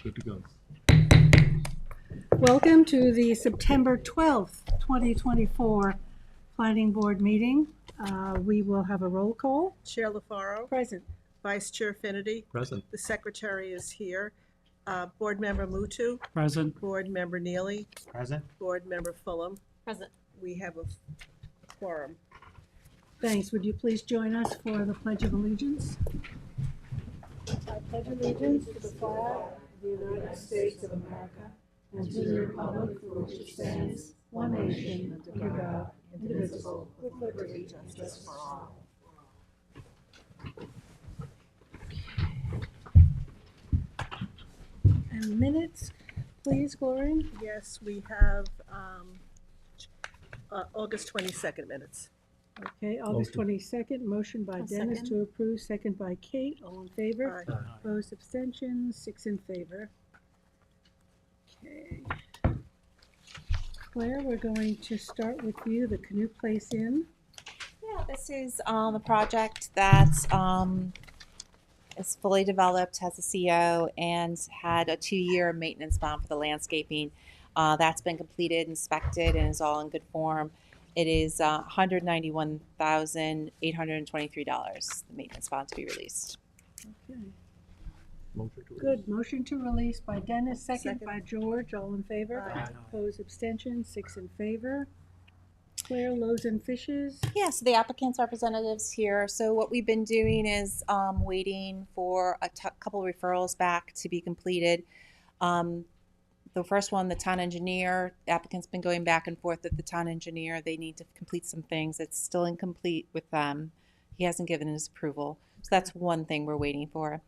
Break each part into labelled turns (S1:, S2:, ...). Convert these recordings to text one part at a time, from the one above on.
S1: Good to go.
S2: Welcome to the September 12th, 2024 Planning Board meeting. We will have a roll call.
S3: Chair LaFaro.
S2: Present.
S3: Vice Chair Finity.
S1: Present.
S3: The Secretary is here. Board Member Mutu.
S1: Present.
S3: Board Member Neely.
S1: Present.
S3: Board Member Fulham.
S4: Present.
S3: We have a quorum.
S2: Thanks. Would you please join us for the Pledge of Allegiance? I pledge allegiance to the flag of the United States of America and to the republic for which it stands, one nation, under God, indivisible, with liberty and justice for all. And minutes, please, Gloria.
S3: Yes, we have August 22nd minutes.
S2: Okay, August 22nd, motion by
S4: I'll
S2: Dennis
S4: second.
S2: to approve, second by Kate, all in favor.
S3: Aye.
S2: Opposed, abstentions, 6 in favor. Okay. Claire, we're going to start with you, the Canoe Place Inn.
S4: Yeah, this is a project that is fully developed, has a CO, and had a 2-year maintenance bond for the landscaping. That's been completed, inspected, and is all in good form. It is $191,823, the maintenance bond to be released.
S2: Okay,
S1: Motion to
S2: good. Motion to release by Dennis, second
S3: Second.
S2: by George, all in favor.
S3: Aye.
S2: Opposed, abstentions, 6 in favor. Claire, Loaves and Fishes.
S4: Yeah, so the applicant's representatives here. So what we've been doing is waiting for a couple referrals back to be completed. The first one, the town engineer, the applicant's been going back and forth with the town engineer. They need to complete some things. It's still incomplete with them. He hasn't given his approval. So that's one thing we're waiting for.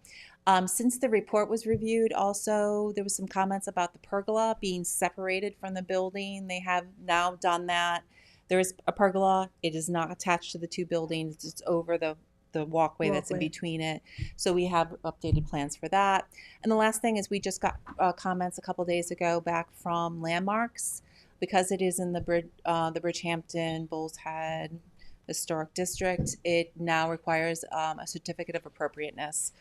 S4: Since the report was reviewed, also, there was some comments about the pergola being separated from the building. They have now done that. There is a pergola. It is not attached to the two buildings. It's over the walkway that's in between it. So we have updated plans for that. And the last thing is we just got comments a couple days ago back from Landmarks. Because it is in the Bridgehampton, Bull's Head Historic District, it now requires a certificate of appropriateness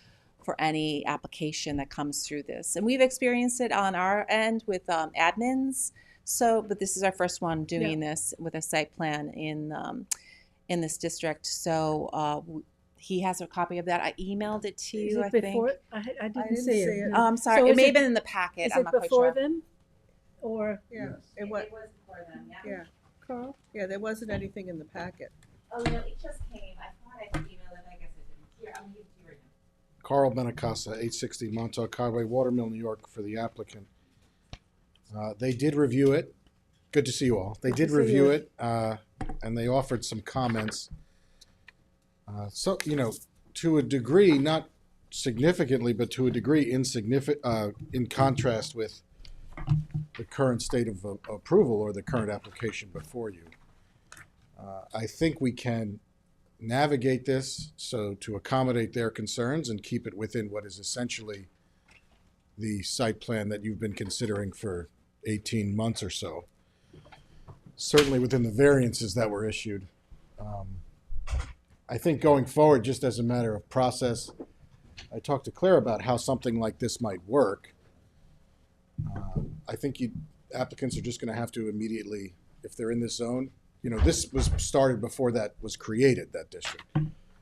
S4: for any application that comes through this. And we've experienced it on our end with admins. So, but this is our first one doing this with a site plan in this district. So he has a copy of that. I emailed it to you, I think.
S2: Before? I didn't see it.
S4: I'm sorry.
S2: So
S4: it
S2: is
S4: may
S2: it-
S4: have been in the packet.
S2: Is
S4: I'm
S2: it
S4: not quite
S2: before
S4: sure.
S2: then? Or
S3: Yeah,
S4: It
S3: was.
S4: was before then, yeah.
S3: Yeah,
S2: Carl?
S3: yeah, there wasn't anything in the packet.
S4: Oh, no, it just came. I thought I emailed it. I guess I didn't. Here, I'm going to give it to you right now.
S5: Carl Benacasa, 860 Montauk Highway, Watermill, New York, for the applicant. They did review it. Good to see you all. They
S2: Good
S5: did
S2: to see
S5: review
S2: you.
S5: it, and they offered some comments. So, to a degree, not significantly, but to a degree in contrast with the current state of approval or the current application before you. I think we can navigate this so to accommodate their concerns and keep it within what is essentially the site plan that you've been considering for 18 months or so. Certainly within the variances that were issued. I think going forward, just as a matter of process, I talked to Claire about how something like this might work. I think applicants are just going to have to immediately, if they're in this zone, this was started before that was created, that district.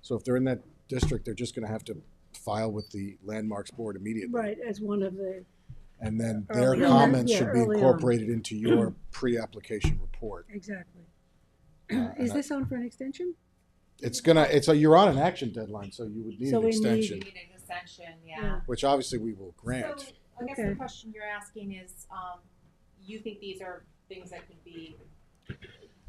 S5: So if they're in that district, they're just going to have to file with the Landmarks Board immediately.
S2: Right, as one of the,
S5: And then their
S2: Early on.
S5: comments
S2: Yeah,
S5: should be
S2: early on.
S5: incorporated into your pre-application report.
S2: exactly.
S5: and
S2: Is this on for an extension?
S5: You're on an action deadline, so you would need
S2: So
S5: an
S2: we need-
S5: extension,
S4: We need an extension,
S2: Yeah.
S4: yeah.
S5: which obviously we will grant.
S4: So I guess
S2: Okay.
S4: the question you're asking is, you think these are things that could be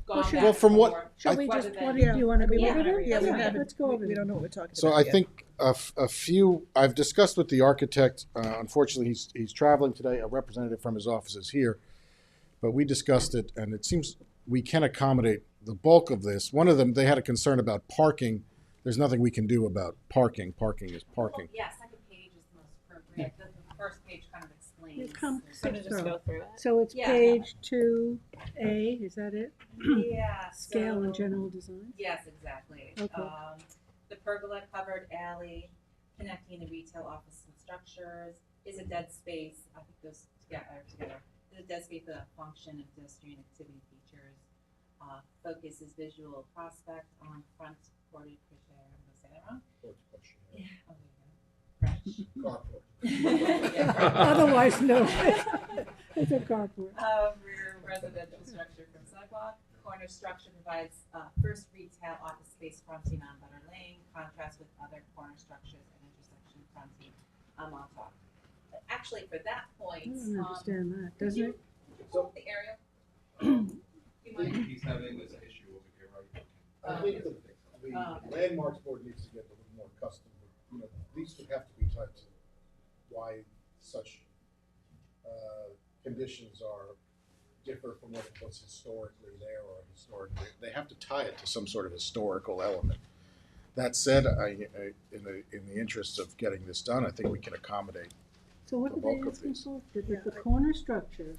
S4: gone
S2: should-
S4: back
S5: Well, from what-
S4: for,
S2: Shall we
S4: rather
S2: just,
S4: than-
S2: do you want to go
S4: Yeah.
S2: over them?
S3: Yeah, we
S4: Yeah,
S3: haven't.
S2: Let's go over
S3: We
S2: them.
S3: don't know what we're talking
S5: So
S3: about
S5: I
S3: yet.
S5: think a few, I've discussed with the architect, unfortunately he's traveling today, a representative from his office is here, but we discussed it and it seems we can accommodate the bulk of this. One of them, they had a concern about parking. There's nothing we can do about parking. Parking is parking.
S4: Well, yeah, second page is the most appropriate. The first page kind of
S2: You
S4: explains.
S2: come,
S4: Sort of just go through it.
S2: so it's
S4: Yeah.
S2: page 2A, is that it?
S4: Yeah.
S2: Scale and
S4: so-
S2: general design?
S4: Yes, exactly.
S2: Okay.
S4: The pergola covered alley connecting the retail office and structures, is a dead space, I think those together, is a dead space with a function of pedestrian activity features. Focus is visual prospect on front ported crochet. I'm gonna say that wrong. Yeah. Oh, there you go.
S5: Carport.
S4: Yeah.
S2: Otherwise, no. It's a carport.
S4: Rear residential structure from sidewalk. Corner structure provides first retail office space fronting on Butter Lane, contrast with other corner structures and intersection fronting on Montauk. Actually, for that point,
S2: I don't understand that,
S4: could
S2: doesn't
S4: you
S2: it?
S4: pull up the aerial? You mind?
S1: He's having this issue over here, right?
S5: I think the landmarks board needs to get a little more custom. You know, these would have to be tied to why such conditions are differ from what's historically there or historically. They have to tie it to some sort of historical element. That said, in the interest of getting this done, I think we can accommodate.
S2: So what
S5: The
S2: are they
S5: bulk of
S2: asking
S5: these.
S2: for? That
S3: Yeah,
S2: the corner structure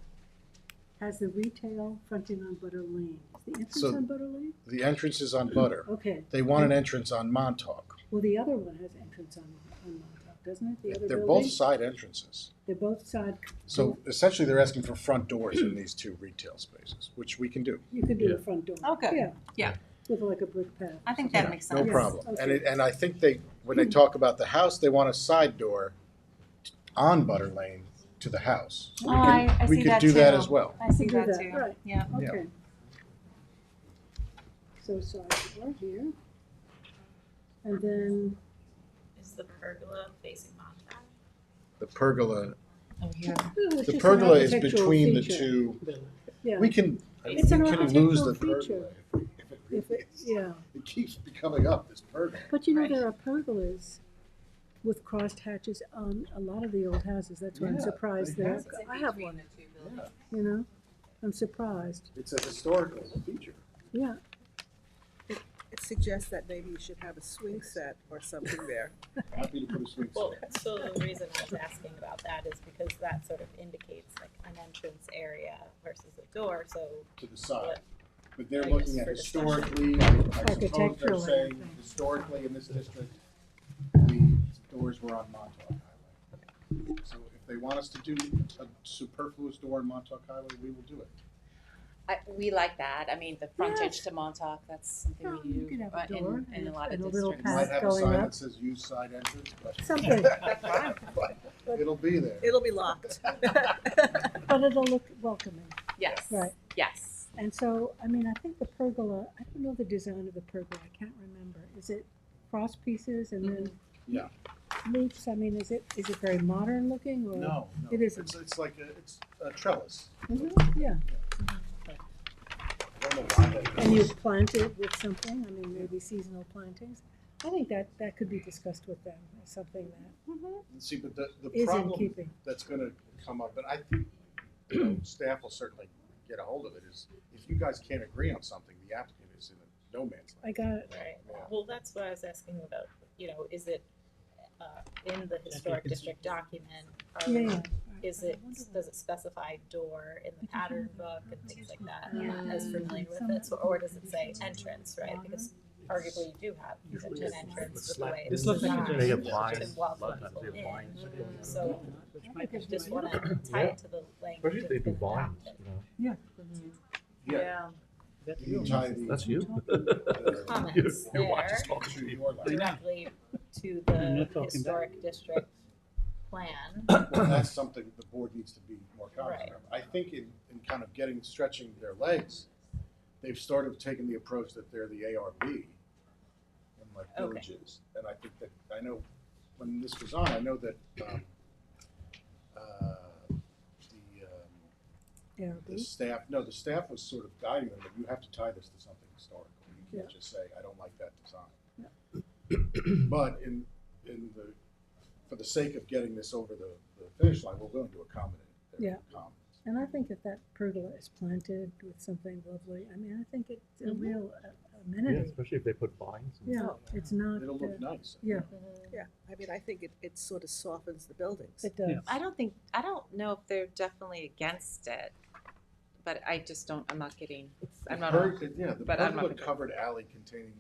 S2: has the retail fronting on Butter Lane. Is the entrance
S5: So-
S2: on Butter Lane?
S5: The entrance is on Butter.
S2: Okay.
S5: They want an entrance on Montauk.
S2: Well, the other one has entrance on Montauk, doesn't it? The other
S5: They're
S2: building?
S5: both side entrances.
S2: They're both side.
S5: So essentially, they're asking for front doors in these two retail spaces, which we can do.
S2: You could do
S1: Yeah.
S2: a front door.
S4: Oh, good.
S2: Yeah.
S4: Yeah.
S2: With like a brick path.
S4: I think
S5: Yeah,
S4: that makes
S5: no
S4: sense.
S2: Yes,
S5: problem. And
S2: okay.
S5: I think when they talk about the house, they want a side door on Butter Lane to the house. So
S4: Oh, I
S5: we
S4: see
S5: could
S4: that
S5: do that
S4: too.
S5: as well.
S4: I see
S2: You can do
S4: that
S2: that,
S4: too.
S2: right.
S4: Yeah.
S2: Okay. So side door here. And then,
S6: Is the pergola facing Montauk?
S5: The pergola,
S4: Oh, here.
S2: oh, it's
S5: the
S2: just an
S5: pergola is
S2: architectural
S5: between the
S2: feature.
S5: two.
S2: Yeah.
S5: We can
S2: It's an
S5: lose the
S2: architectural feature.
S5: pergola if
S2: If it, yeah.
S5: it keeps coming up, this pergola.
S2: But you know,
S6: Right.
S2: there are pergolas with crossed hatches on a lot of the old houses. That's why I'm
S5: Yeah,
S2: surprised
S5: they
S2: there.
S5: have.
S2: I have one,
S5: Yeah,
S2: you know? I'm surprised.
S5: it's a historical feature.
S2: Yeah.
S3: It suggests that maybe you should have a swing set or something there.
S5: Happy to put a swing
S6: Well,
S5: set.
S6: so the reason I was asking about that is because that sort of indicates like an entrance area versus a door, so
S5: To the side.
S6: what,
S5: But they're
S6: I
S5: looking
S6: guess
S5: at
S6: for
S5: historically, I suppose they're
S2: Architecturally, I
S5: saying
S2: think.
S5: historically in this district, the doors were on Montauk Highway. So if they want us to do a superfluous door on Montauk Highway, we will do it.
S4: We like that. I mean, the frontage to Montauk, that's something
S2: Yeah,
S4: we
S2: you
S4: do
S2: could have a
S4: in
S2: door
S4: a lot of
S2: and a little
S4: districts.
S5: Might
S2: path
S5: have a
S2: going
S5: sign
S2: up.
S5: that says use side entrance, but
S2: Something,
S5: but it'll be there.
S3: It'll be locked.
S2: but it'll look welcoming.
S4: Yes.
S2: Right.
S4: Yes.
S2: And so, I mean, I think the pergola, I don't know the design of the pergola, I can't remember. Is it cross pieces and then
S5: Yeah.
S2: loops? I mean, is it very modern looking or?
S5: No,
S2: It isn't.
S5: It's like it's a trellis.
S2: Mhm, yeah.
S5: I don't know why that
S2: And you
S5: is.
S2: plant it with something, I mean, maybe seasonal plantings. I think that could be discussed with them as something that
S5: See, but the
S2: is in
S5: problem
S2: keeping.
S5: that's gonna come up, and I think, staff will certainly get a hold of it, is if you guys can't agree on something, the applicant is in a no man's land.
S2: I got it.
S6: right?
S5: Yeah.
S6: Well, that's what I was asking about, is it in the historic district document?
S2: Yeah, yeah.
S6: Does it specify door in the pattern book and things like that? As familiar with it, or does it say entrance, right? Because arguably you do have an entrance with the way it's
S1: This looks like
S6: designed
S1: they have
S6: to
S1: blinds.
S6: welcome people in. So I just want to tie it to the language.
S1: Especially if they do
S6: that's been
S1: blinds,
S6: adopted.
S1: you know.
S5: Yeah, you tie the.
S1: That's you?
S5: the-
S6: Comments
S1: Your watch is
S6: there
S1: talking
S5: to
S1: to you.
S5: your line.
S6: directly to the historic district plan.
S5: Well, that's something the board needs to be more cognizant
S6: Right.
S5: of. I think in kind of stretching their legs, they've started taking the approach that they're the ARB in like
S6: Okay.
S5: villages. And I think that, I know, when this was on, I know that, the
S2: ARB.
S5: staff, no, the staff was sort of guiding them, that you have to tie this to something historical. You can't
S2: Yeah.
S5: just say, I don't like that design. But for the sake of getting this over the finish line, we're willing to accommodate their
S2: Yeah.
S5: comments.
S2: And I think if that pergola is planted with something lovely, I mean, I think it's a real
S1: Yeah,
S2: amenity.
S1: especially if they put vines. and
S2: Yeah, it's not,
S5: It'll look nice.
S2: yeah,
S3: Yeah, I mean, I think it sort of softens the buildings.
S2: it does.
S4: I don't know if they're definitely against it, but I'm not getting, I'm not.
S5: Yeah, the
S4: but I'm not
S5: pergola
S4: gonna-
S5: covered alley containing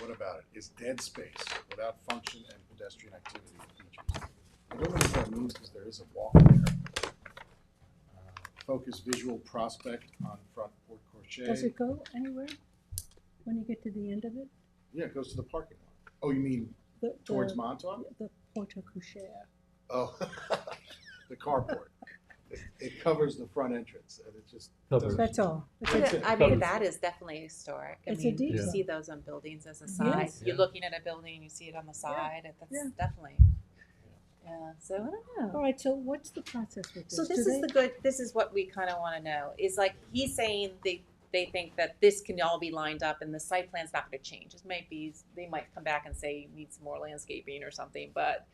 S5: what about it, is dead space without function and pedestrian activity features. I don't know what that means because there is a walk there. Focus visual prospect on front porte
S2: Does
S5: cochere.
S2: it go anywhere when you get to the end of it?
S5: Yeah, it goes to the parking lot. Oh, you mean towards Montauk?
S2: The porte cochere.
S5: Oh, the carport. It covers the front entrance and it just
S1: Covers.
S5: doesn't.
S2: That's all.
S5: That's it.
S4: I mean, that is definitely historic. I
S2: It's a
S4: mean, you
S2: detail.
S4: see those on buildings as a side.
S2: Yes.
S4: You're looking at a building, you see it on the side. That's
S2: Yeah.
S4: definitely. Yeah. So I don't know.
S2: All right, so what's the process with this?
S4: So this
S2: Do
S4: is
S2: they-
S4: the good. This is what we kind of want to know. Is like he's saying they think that this can all be lined up and the site plan's not going to change. It might be they might come back and say you need some more landscaping or something, but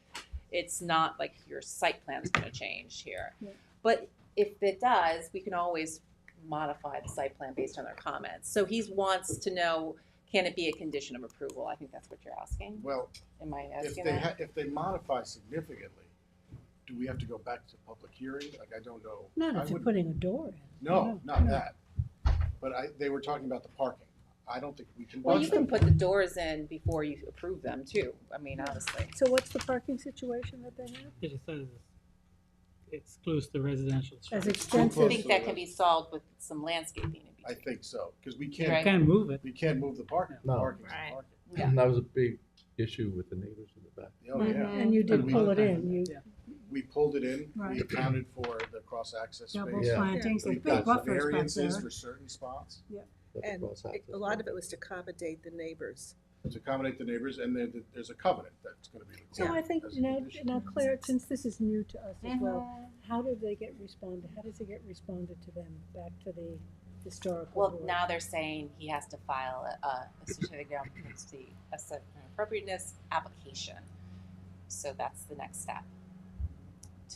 S4: it's not like your site plan's going to change here.
S2: Yeah.
S4: But if it does, we can always modify the site plan based on their comments. So he wants to know, can it be a condition of approval? I think that's what you're asking.
S5: Well,
S4: Am I
S5: if
S4: asking
S5: they
S4: that?
S5: if they modify significantly, do we have to go back to public hearing? Like, I don't know.
S2: Not
S5: I
S2: if you're
S5: wouldn't-
S2: putting a door in.
S5: No, not
S2: no.
S5: that. But they were talking about the parking. I don't think we can.
S4: Well,
S5: bunch
S4: you can
S5: them.
S4: put the doors in before you approve them too. I mean, honestly.
S2: So what's the parking situation that they have?
S7: It just says it's close to residential
S2: As
S7: structure.
S4: I
S2: extensive,
S4: think that can be solved with some landscaping in
S5: I
S4: between.
S5: think so, because we
S7: You
S5: can't,
S7: can move it.
S5: we can't move the parking.
S1: No.
S5: Parking's
S6: Right.
S5: parking.
S4: Yeah.
S1: And that was a big issue with the neighbors in the back.
S5: Oh,
S4: Mhm.
S5: yeah.
S2: and you did
S5: And we-
S2: pull it in, you
S7: Yeah.
S5: We pulled it in,
S2: Right.
S5: we accounted for the cross-access
S2: double
S5: space.
S1: Yeah.
S2: plantings, there's
S5: We've
S2: big
S5: got some
S2: buffers back
S5: variances
S2: there.
S5: for certain spots
S1: That's
S3: And
S1: across access.
S3: a lot of it was to accommodate the neighbors.
S5: to accommodate the neighbors, and then there's a covenant that's gonna be
S2: So
S5: required
S2: I think,
S5: as a
S2: now,
S5: condition.
S2: now Claire, since this is new to us as well,
S4: Mhm.
S2: how do they get responded, how does it get responded to them, back to the historical
S4: Well,
S2: board?
S4: now they're saying he has to file a certificate of occupancy, appropriateness application. So that's the next step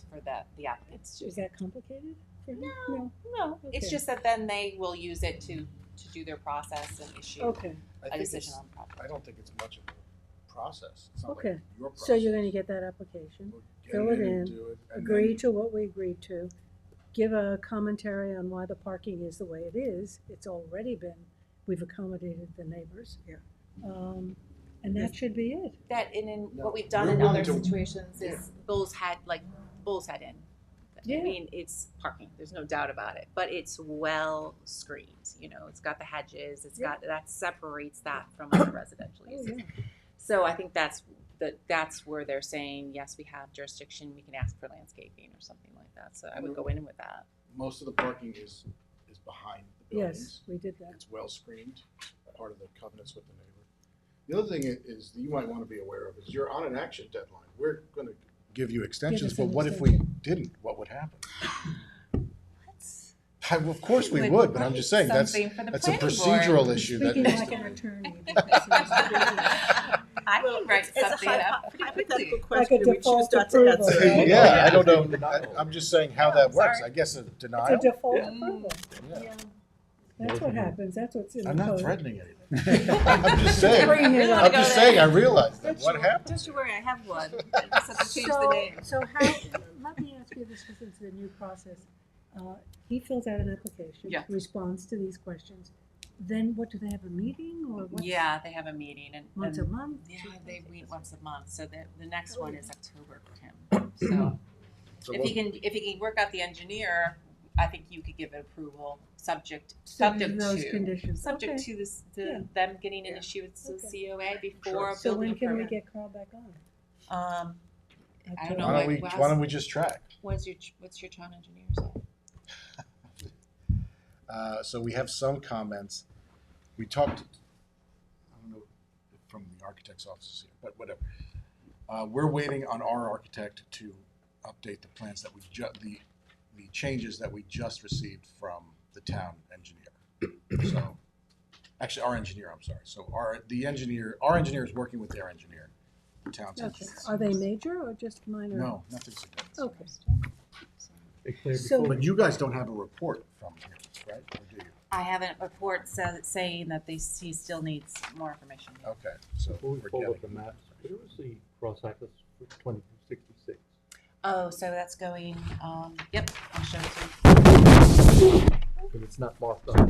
S4: for the applicants.
S2: Is that complicated for him?
S4: No, it's
S2: Okay.
S4: just that then they will use it to do their process and issue
S2: Okay,
S5: I
S4: a
S5: think
S4: decision
S5: it's-
S4: on the project.
S5: I don't think it's much of a process. It's not like
S2: Okay.
S5: your process.
S2: so you're gonna get that application,
S5: We'll get
S2: fill it
S5: and
S2: in,
S5: do it, and
S2: agree
S5: then-
S2: to what we agreed to, give a commentary on why the parking is the way it is. It's already been, we've accommodated the neighbors.
S3: Yeah.
S2: And that should be it.
S4: That, and in
S5: No,
S4: what we've done
S5: we're
S4: in
S5: willing
S4: other
S5: to-
S4: situations is Bull's Head in.
S2: Yeah.
S4: I mean, it's parking, there's no doubt about it, but it's well screened, you know, it's got the hedges, it's
S2: Yeah.
S4: got, that separates that from other residential
S2: Oh,
S4: uses.
S2: yeah.
S4: So I think that's where they're saying, yes, we have jurisdiction, we can ask for landscaping or something like that, so I would go in with that.
S5: Most of the parking is behind the buildings.
S2: Yes, we did that.
S5: It's well screened, part of the covenants with the neighbor. The other thing is that you might want to be aware of is you're on an action deadline. We're going to give you extensions,
S2: us
S5: but
S2: an
S5: what if we
S2: extension.
S5: didn't? What would happen?
S4: What?
S5: Of course we would, but I'm just saying that's
S4: Something for the
S5: that's a
S4: planning
S5: procedural
S4: board.
S5: issue that
S2: Speaking
S5: needs
S2: like
S5: to
S2: an
S5: be.
S2: attorney.
S4: I can write
S3: It's a
S4: something up pretty
S3: hypothetical
S4: quickly.
S2: Like a
S3: question, we choose
S2: default
S3: not to
S2: approval,
S3: answer.
S2: right?
S5: Yeah, I don't know.
S1: Denial.
S5: I'm just saying how that works.
S4: Sorry.
S5: I guess a
S2: It's a
S5: denial.
S2: default
S1: Yeah.
S2: approval.
S5: Yeah.
S2: Yeah. That's what happens, that's what's in the
S5: I'm
S2: code.
S5: not threatening anything. I'm just saying.
S2: Bring it up.
S5: I'm just saying. I realize that. What happened?
S6: Don't you worry, I have one. Just have to change the name.
S2: So how, let me ask you this, because it's the new process. He fills out an application.
S4: Yeah.
S2: Responds to these questions. Then what, do they have a meeting or what?
S4: Yeah, they have a meeting and.
S2: Once a
S4: and-
S2: month?
S4: Yeah, they meet once a month, so the next one is October for him. So
S5: So
S4: if
S5: what-
S4: he can work out the engineer, I think you could give it approval, subject
S2: Subject
S4: to.
S2: those conditions.
S4: Subject
S2: Okay.
S4: to this,
S2: Yeah.
S4: them getting an
S3: Yeah.
S4: issue with the
S2: Okay.
S4: COA before a
S2: So when
S4: building
S2: can we
S4: permit.
S2: get Carl back on?
S4: I don't know.
S5: Why don't we just track?
S4: What's your town engineer say?
S5: So we have some comments. We talked, I don't know if from the architect's office here, but whatever. We're waiting on our architect to update the plans that the changes that we just received from the town engineer. So, actually, our engineer, I'm sorry. So our engineer is working with their engineer, the town's
S2: Okay.
S5: engineer.
S2: Are they major or just minor?
S5: No, nothing significant.
S2: Okay.
S1: They cleared
S2: So-
S1: before.
S5: But you guys don't have a report from here, right? Or do you?
S4: I have a report saying that he still needs more information.
S5: Okay, so
S1: Before we
S5: we're
S1: pull
S5: getting.
S1: up the maps, where was the cross access for 2066?
S4: Oh, so that's going, yep, I'll show it to you.
S1: Because it's not marked on.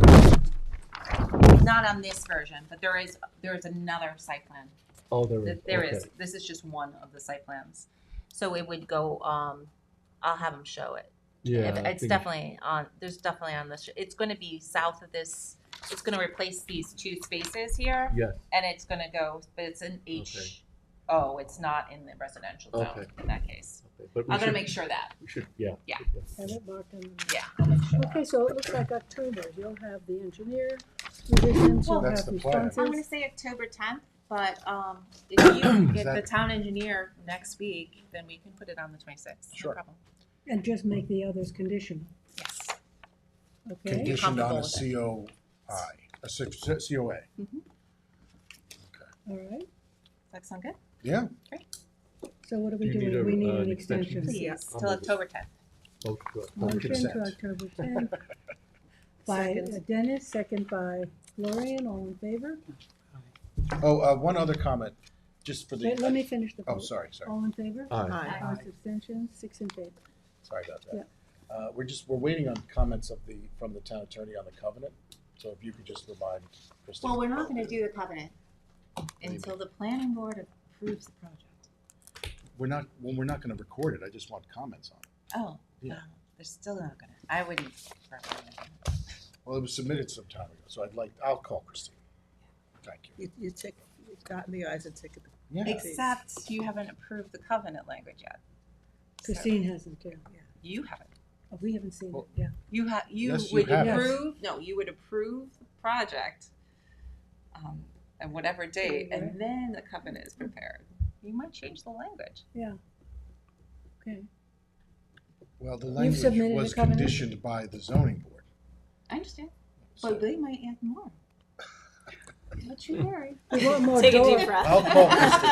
S4: Not on this version, but there is another site plan.
S1: Oh, there is.
S4: There
S1: okay.
S4: is. This is just one of the site plans. So it would go, I'll have them show it.
S1: Yeah.
S4: If-
S1: I
S4: It's
S1: think-
S4: definitely on, there's definitely on this, it's gonna be south of this, it's gonna replace these two spaces here,
S1: Yes,
S4: and it's gonna go, but it's an H, oh, it's not in the residential zone
S1: Okay.
S4: in that case.
S1: okay, but we
S4: I'm gonna
S1: should,
S4: make sure that,
S1: we should, yeah.
S4: Yeah.
S2: Have it marked on the.
S4: yeah, I'll make sure.
S2: Okay, so it looks like October, you'll have the engineer revisions, you'll
S4: Well,
S5: That's
S2: have
S5: the plan.
S2: responses.
S4: I'm gonna say October 10th, but if you get the
S5: that-
S4: town engineer next week, then we can put it on the 26th.
S5: Sure.
S4: No problem.
S2: And just make the others conditional,
S4: Yes.
S2: okay?
S5: Conditioned on
S4: comfortable
S5: a
S4: with it.
S5: COI, a COA.
S2: All right,
S4: Does that sound good?
S5: Yeah,
S2: so what are we
S1: Do you need
S2: doing? We need
S1: an
S2: an
S1: extension?
S2: extension.
S4: Please,
S6: Yeah.
S4: till October 10th.
S1: Vote to it.
S2: Motion to
S5: consent.
S2: October 10th by
S3: Second.
S2: Dennis, second by Florian, all in favor?
S5: oh, one other comment, just for the.
S2: Wait, let me finish the
S5: Oh,
S2: vote.
S5: sorry,
S2: All in favor?
S1: Aye.
S3: Aye.
S2: Opposed, abstentions, 6 in favor.
S5: Sorry about that. We're waiting on comments from the town attorney on the covenant, so if you could just remind Christine.
S4: Well, we're not gonna do the covenant until the planning board approves the project.
S5: We're not gonna record it, I just want comments on it.
S4: Oh,
S5: Yeah.
S4: well, they're still not gonna, I wouldn't.
S5: Well, it was submitted some time ago, so I'll call Christine. Thank you.
S3: You dot in the i's and tick it.
S5: Yeah,
S4: Except you haven't approved the covenant language yet. So
S2: Christine hasn't, yeah.
S4: You haven't.
S2: Oh, we haven't seen it,
S5: Well,
S2: yeah.
S4: You
S5: Yes, you
S4: would
S5: have.
S4: approve, no, you would approve the project, at whatever date,
S2: Right.
S4: and then the covenant is prepared. You might change the language.
S2: Okay,
S5: well, the
S2: You've
S5: language
S2: submitted
S5: was
S2: a covenant?
S5: conditioned by the zoning board.
S4: I understand,
S5: so-
S4: but they might add more. But you worry.
S2: we want more
S6: Take a deep
S2: doors,
S6: breath.
S5: I'll call Christine.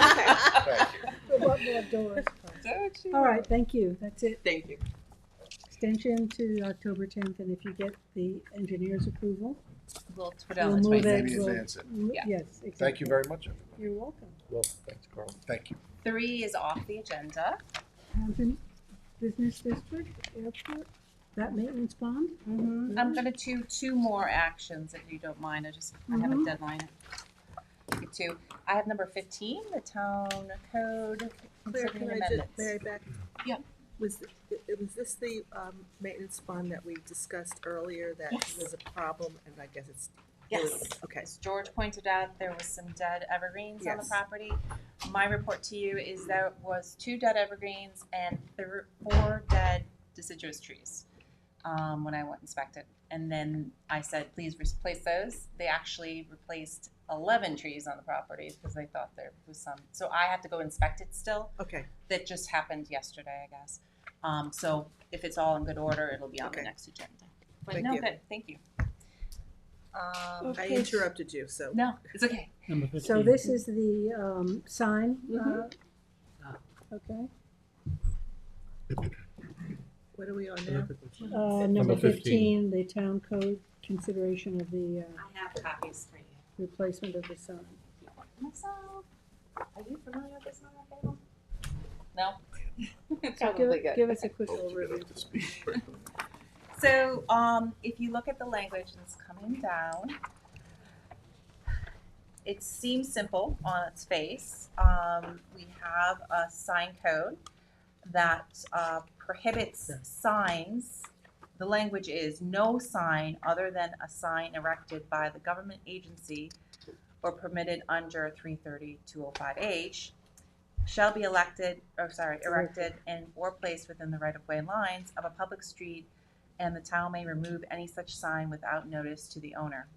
S5: Thank you.
S2: we want more doors.
S4: Don't you
S2: All
S4: worry.
S2: right, thank you, that's it.
S4: Thank you.
S2: Extension to October 10th, and if you get the engineer's approval,
S4: We'll put it on
S2: we'll
S4: the
S2: move
S4: 26th.
S2: it.
S5: Maybe
S2: we'll-
S5: advance it.
S4: Yeah.
S2: Yes, exactly.
S5: Thank you very much, everyone.
S2: You're welcome.
S1: Well, thanks, Carl.
S5: Thank you.
S4: 3 is off the agenda.
S2: Hampton Business District, Airport, that maintenance bond?
S4: I'm gonna do 2 more actions if you don't mind. I have a
S2: Mhm.
S4: deadline. Get 2. I have number 15, the town code
S3: Claire,
S4: considering
S3: can I
S4: amendments.
S3: just, Mary Beth?
S4: Yeah.
S3: Was this the maintenance bond that we discussed earlier that
S4: Yes.
S3: was a problem, and I guess it's.
S4: Yes.
S3: Okay.
S4: As George pointed out, there was some dead evergreens on the
S3: Yes.
S4: property. My report to you is there was 2 dead evergreens and 4 dead deciduous trees when I went inspected. And then I said, please replace those. They actually replaced 11 trees on the property because they thought there was some. So I have to go inspect it still.
S3: Okay,
S4: That just happened yesterday, I guess. So if it's all in good order, it'll be on the
S3: Okay.
S4: next agenda. But
S3: Thank
S4: no,
S3: you.
S4: good, thank you.
S3: I
S2: Okay.
S3: interrupted you, so.
S4: No, it's okay.
S7: Number 15.
S2: So this is the sign, okay?
S3: What are we on now?
S2: Number
S1: Number
S2: 15, the town code consideration of the
S4: I have copies for you.
S2: replacement of the sign.
S4: Myself. Are you familiar with this one, Abel? No?
S2: So give us a quick overview.
S4: So, if you look at the language that's coming down, it seems simple on its face. We have a sign code that prohibits signs. The language is no sign other than a sign erected by the government agency or permitted under 330-205H shall be erected and or placed within the right-of-way lines of a public street, and the town may remove any such sign without notice to the owner.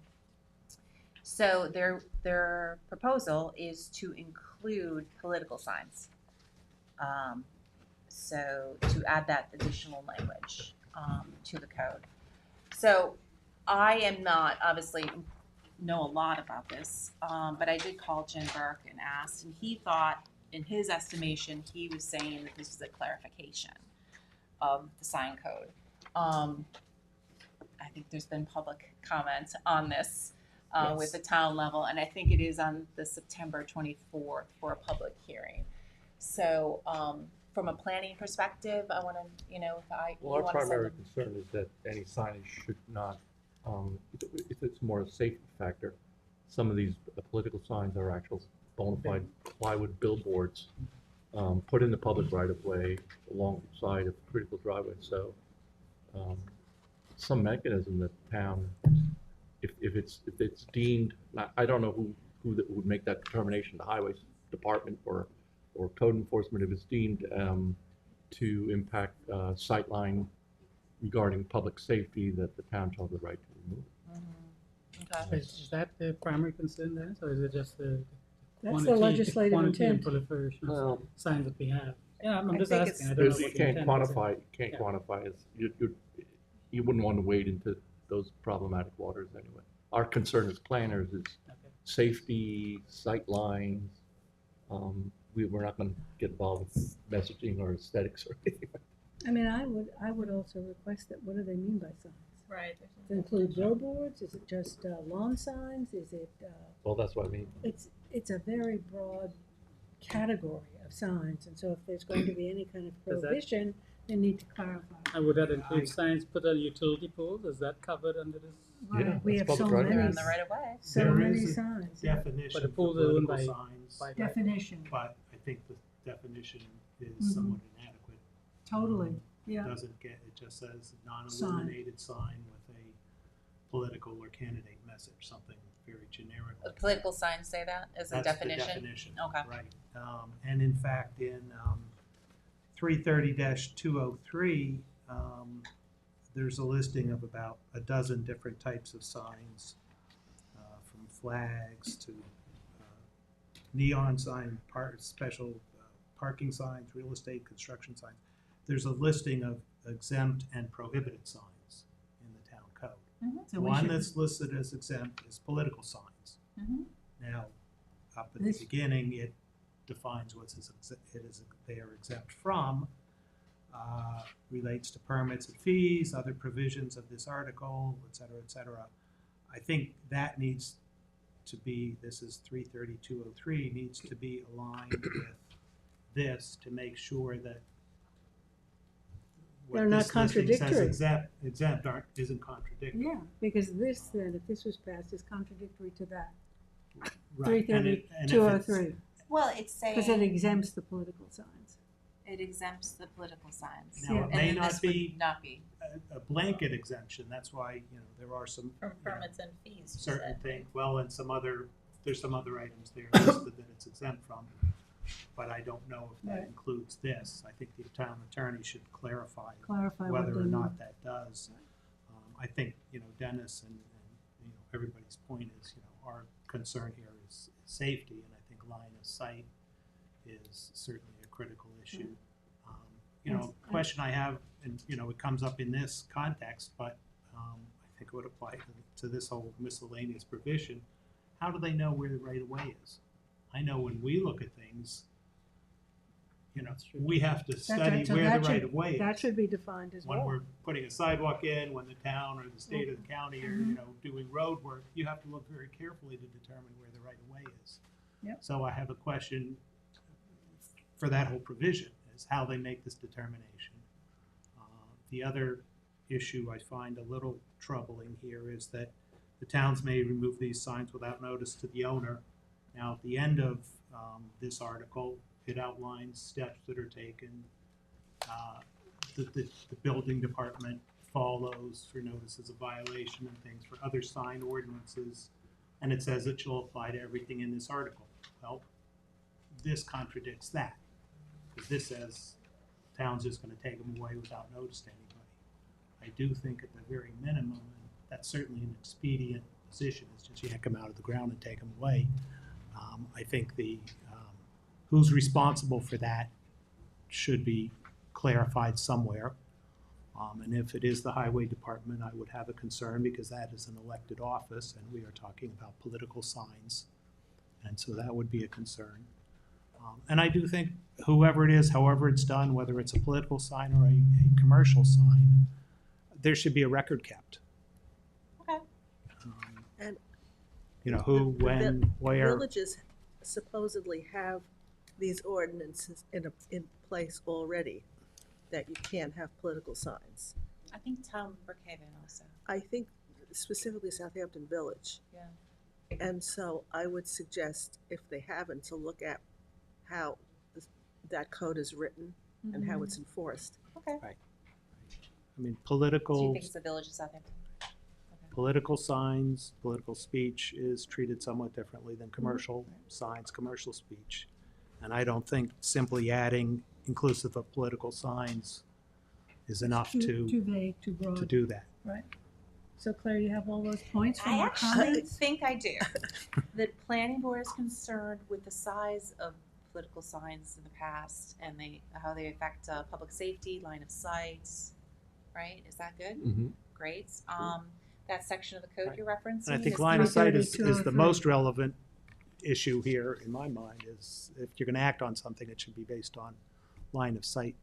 S4: So their proposal is to include political signs. So to add that additional language to the code. So I am not obviously know a lot about this, but I did call Jim Burke and asked, and he thought, in his estimation, he was saying that this is a clarification of the sign code. I think there's been public comment on this with the town level, and I think it is on the September 24th for a public hearing. So from a planning perspective, I want to,
S1: Well, our primary concern is that any signage should not, if it's more a safety factor, some of these political signs are actual bona fide plywood billboards put in the public right of way alongside of critical driveway, so, some mechanism that town, if it's deemed, I don't know who that would make that determination, the highway department or code enforcement, if it's deemed, to impact, sightline regarding public safety, that the town shall have the right to remove it.
S4: Okay.
S7: Is that the primary concern then, or is it just the
S2: That's the
S7: quantity,
S2: legislative
S7: quantity and
S2: intent.
S7: proliferation of
S1: Well,
S7: signs that we have? Yeah, I'm
S3: I
S7: just
S3: think
S7: asking, I
S3: it's-
S7: don't know
S1: There's, you
S7: what the
S1: can't
S7: intent is.
S1: quantify,
S7: Yeah.
S1: quantify it. You wouldn't want to wade into those problematic waters anyway. Our concern as planners is
S7: Okay.
S1: safety, sight lines. We're not going to get involved with messaging or aesthetics or anything.
S2: I mean, I would also request that, what do they mean by signs?
S6: Right.
S2: Does it include billboards? Is it just lawn signs? Is it,
S1: Well, that's what I mean.
S2: it's a very broad category of signs, and so if there's going to be any kind of
S7: Does that-
S2: prohibition, they need to clarify.
S7: And would that include signs put on utility poles? Is that covered under this?
S1: Yeah,
S2: We
S1: that's
S2: have so
S1: public right
S4: They're
S2: many,
S4: on the right of way.
S2: so
S8: There
S2: many
S8: is a
S2: signs.
S8: definition
S7: But the
S8: for
S7: pools are owned
S8: political
S7: by-
S8: signs,
S7: by-
S2: Definition,
S8: but I think the definition is
S2: Mhm.
S8: somewhat inadequate.
S2: totally, yeah.
S8: Doesn't get, it just says non-illuminated sign with a political or candidate message, something very generic.
S4: Political signs say that as a
S8: That's the
S4: definition?
S8: definition,
S4: Okay.
S8: right. And in fact, in 330-203, there's a listing of about a dozen different types of signs, from flags to neon sign, special parking signs, real estate, construction signs. There's a listing of exempt and prohibited signs in the town code.
S2: So we
S8: One
S2: should-
S8: that's listed as exempt is political signs.
S4: Mhm.
S8: Now, up at the
S2: This-
S8: beginning, it defines they are exempt from, relates to permits and fees, other provisions of this article, et cetera, et cetera. I think that needs to be, this is 330-203, needs to be aligned with this to make sure that what
S2: They're not
S8: this listing says
S2: contradictory.
S8: exempt isn't contradictory.
S2: Yeah, because this then, if this was passed, is contradictory to that,
S8: Right, and if it's-
S2: 330-203,
S4: Well, it's saying.
S2: because it exempts the political signs.
S4: It exempts the political signs.
S8: Now, it
S4: And
S8: may
S4: then
S8: not
S4: this would
S8: be
S4: not be.
S8: a blanket exemption, that's why, there are some,
S6: From permits and fees, you
S8: certain
S6: said.
S8: things, well, and there's some other items there listed that it's exempt from. But I don't know if that
S2: Right.
S8: includes this. I think the town attorney should clarify
S2: Clarify what
S8: whether
S2: they
S8: or
S2: mean.
S8: not that does. I think, Dennis and everybody's point is, our concern here is safety, and I think line of sight is certainly a critical issue. Question I have, and, it comes up in this context, but, I think it would apply to this whole miscellaneous provision. How do they know where the right of way is? I know when we look at things, we have to study
S2: so
S8: where
S2: that
S8: the
S2: should-
S8: right of way is.
S2: That should be defined as
S8: When
S2: well.
S8: we're putting a sidewalk in, when the town or the state or the county are,
S2: Mhm.
S8: doing road work, you have to look very carefully to determine where the right of way is.
S2: Yep.
S8: So I have a question for that whole provision, is how they make this determination. The other issue I find a little troubling here is that the towns may remove these signs without notice to the owner. Now, at the end of this article, it outlines steps that are taken. The building department follows for notices of violation and things for other sign ordinances, and it says it shall apply to everything in this article. Well, this contradicts that, because this says town's just gonna take them away without notice to anybody. I do think at the very minimum, and that's certainly an expedient position, is just yank them out of the ground and take them away. I think who's responsible for that should be clarified somewhere. And if it is the highway department, I would have a concern, because that is an elected office and we are talking about political signs. And so that would be a concern. And I do think whoever it is, however it's done, whether it's a political sign or a commercial sign, there should be a record kept.
S4: Okay.
S3: And
S8: Who,
S3: the
S8: when, where.
S3: Villages supposedly have these ordinances in place already, that you can't have political signs.
S4: I think town Brookhaven also.
S3: I think specifically Southampton Village.
S4: Yeah.
S3: And so I would suggest, if they haven't, to look at how that code is written and how it's enforced.
S4: Okay.
S8: I mean,
S4: Do you
S8: political,
S4: think it's the Village of Southampton?
S8: political signs, political speech is treated somewhat differently than commercial signs, commercial speech. And I don't think simply adding inclusive of political signs is enough
S2: Too
S8: to
S2: vague, too broad.
S8: do that.
S2: Right. So Claire, you have all those points from
S4: I
S2: our
S4: actually
S2: comments?
S4: think I do. The planning board is concerned with the size of political signs in the past and how they affect public safety, line of sight, right? Is that good?
S1: Mm-hmm.
S4: Great. That section of the code
S8: Right.
S4: you're referencing.
S8: And I think
S4: is
S8: line of sight
S2: 330,
S8: is the
S2: 203.
S8: most relevant issue here, in my mind, is if you're gonna act on something, it should be based on line of sight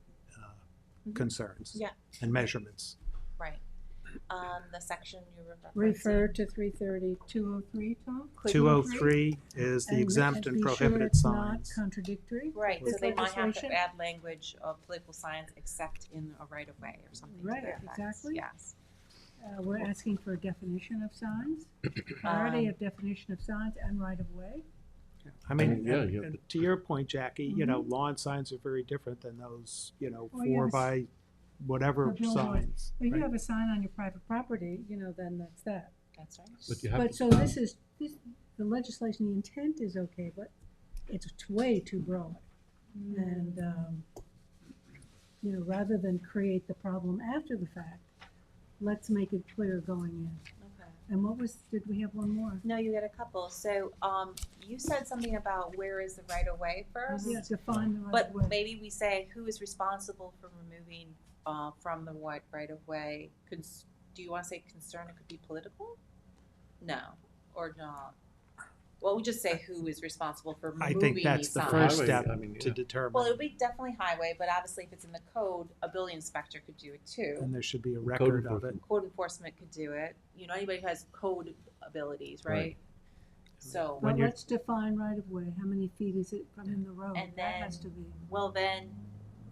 S8: concerns.
S4: Yeah.
S8: And measurements.
S4: Right. The section you were referencing.
S2: Refer to 330, 203, Tom?
S4: Could-
S8: 203 is the exempt and
S2: be sure
S8: prohibited
S2: it's
S8: signs.
S2: not contradictory.
S4: Right, so
S2: This
S4: they might have
S2: legislation?
S4: to add language of political signs except in a right of way or something to
S2: Right,
S4: that effect.
S2: exactly.
S4: Yes.
S2: We're asking for a definition of signs, clarity of definition of signs and right of way.
S8: I mean,
S1: Yeah,
S8: and-
S1: yeah.
S8: and to your point, Jackie, you know, lawn signs are very different than those, you know,
S2: Oh,
S8: 4
S2: yes.
S8: by whatever
S2: The billboard.
S8: signs.
S2: If you
S8: right?
S2: have a sign on your private property, then that's that.
S4: That's right.
S1: But you have
S2: But
S1: to,
S2: so the legislation, the intent is okay, but it's way too broad. And, rather than create the problem after the fact, let's make it clear going in.
S4: Okay.
S2: And did we have one more?
S4: No, you had a couple. So, you said something about where is the right of way first?
S2: Yeah, define the right
S4: But
S2: of way.
S4: maybe we say who is responsible for removing from the right of way. Do you want to say concern? It could be political. No, or not. Well, we just say who is responsible for
S8: I
S4: removing
S8: think that's
S4: these
S8: the
S4: signs.
S8: first
S1: Highway,
S8: step
S1: I mean,
S8: to
S1: yeah.
S8: determine.
S4: Well, it would be definitely highway, but obviously if it's in the code, a building inspector could do it too.
S8: And there should be a
S1: Code
S8: record of it.
S1: enforcement.
S4: Code enforcement could do it. Anybody who has code abilities, right?
S1: Right.
S4: So,
S8: when
S2: But
S8: you're-
S2: let's define right of way. How many feet is it from in the road?
S4: And
S2: That
S4: then-
S2: has to be.
S4: well then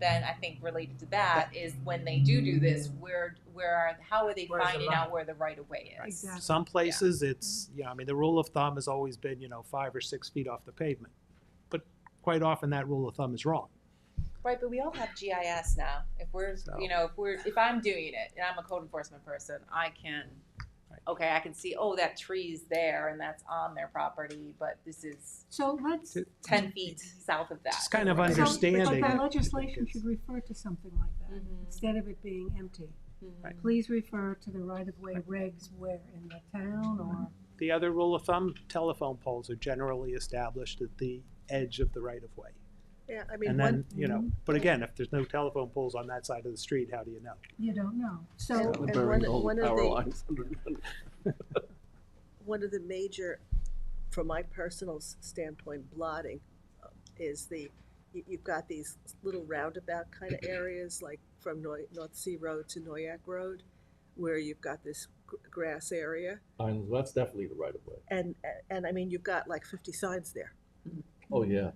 S4: I think related to that is when they do this, how are they
S7: Where's the
S4: finding
S7: line?
S4: out where the right of way is?
S2: Exactly.
S8: Some places it's, I mean, the rule of thumb has always been, 5 or 6 feet off the pavement. But quite often that rule of thumb is wrong.
S4: Right, but we all have GIS now. If I'm doing it and I'm a code enforcement person, I can, I can see, that tree's there and that's on their property, but this is
S2: So let's.
S4: 10 feet south of that.
S8: Just kind of
S4: Right.
S8: understanding.
S2: But
S8: I
S2: the
S8: think
S2: legislation
S8: is-
S2: should refer to something like that,
S4: Mhm.
S2: instead of it being empty.
S4: Mhm.
S2: Please refer to the right of way regs where, in the town or,
S8: The other rule of thumb, telephone poles are generally established at the edge of the right of way.
S3: Yeah, I mean,
S8: And
S3: one,
S8: then, but again, if there's no telephone poles on that side of the street, how do you know?
S2: you don't know. So,
S3: And-
S1: They're
S3: and
S1: burying all
S3: one
S1: the
S3: of
S1: power
S3: the-
S1: lines under.
S3: one of the major, from my personal standpoint, blotting is you've got these little roundabout kind of areas, like from North Sea Road to Noyak Road, where you've got this grass area,
S1: Well, that's definitely the right of way.
S3: and I mean, you've got like 50 signs there.
S1: Oh, yeah.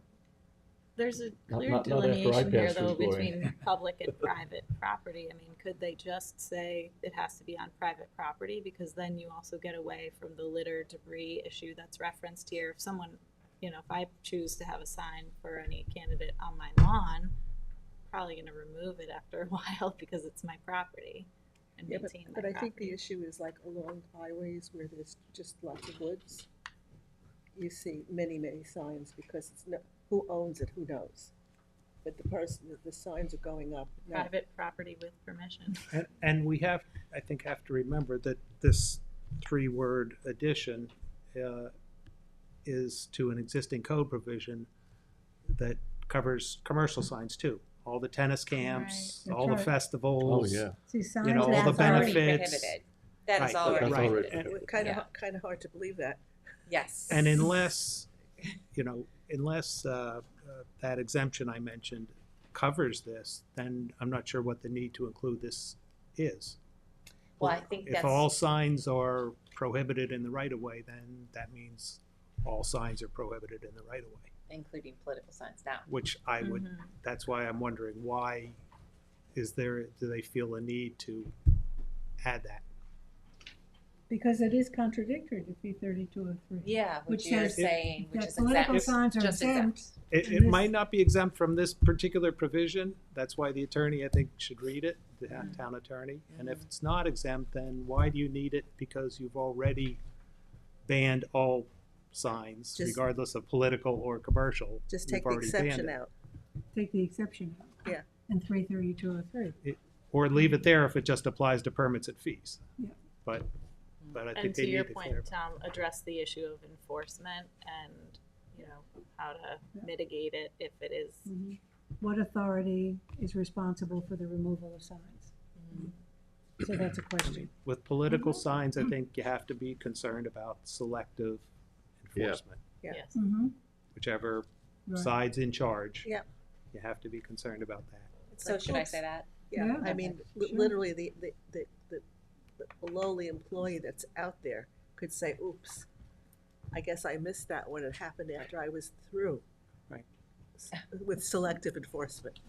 S6: There's a
S1: Not-
S6: clear
S1: not after I
S6: delineation here
S1: pass
S6: though
S1: through Gloria.
S6: between public and private property. I mean, could they just say it has to be on private property? Because then you also get away from the litter debris issue that's referenced here. If someone, if I choose to have a sign for any candidate on my lawn, probably gonna remove it after a while because it's my property and
S3: Yeah,
S6: maintain my
S3: but I think the
S6: property.
S3: issue is like along highways where there's just lots of woods. You see many, many signs because who owns it, who knows? But the signs are going up. now.
S6: Private property with permission.
S8: And we have to remember that this 3-word addition is to an existing code provision that covers commercial signs too. All the tennis camps,
S2: Right.
S8: all the
S2: That's right.
S1: Oh,
S8: festivals.
S1: yeah.
S2: see, signs.
S8: know, all
S2: are-
S8: the
S4: That's already
S8: benefits.
S4: prohibited. That is
S8: Right,
S4: already
S1: that's
S8: right.
S1: already-
S4: prohibited.
S3: Kind
S4: Yeah.
S3: of hard to believe that.
S4: Yes.
S8: And unless that exemption I mentioned covers this, then I'm not sure what the need to include this is.
S4: Well, I think
S8: If
S4: that's.
S8: all signs are prohibited in the right of way, then that means all signs are prohibited in the right of way,
S4: Including political signs now.
S8: which I would,
S6: Mhm.
S8: that's why I'm wondering why do they feel a need to add that?
S2: Because it is contradictory to 33203.
S4: Yeah,
S2: Which
S4: which you're
S2: says
S4: saying, which
S2: that
S4: is
S2: political
S4: exempt,
S2: signs are
S4: just
S2: exempt.
S4: exempt.
S8: It
S2: And this-
S8: might not be exempt from this particular provision. That's why the attorney, I think, should read it, the town attorney. And if it's not exempt, then why do you need it? Because you've already banned all signs,
S3: Just-
S8: regardless of political or commercial.
S3: Just
S8: You've
S3: take the
S8: already banned
S3: exception
S8: it.
S3: out.
S2: Take the exception out.
S3: Yeah.
S2: In 33203.
S8: Or leave it there if it just applies to permits and fees.
S2: Yeah.
S8: But I think
S6: And
S8: they
S6: to your
S8: need to
S6: point,
S8: clarify.
S6: Tom, address the issue of enforcement and, you know, how to
S2: Yeah.
S6: mitigate it if it is.
S2: Mhm. What authority is responsible for the removal of signs? So that's a question.
S8: With political signs, I think you have to be concerned about selective
S1: Yeah.
S8: enforcement.
S3: Yeah.
S6: Yes.
S2: Mm-hmm.
S8: Whichever
S2: Right.
S8: side's in charge.
S3: Yep.
S8: You have to be concerned about that.
S3: It's
S4: So
S3: like,
S4: should I
S3: oops.
S4: say that?
S3: Yeah,
S2: Yeah.
S3: I mean,
S2: Sure.
S3: literally, the lowly employee that's out there could say, oops, I guess I missed that when it happened after I was through.
S8: Right.
S3: With selective enforcement.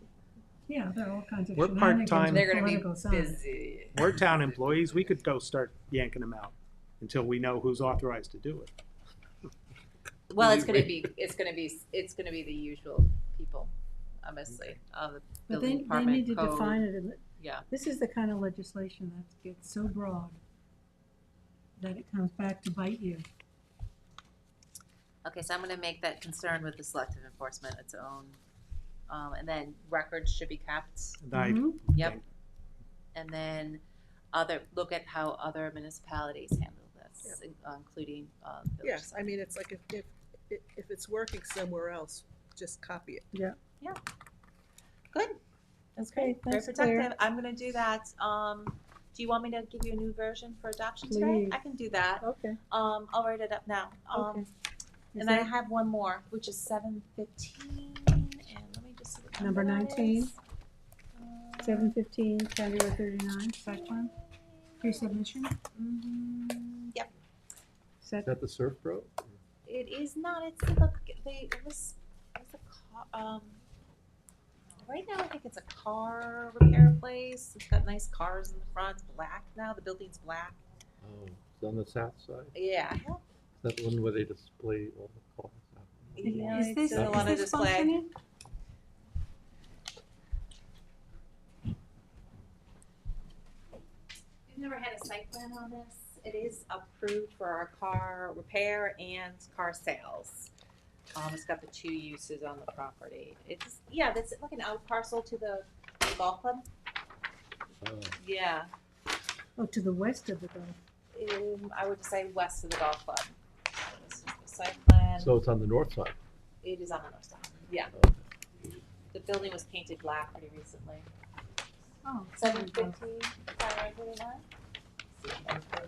S2: Yeah, there are all kinds of
S8: We're
S2: shenanigans
S8: part-time.
S2: with
S4: They're gonna be
S2: political signs.
S4: busy.
S8: We're town employees, we could go start yanking them out until we know who's authorized to do it.
S4: Well, it's gonna be the usual people, obviously, the
S2: But
S4: building
S2: they
S4: department,
S2: need to
S4: code.
S2: define it.
S4: Yeah.
S2: This is the kind of legislation that gets so broad that it comes back to bite you.
S4: Okay, so I'm gonna make that concern with the selective enforcement its own, and then records should be kept.
S8: And I
S2: Mhm.
S4: Yep.
S8: think
S4: And then look at how other municipalities handle this, including, village.
S3: Yes, I mean, it's like if it's working somewhere else, just copy it.
S4: Good. That's
S2: Okay,
S4: great. Very
S2: thanks, Claire.
S4: productive. I'm gonna do that. Do you want me to give you a new version for adoption today?
S2: Please.
S4: I can do that.
S2: Okay.
S4: I'll write it up now.
S2: Okay. Is
S4: And I
S2: that
S4: have one more, which is 7:15, and let me just see what
S2: Number
S4: that
S2: 19?
S4: is.
S2: 715, County Road 39, site plan, pre-submission?
S4: Yep,
S2: Set,
S1: Is that the Surf Pro?
S4: it is not. It's the it was a car. Right now, I think it's a car repair place. It's got nice cars in the front. It's black now. The building's black.
S1: Oh, it's on the south side?
S4: Yeah.
S1: Is that the one where they display all the cars?
S4: Yeah,
S2: is
S4: it's
S2: this,
S4: a lot of
S2: is this
S4: display.
S2: functioning?
S4: We've never had a site plan on this. It is approved for our car repair and car sales. It's got the two uses on the property. It's, yeah, that's like an out parcel to the golf club.
S1: Oh,
S4: Yeah,
S2: Oh, to the west of the Gulf.
S4: I would say west of the golf club. This is the site plan.
S1: so it's on the north side?
S4: It is on the north side. Yeah,
S1: Okay.
S4: the building was painted black pretty recently.
S2: Oh.
S4: 715,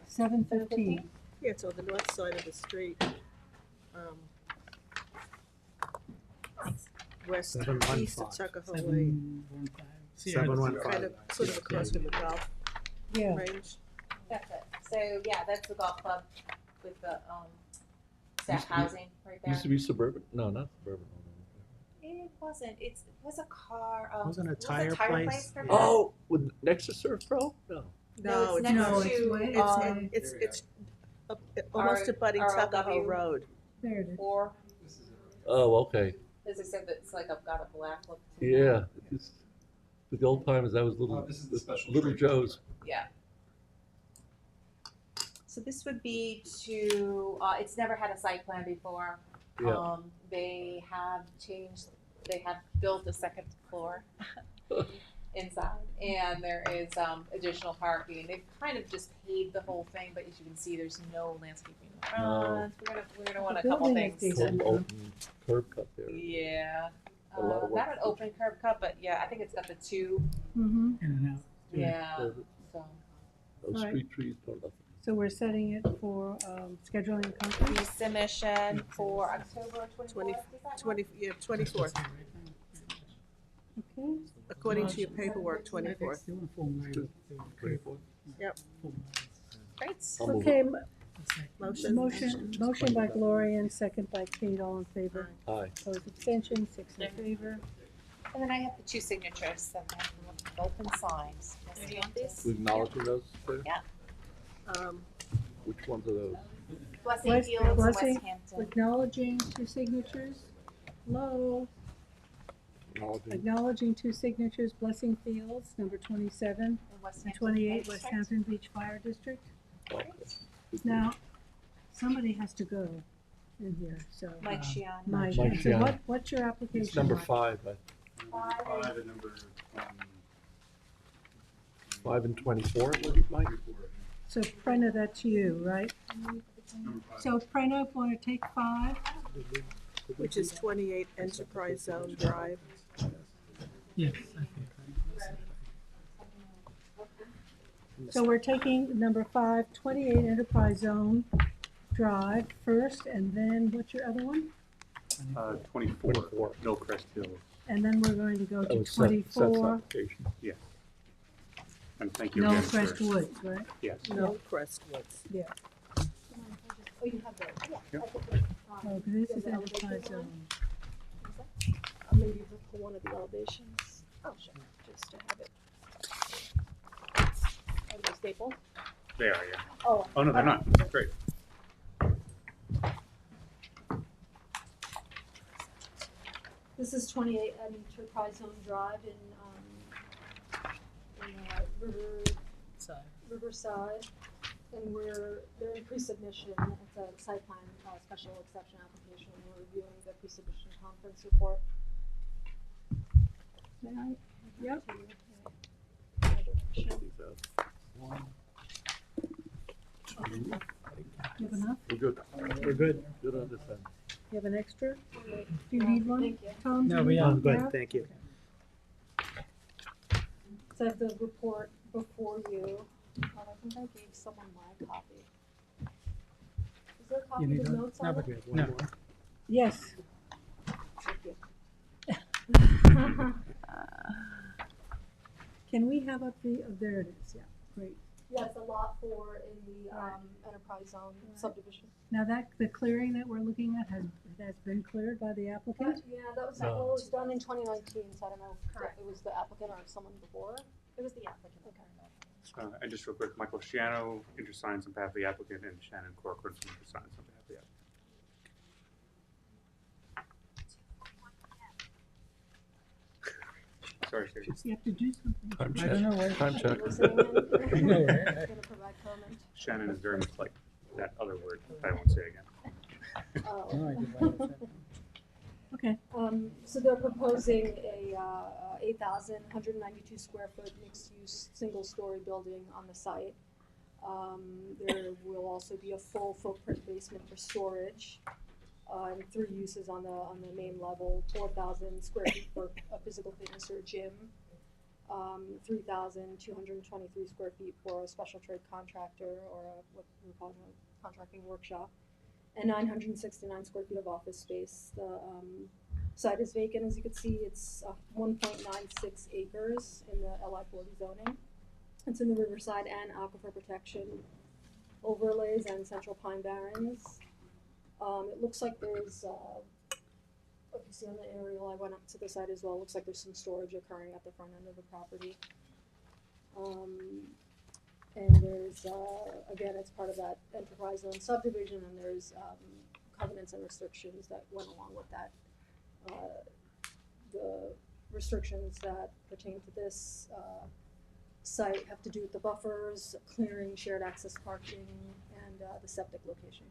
S2: 715.
S3: Yeah, it's on the north side of the street. West, east
S8: 715.
S3: of Tuckahoe Lane,
S7: 715.
S3: kind of, sort of across from the golf
S2: Yeah.
S3: range.
S4: That's it. So, yeah, that's the golf club with the, staff housing right there.
S1: Used to be suburban, no, not suburban.
S4: It wasn't, it was a car,
S8: Wasn't a
S4: was
S8: tire place?
S4: for
S1: Oh, with, next to Surf Pro? No.
S4: No, it's next
S2: No,
S4: to,
S3: it's almost abutting
S4: RLW.
S3: Tuckahoe Road.
S2: There it is.
S4: or,
S1: Oh, okay,
S4: as I said, it's like I've got a black look to it.
S1: yeah. It's- With the old timers, that was little,
S9: this is the special
S1: Little
S9: treat.
S1: Joe's.
S4: Yeah. So this would be to, it's never had a site plan before.
S1: Yeah.
S4: They have built a second floor inside, and there is, additional parking. They've kind of just paved the whole thing, but as you can see, there's no landscaping in the front. We're gonna want a
S2: The
S4: couple
S2: building is
S4: things.
S2: decent.
S1: Open curb cut there.
S4: Yeah.
S1: A lot of work.
S4: Not an open curb cut, but yeah, I think it's got the two,
S2: Mm-hmm.
S7: In and out.
S4: yeah,
S1: So
S4: so.
S1: Those
S2: Right.
S1: street trees, don't nothing.
S2: So we're setting it for scheduling a conference?
S4: Resubmission for October 24th, is that
S3: 24th,
S2: Okay.
S3: according to your paperwork, 24th.
S1: Great.
S3: Yep.
S4: Great.
S1: I'll move
S2: Okay,
S3: Motion?
S2: motion by Gloria and second by Kate, all in favor.
S1: Aye.
S2: Opposed, abstention, 6 in favor.
S4: And then I have the two signatures that have open signs.
S6: Do you want these?
S1: We acknowledging those, too?
S4: Yeah.
S3: Um,
S1: Which ones are those?
S4: Blessing
S2: West-
S4: Fields,
S2: Blessing-
S4: West Hampton.
S2: Acknowledging two signatures. Hello,
S1: Acknowledging.
S2: acknowledging two signatures, Blessing Fields, number 27,
S4: And West
S2: and
S4: Hampton
S2: 28,
S4: Fire
S2: West
S4: District.
S2: Hampton Beach Fire District.
S1: Okay.
S2: Now, somebody has to go in here, so.
S4: Mike Shion.
S2: Mike,
S1: Mike
S2: so
S1: Shion.
S2: what's your application?
S1: It's number
S2: Mike?
S1: 5,
S9: Five and number
S1: 5 and 24, was it, Mike?
S2: So Prena, that's you, right?
S9: number five.
S2: So Prena, want to take 5?
S3: Which is 28 Enterprise Zone Drive.
S7: Yes, I think.
S2: So we're taking number 5, 28 Enterprise Zone Drive first, and then what's your other one?
S9: 24,
S1: 24.
S9: Millcrest Hill.
S2: And then we're going to go
S1: That
S2: to
S1: was Seth's
S2: 24,
S1: application.
S9: And thank you again
S2: Crest
S9: for,
S2: Woods, right?
S9: yes.
S3: No Crestwoods.
S2: Yeah.
S6: Oh, you have the,
S2: Oh, this is Enterprise Zone.
S6: maybe for one of the elevations. Oh, sure, just to have it. Are they staple?
S9: They are, yeah.
S6: Oh.
S9: Oh, no, they're not. Great.
S10: This is 28 Enterprise Zone Drive in Riverside, and they're in pre-submission. It's a site plan special exception application. We're reviewing the pre-submission conference report.
S2: May I? Yep. You have enough?
S1: We're good. We're good. Good on this end.
S2: You have an extra? Do you need one?
S10: Thank you.
S2: Tom, do
S7: No,
S2: you
S7: we
S2: need
S7: are
S2: one?
S7: good,
S2: Yeah?
S8: Thank you.
S10: So I have the report before you. I think I gave someone my copy. Is there a
S7: You
S10: copy
S7: need
S10: of the
S7: one?
S10: notes
S7: No,
S10: on
S7: we're
S10: it?
S7: good. No.
S2: Yes.
S10: Thank you.
S2: Can we have up the, oh, there it is, yeah, great.
S10: Yeah, it's a lot 4 in the Enterprise Zone subdivision.
S2: Now the clearing that we're looking at has been cleared by the applicant?
S10: Yeah, that was,
S1: No.
S10: well, it was done in 2019, so I don't know if
S6: Correct.
S10: it was the applicant or someone before.
S6: It was the applicant.
S10: Okay.
S9: And just real quick, Michael Shiano intersigns on behalf of the applicant, and Shannon Corcoran intersigns on behalf of the applicant. Sorry, Stacey.
S2: You have to do something.
S1: Time
S7: I don't know where.
S1: Time check.
S10: Listening in.
S7: No, right?
S10: Gonna provide comment.
S9: Shannon is very much like that other word I won't say again.
S10: Oh.
S7: No idea why that's
S2: Okay,
S10: So they're proposing a 8,192 square foot mixed-use, single-story building on the site. There will also be a full footprint basement for storage, and 3 uses on the main level, 4,000 square feet for a physical fitness or gym, 3,223 square feet for a special trade contractor or what we're calling a contracting workshop, and 969 square feet of office space. The site is vacant, as you can see. It's 1.96 acres in the LI 40 zoning. It's in the Riverside and Aquifer Protection overlays and Central Pine Barrens. It looks like there's, if you see on the aerial, I went up to the site as well. It looks like there's some storage occurring at the front end of the property. And there's, again, it's part of that enterprise zone subdivision, and there's covenants and restrictions that went along with that. The restrictions that pertain to this site have to do with the buffers, clearing, shared access parking, and the septic location.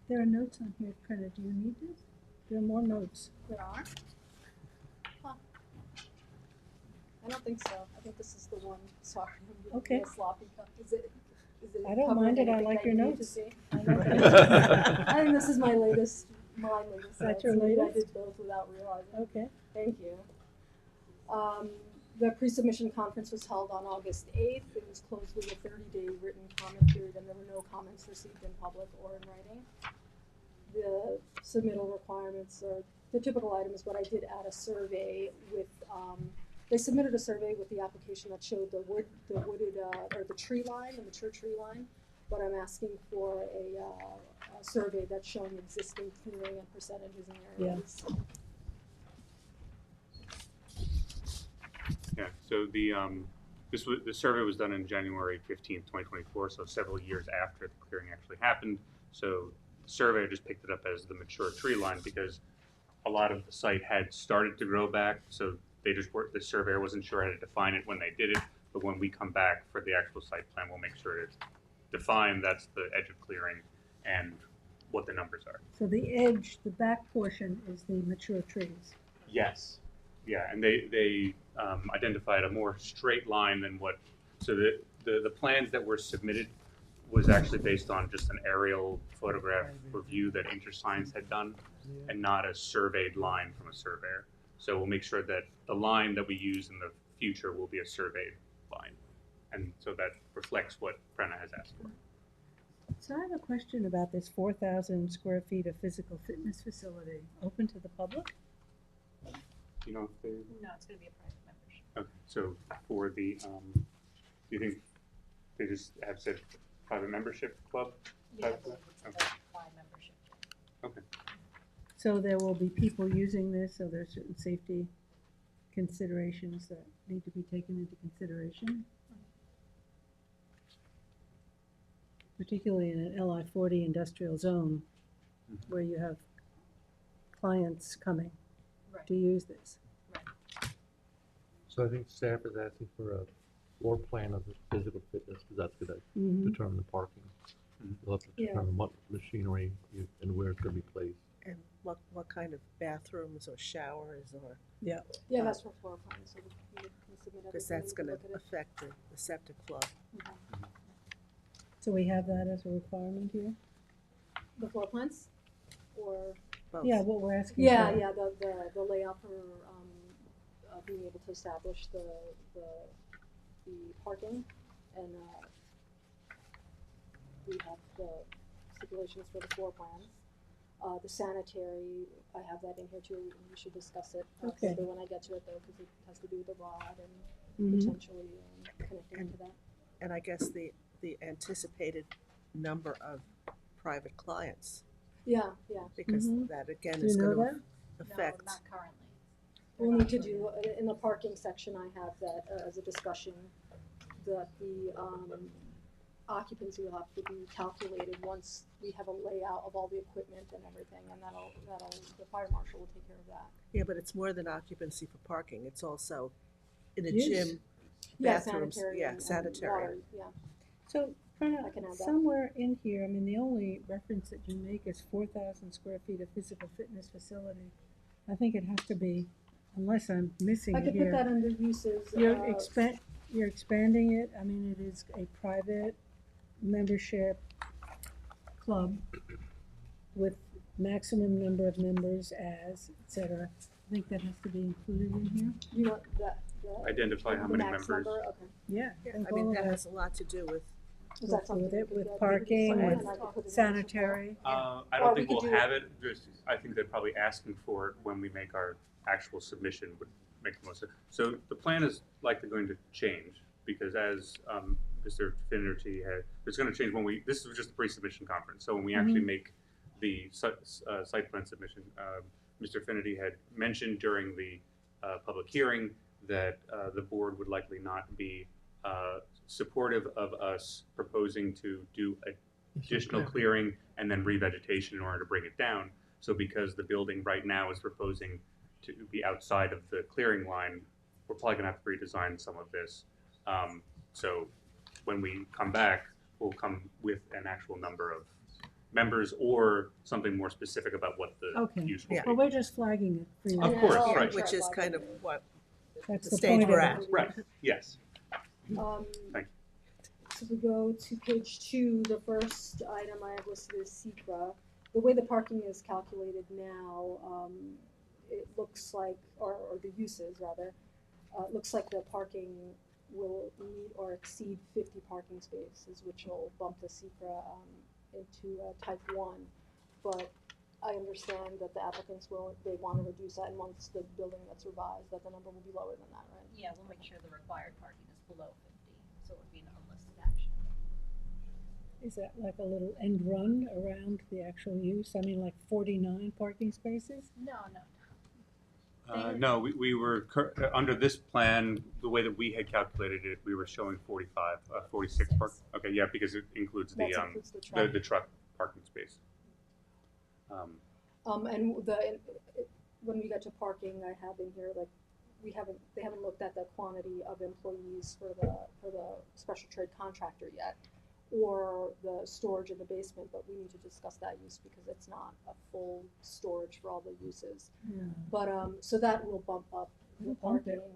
S2: there are notes on here, Prena, do you need this? There are more notes.
S10: There are? Huh. I don't think so. I think this is the one, sorry, I'm being
S2: Okay.
S10: real sloppy. Is it
S2: I don't
S10: covering
S2: mind it. I
S10: anything
S2: like
S10: that
S2: your
S10: you need to
S2: notes.
S10: see?
S2: I like it.
S10: I think this is my latest
S2: That's your
S10: notes. Maybe I
S2: latest?
S10: did both without realizing.
S2: Okay,
S10: Thank you. The pre-submission conference was held on August 8th. It was closed with a 30-day written comment period, and there were no comments received in public or in writing. The submittal requirements are the typical items, but I did add a survey with, they submitted a survey with the application that showed the wooded, or the tree line, the mature tree line, but I'm asking for a survey that's showing existing clearing and percentages in areas.
S9: Yeah, so the The survey was done in January 15th, 2024, so several years after the clearing actually happened. So the surveyor just picked it up as the mature tree line because a lot of the site had started to grow back, so the surveyor wasn't sure how to define it when they did it, but when we come back for the actual site plan, we'll make sure it's defined, that's the edge of clearing and what the numbers are.
S2: So the edge, the back portion is the mature trees.
S9: Yes. Yeah, and they identified a more straight line than what, so the plans that were submitted was actually based on just an aerial photograph review that InterScience had done and not a surveyed line from a surveyor. So we'll make sure that the line that we use in the future will be a surveyed line. And so that reflects what Brenna has asked for.
S2: So I have a question about this 4,000 square feet of physical fitness facility, open to the public?
S9: You know, if they,
S6: No, it's gonna be a private membership.
S9: okay, so for the, do you think they just have said private membership club?
S6: Yeah,
S9: Private club?
S6: it's
S9: Okay.
S6: by membership.
S9: Okay.
S2: So there will be people using this, so there's certain safety considerations that need to be taken into consideration? Particularly in an LI 40 industrial zone where you have clients coming
S6: Right.
S2: to use this.
S1: So I think staff is asking for a floor plan of the physical fitness, because that's gonna
S2: Mhm.
S1: determine the parking.
S9: Mhm.
S1: We'll have to
S2: Yeah.
S1: determine what machinery and where it's gonna be placed.
S3: And what kind of bathrooms or showers or,
S10: Yeah, that's for floor plans, so we can submit everything.
S3: because that's
S10: we can
S3: gonna
S10: look at it.
S3: affect the septic flow.
S2: So we have that as a requirement here?
S10: The floor plans, or,
S3: Both.
S2: Yeah, what we're asking for.
S10: yeah, the layout for, being able to establish the parking, and, we have the stipulations for the floor plans. The sanitary, I have that in here too, we should discuss it,
S2: Okay.
S10: separately when I get to it though, because it has to do with the rod and
S2: Mhm.
S10: potentially, connecting to that.
S3: And I guess the anticipated number of private clients,
S10: Yeah,
S3: because
S2: Mhm.
S3: that again
S2: Do
S3: is
S2: you know
S3: gonna
S2: that?
S3: affect.
S6: No, not currently.
S10: we'll need to do, in the parking section, I have that as a discussion, that the, occupancy will have to be calculated once we have a layout of all the equipment and everything, and that'll, the fire marshal will take care of that.
S3: Yeah, but it's more than occupancy for parking, it's also in a
S2: Use.
S3: gym,
S10: Yeah,
S3: bathrooms,
S10: sanitary
S3: yeah,
S10: and
S3: sanitary.
S10: water, yeah.
S2: So,
S10: I
S2: Pranav,
S10: can add that.
S2: somewhere in here, I mean, the only reference that you make is 4,000 square feet of physical fitness facility. I think it has to be, unless I'm missing
S10: I
S2: it
S10: could put that
S2: here.
S10: under uses,
S2: You're expanding it, I mean, it is a private membership club with maximum number of members as, et cetera. I think that has to be included in here.
S10: you want that,
S9: Identify how
S10: the
S9: many
S10: max
S9: members.
S10: number, okay.
S2: Yeah.
S3: Yeah,
S2: think
S3: I mean,
S2: all
S3: that
S2: of
S3: has a lot to do with,
S10: Is that something
S2: with
S10: we
S2: it,
S10: could
S2: with
S10: get-
S2: parking,
S10: and
S2: with
S10: I could put it in as well?
S2: sanitary.
S9: I
S10: Or
S9: don't
S10: we
S9: think
S10: could
S9: we'll
S10: do-
S9: have it, I think they're probably asking for it when we make our actual submission would make the most sense. So the plan is likely going to change, because as Mr. Finnerty had, it's gonna change when this was just a pre-submission conference, so when we actually make the site plan submission, Mr. Finnerty had mentioned during the public hearing that the board would likely not be supportive of us proposing to do additional clearing and then revegetation in order to bring it down. So because the building right now is proposing to be outside of the clearing line, we're probably gonna have to redesign some of this. So when we come back, we'll come with an actual number of members or something more specific about what the
S2: Okay.
S9: use will
S3: Yeah.
S2: Well,
S9: be.
S2: we're just flagging it for you.
S9: Of course,
S10: Yeah,
S9: right.
S3: which is kind of what,
S2: That's
S3: the
S2: the
S3: stage
S2: point
S3: we're
S2: of it.
S3: at.
S9: Right, yes.
S10: Thank
S9: you.
S10: So if we go to page 2, the first item I have listed is SECRA. The way the parking is calculated now, it looks like, or the uses rather, it looks like the parking will meet or exceed 50 parking spaces, which will bump the SECRA into type 1. But I understand that the applicants they want to reduce that, and once the building gets revised, that the number will be lower than that, right?
S11: Yeah, we'll make sure the required parking is below 50, so it would be an unlisted action.
S2: Is that like a little end run around the actual use? I mean, like 49 parking spaces?
S11: No,
S6: thing?
S9: No, we were, under this plan, the way that we had calculated it, we were showing 45, 46 park. Okay, yeah, because it includes
S10: That
S9: the,
S10: includes the truck.
S9: the truck parking space.
S10: And when we get to parking, I have in here, like, they haven't looked at the quantity of employees for the special trade contractor yet, or the storage in the basement, but we need to discuss that use because it's not a full storage for all the uses.
S2: Yeah.
S10: But, so that will bump up the
S2: It'll bump it.
S10: parking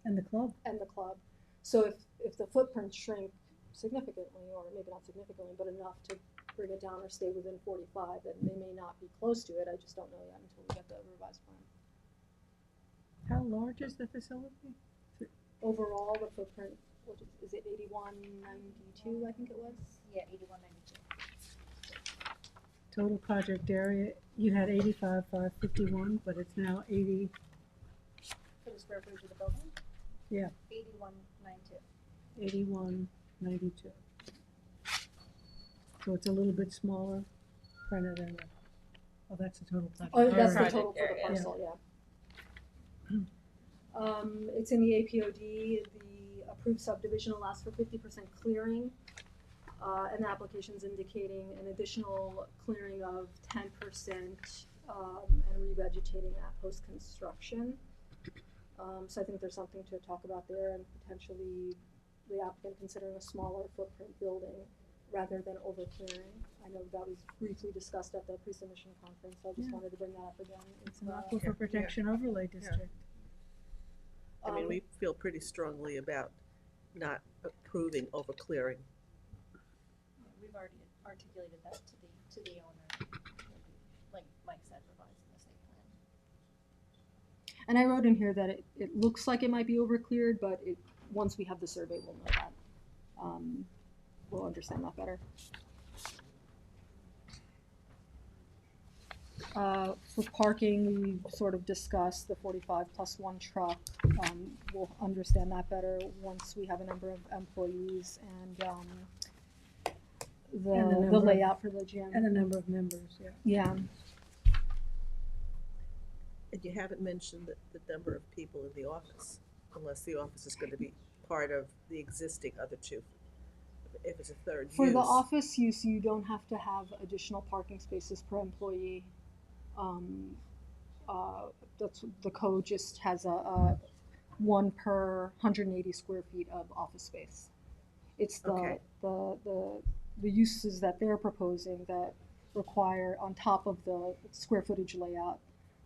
S2: And the club.
S10: and the club. So if the footprints shrink significantly, or maybe not significantly, but enough to bring it down or stay within 45, then they may not be close to it. I just don't know yet until we get the revised plan.
S2: How large is the facility?
S10: Overall, the footprint, what is it 8192, I think it was?
S11: Yeah, 8192.
S2: Total project area, you had 85,551, but it's now 80,
S11: For the square footage of the building?
S2: Yeah.
S11: 8192.
S2: 8192. So it's a little bit smaller, kind of than, oh, that's the total project.
S10: Oh, that's the
S6: Project
S10: total for the
S6: area.
S10: parcel, yeah. It's in the APOD, the approved subdivision allows for 50% clearing. And the application's indicating an additional clearing of 10%, and revegetating that post-construction. So I think there's something to talk about there, and potentially the applicant considering a smaller footprint building rather than over clearing. I know that was briefly discussed at the pre-submission conference, so I just
S2: Yeah.
S10: wanted to bring that up again.
S2: It's an aquifer protection overlay district.
S3: I mean, we feel pretty strongly about not approving overclearing.
S11: We've already articulated that to the owner, like Mike said, revising the site plan.
S10: And I wrote in here that it looks like it might be overcleared, but once we have the survey, we'll know that. We'll understand that better. For parking, we sort of discussed the 45 plus 1 truck. We'll understand that better once we have a number of employees and
S2: And the
S10: the
S2: number of-
S10: layout for the gym.
S2: And the number of members, yeah.
S10: Yeah.
S3: And you haven't mentioned the number of people in the office, unless the office is gonna be part of the existing other two. If it's a third use.
S10: For the office use, you don't have to have additional parking spaces per employee. That's, the code just has a 1 per 180 square feet of office space. It's
S3: Okay.
S10: the uses that they're proposing that require, on top of the square footage layout,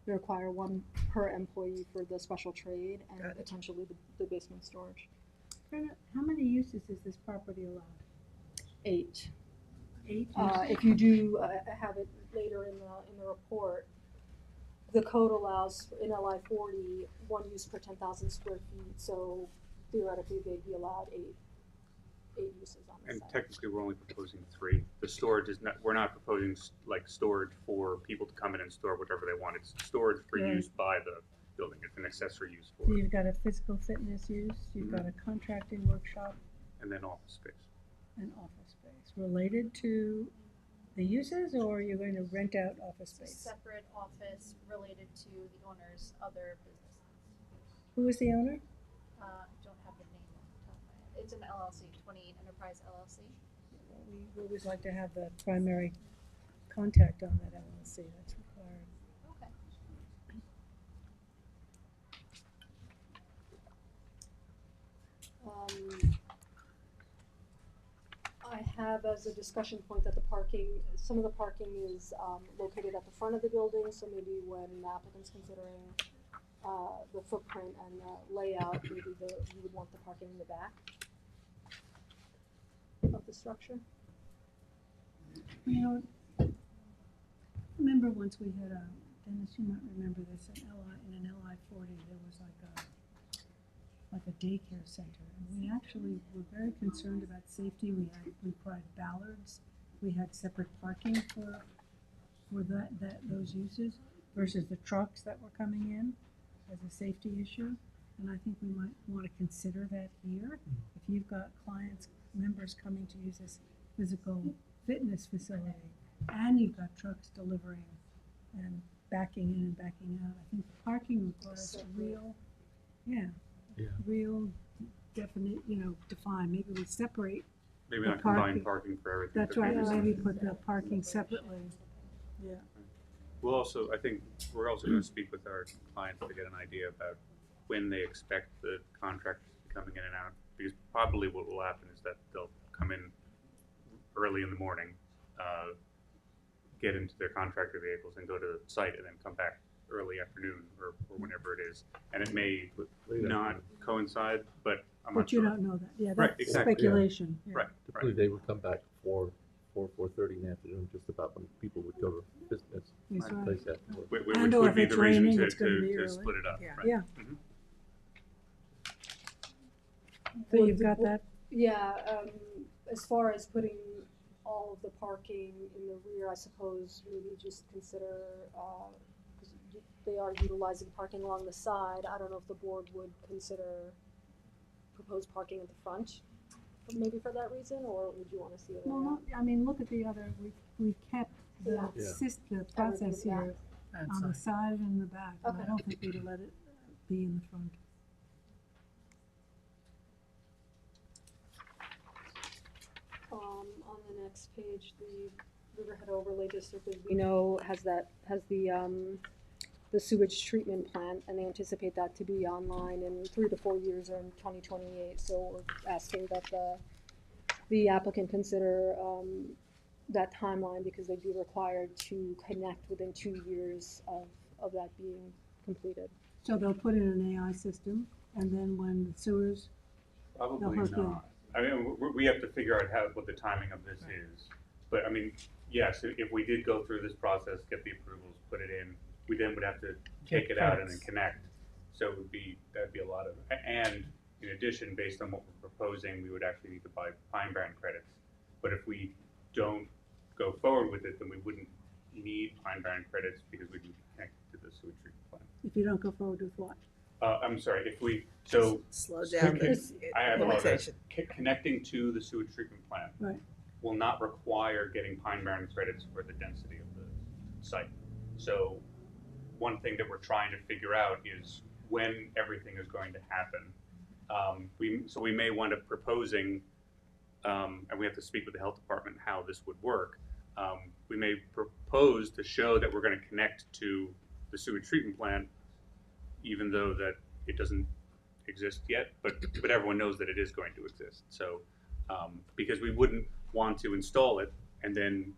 S10: they require 1 per employee for the special trade and
S3: Got it.
S10: potentially the basement storage.
S2: Brenda, how many uses is this property allowed?
S10: 8.
S2: 8 uses?
S10: If you do have it later in the report, the code allows in LI 40, 1 use per 10,000 square feet, so theoretically they'd be allowed 8 uses on the
S9: And
S10: site.
S9: technically, we're only proposing 3. The storage is not, we're not proposing like storage for people to come in and store whatever they want. It's storage for
S2: Right.
S9: use by the building. It's an accessory use
S2: So
S9: for it.
S2: you've got a physical fitness use, you've got a contracting workshop,
S9: And then office space.
S2: and office space. Related to the uses, or you're going to rent out office
S11: It's a
S2: space?
S11: separate office related to the owner's other businesses.
S2: Who is the owner?
S11: Don't have the name off the top of my head. It's an LLC, 28 Enterprise LLC.
S2: We always like to have the primary contact on that LLC, that's required.
S11: Okay.
S10: I have as a discussion point that some of the parking is located at the front of the building, so maybe when the applicant's considering the footprint and the layout, maybe you would want the parking in the back of the structure.
S2: You know, remember once we had Dennis, you might remember this, in an LI 40, there was like a daycare center. And we actually were very concerned about safety. We required ballards. We had separate parking for those uses versus the trucks that were coming in as a safety issue. And I think we might want to consider that here. If you've got members coming to use this physical fitness facility, and you've got trucks delivering and backing in and backing out. I think parking requires real, yeah,
S1: Yeah.
S2: real definite, define. Maybe we separate.
S9: Maybe
S2: The
S9: not combine
S2: parking.
S9: parking for everything.
S2: That's
S9: but
S2: right,
S9: maybe
S2: maybe
S9: some-
S2: put the parking separately. Yeah.
S9: We'll also, I think, we're also gonna speak with our clients to get an idea about when they expect the contractors to be coming in and out. Because probably what will happen is that they'll come in early in the morning, get into their contractor vehicles and go to the site and then come back early afternoon or whenever it is. And it may
S1: Late
S9: not
S1: afternoon.
S9: coincide, but I'm not
S2: But you
S9: sure.
S2: don't know that. Yeah,
S9: Right,
S2: that's
S9: exactly, yeah.
S2: speculation. Yeah.
S9: Right,
S1: Typically,
S9: right.
S1: they would come back 4:30 in the afternoon, just about when people would go to business.
S2: That's right.
S1: Place that work.
S9: Which
S2: And or
S9: would
S2: if
S9: be
S2: it's
S9: the reason
S2: raining,
S9: to,
S2: it's gonna be
S9: to
S2: early.
S9: split it up,
S3: Yeah.
S9: right?
S2: Yeah.
S9: Mhm.
S2: So you've got that.
S10: Yeah, as far as putting all of the parking in the rear, I suppose maybe just consider, because they are utilizing parking along the side. I don't know if the board would consider proposed parking at the front, maybe for that reason, or would you wanna see it?
S2: Well,
S10: around?
S2: no, I mean, look at the other, we've kept the
S10: Yeah.
S1: Yeah.
S2: the process
S10: Everything
S2: here on the side and the back. And I
S10: Okay.
S2: don't think we'd let it be in the front.
S10: On the next page, the Riverhead Overlay District, as we know, has the sewage treatment plant, and they anticipate that to be online in 3 to 4 years or in 2028. So we're asking that the applicant consider that timeline, because they'd be required to connect within 2 years of that being completed.
S2: So they'll put in an AI system, and then when the sewers,
S9: Probably
S2: hook in.
S9: not. I mean, we have to figure out what the timing of this is. But I mean, yes, if we did go through this process, get the approvals, put it in, we then would have to take it out and then connect. So it would be, that'd be a lot of, and in addition, based on what we're proposing, we would actually need to buy Pine Barren credits. But if we don't go forward with it, then we wouldn't need Pine Barren credits because we can connect to the sewage treatment plant.
S2: if you don't go forward with what?
S9: I'm sorry, if we, so
S3: Slow down the
S9: I apologize.
S3: implementation.
S9: Connecting to the sewage treatment plant
S2: Right.
S9: will not require getting Pine Barren credits for the density of the site. So one thing that we're trying to figure out is when everything is going to happen. So we may wind up proposing, and we have to speak with the health department how this would work. We may propose to show that we're going to connect to the sewage treatment plant, even though that it doesn't exist yet, but everyone knows that it is going to exist. So, because we wouldn't want to install it and then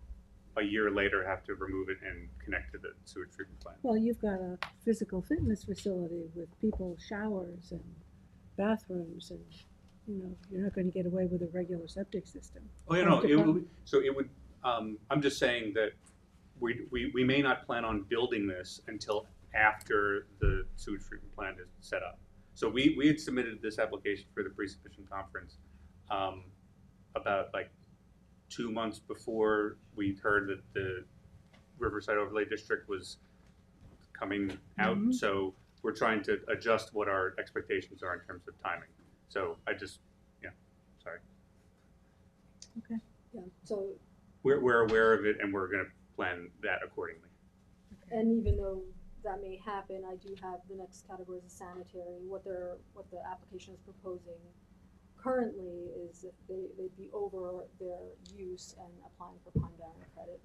S9: a year later have to remove it and connect to the sewage treatment plant.
S2: Well, you've got a physical fitness facility with people showers and bathrooms, and, you're not gonna get away with a regular septic system.
S9: Oh, yeah, no, it would, I'm just saying that we may not plan on building this until after the sewage treatment plant is set up. So we had submitted this application for the pre-submission conference about like 2 months before we heard that the Riverside Overlay District was coming out.
S2: Mhm.
S9: So we're trying to adjust what our expectations are in terms of timing. So sorry.
S10: Yeah, so,
S9: We're aware of it and we're gonna plan that accordingly.
S10: and even though that may happen, I do have the next category is sanitary. What the application is proposing currently is that they'd be over their use and applying for Pine Barren credit.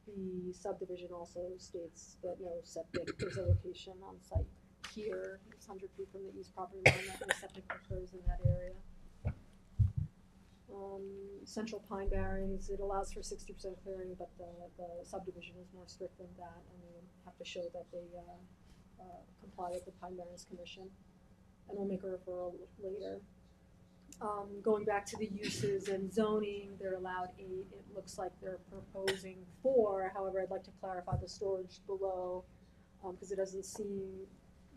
S10: The subdivision also states that no septic, there's a location on site here, it's 100 feet from the east property line, that no septic occurs in that area. Central Pine Barrens, it allows for 60% clearing, but the subdivision is more strict than that, and we have to show that they comply with the Pine Barrens Commission, and we'll make a referral later. Going back to the uses and zoning, they're allowed 8, it looks like they're proposing 4, however, I'd like to clarify the storage below, because it doesn't seem,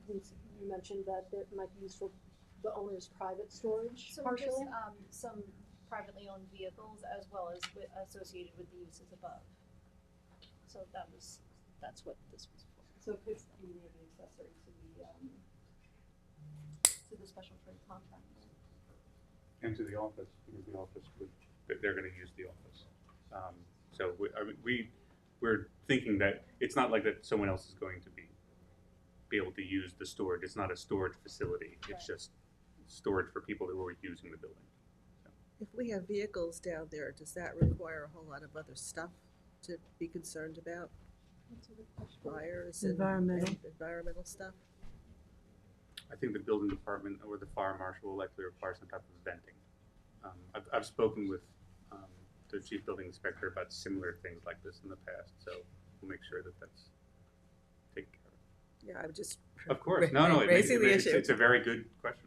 S10: you mentioned that it might be used for the owner's private storage
S11: So
S10: partially?
S11: just, some privately owned vehicles as well as associated with the uses above. So that's what this was for.
S10: So it could be maybe accessory to the special trade contract.
S9: And to the office, because the office they're gonna use the office. So we're thinking that it's not like that someone else is going to be able to use the storage. It's not a storage facility. It's just storage for people who are using the building.
S3: If we have vehicles down there, does that require a whole lot of other stuff to be concerned about? Fires and environmental stuff?
S9: I think the building department or the fire marshal will likely require some type of venting. I've spoken with the chief building inspector about similar things like this in the past, so we'll make sure that that's taken care of.
S3: Yeah, I'm just.
S9: Of course, no,
S3: raising the issue.
S9: It's a very good question.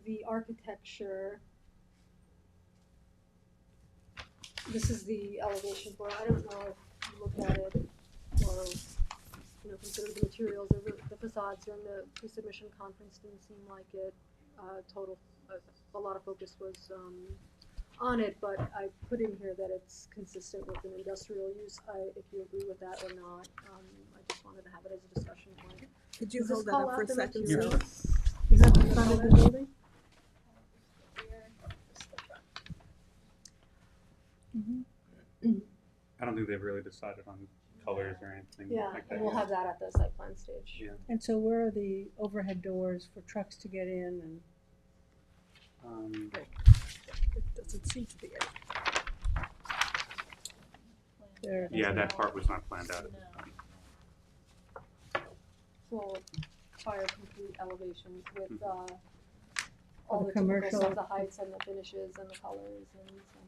S10: The architecture, this is the elevation for it. I don't know if you looked at it or, considered the materials or the facades during the pre-submission conference. Didn't seem like it. A lot of focus was on it, but I put in here that it's consistent with an industrial use. If you agree with that or not, I just wanted to have it as a discussion point.
S3: Could you
S10: Does this
S3: hold that
S10: call
S3: up for
S10: out
S3: a
S10: the
S3: second?
S10: materials?
S2: Is that the front of the building?
S9: I don't think they've really decided on colors or anything
S10: Yeah,
S9: like that.
S10: and we'll
S9: yet.
S10: have that at the site plan stage.
S9: Yeah.
S2: And so where are the overhead doors for trucks to get in and?
S3: It doesn't seem to be any.
S2: There.
S9: Yeah, that part was not planned out at this time.
S10: So fire complete elevations with all
S2: For the
S10: the typical
S2: commercial-
S10: stuff, the heights and the finishes and the colors and samples.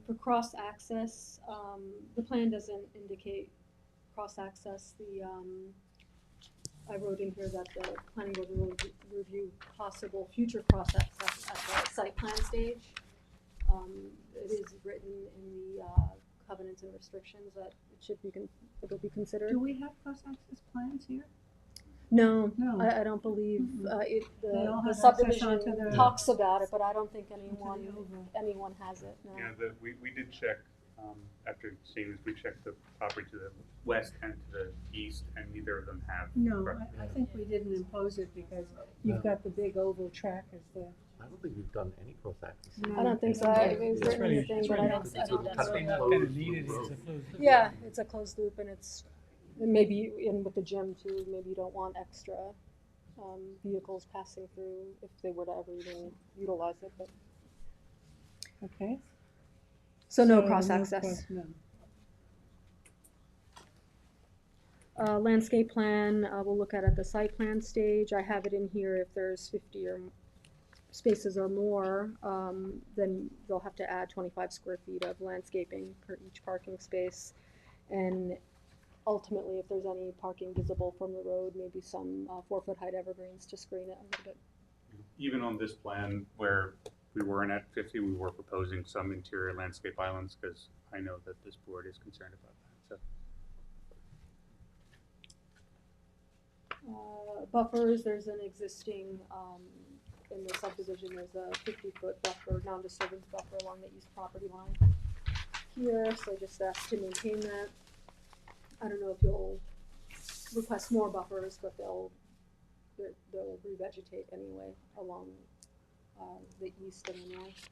S10: For cross access, the plan doesn't indicate cross access. I wrote in here that the planning board will review possible future cross access at the site plan stage. It is written in the covenants and restrictions that it'll be considered.
S2: Do we have cross-access plans here?
S10: No,
S2: No.
S10: I don't believe,
S2: They all
S10: the
S2: have
S10: subdivision
S2: access onto the-
S10: talks about it, but I don't think
S2: the oval.
S10: anyone has it, no.
S9: Yeah, we did check, after seeing this, we checked the property to the west and to the east, and neither of them have.
S2: No, I think we didn't impose it because you've got the big oval track as the.
S1: I don't think we've done any cross access.
S10: I don't think so, it was written in the thing, but I don't.
S1: It's
S10: I don't
S1: kind
S10: know.
S1: of
S7: Kind
S1: closed
S7: of needed,
S1: road.
S7: it's a closed.
S10: Yeah, it's a closed loop and maybe in with the gym too, maybe you don't want extra, vehicles passing through if they were to ever even utilize it, but.
S2: Okay.
S10: So no cross access.
S2: No.
S10: Landscape plan, we'll look at the site plan stage. I have it in here if there's 50 or spaces or more, then they'll have to add 25 square feet of landscaping per each parking space. And ultimately, if there's any parking visible from the road, maybe some 4-foot height evergreens to screen it a little bit.
S9: Even on this plan where we weren't at 50, we were proposing some interior landscape islands, because I know that this board is concerned about that, so.
S10: Buffers, there's an existing, in the subdivision, there's a 50-foot buffer, non-disturbance buffer along the east property line here, so just ask to maintain that. I don't know if you'll request more buffers, but they'll revegetate anyway along the east and the north.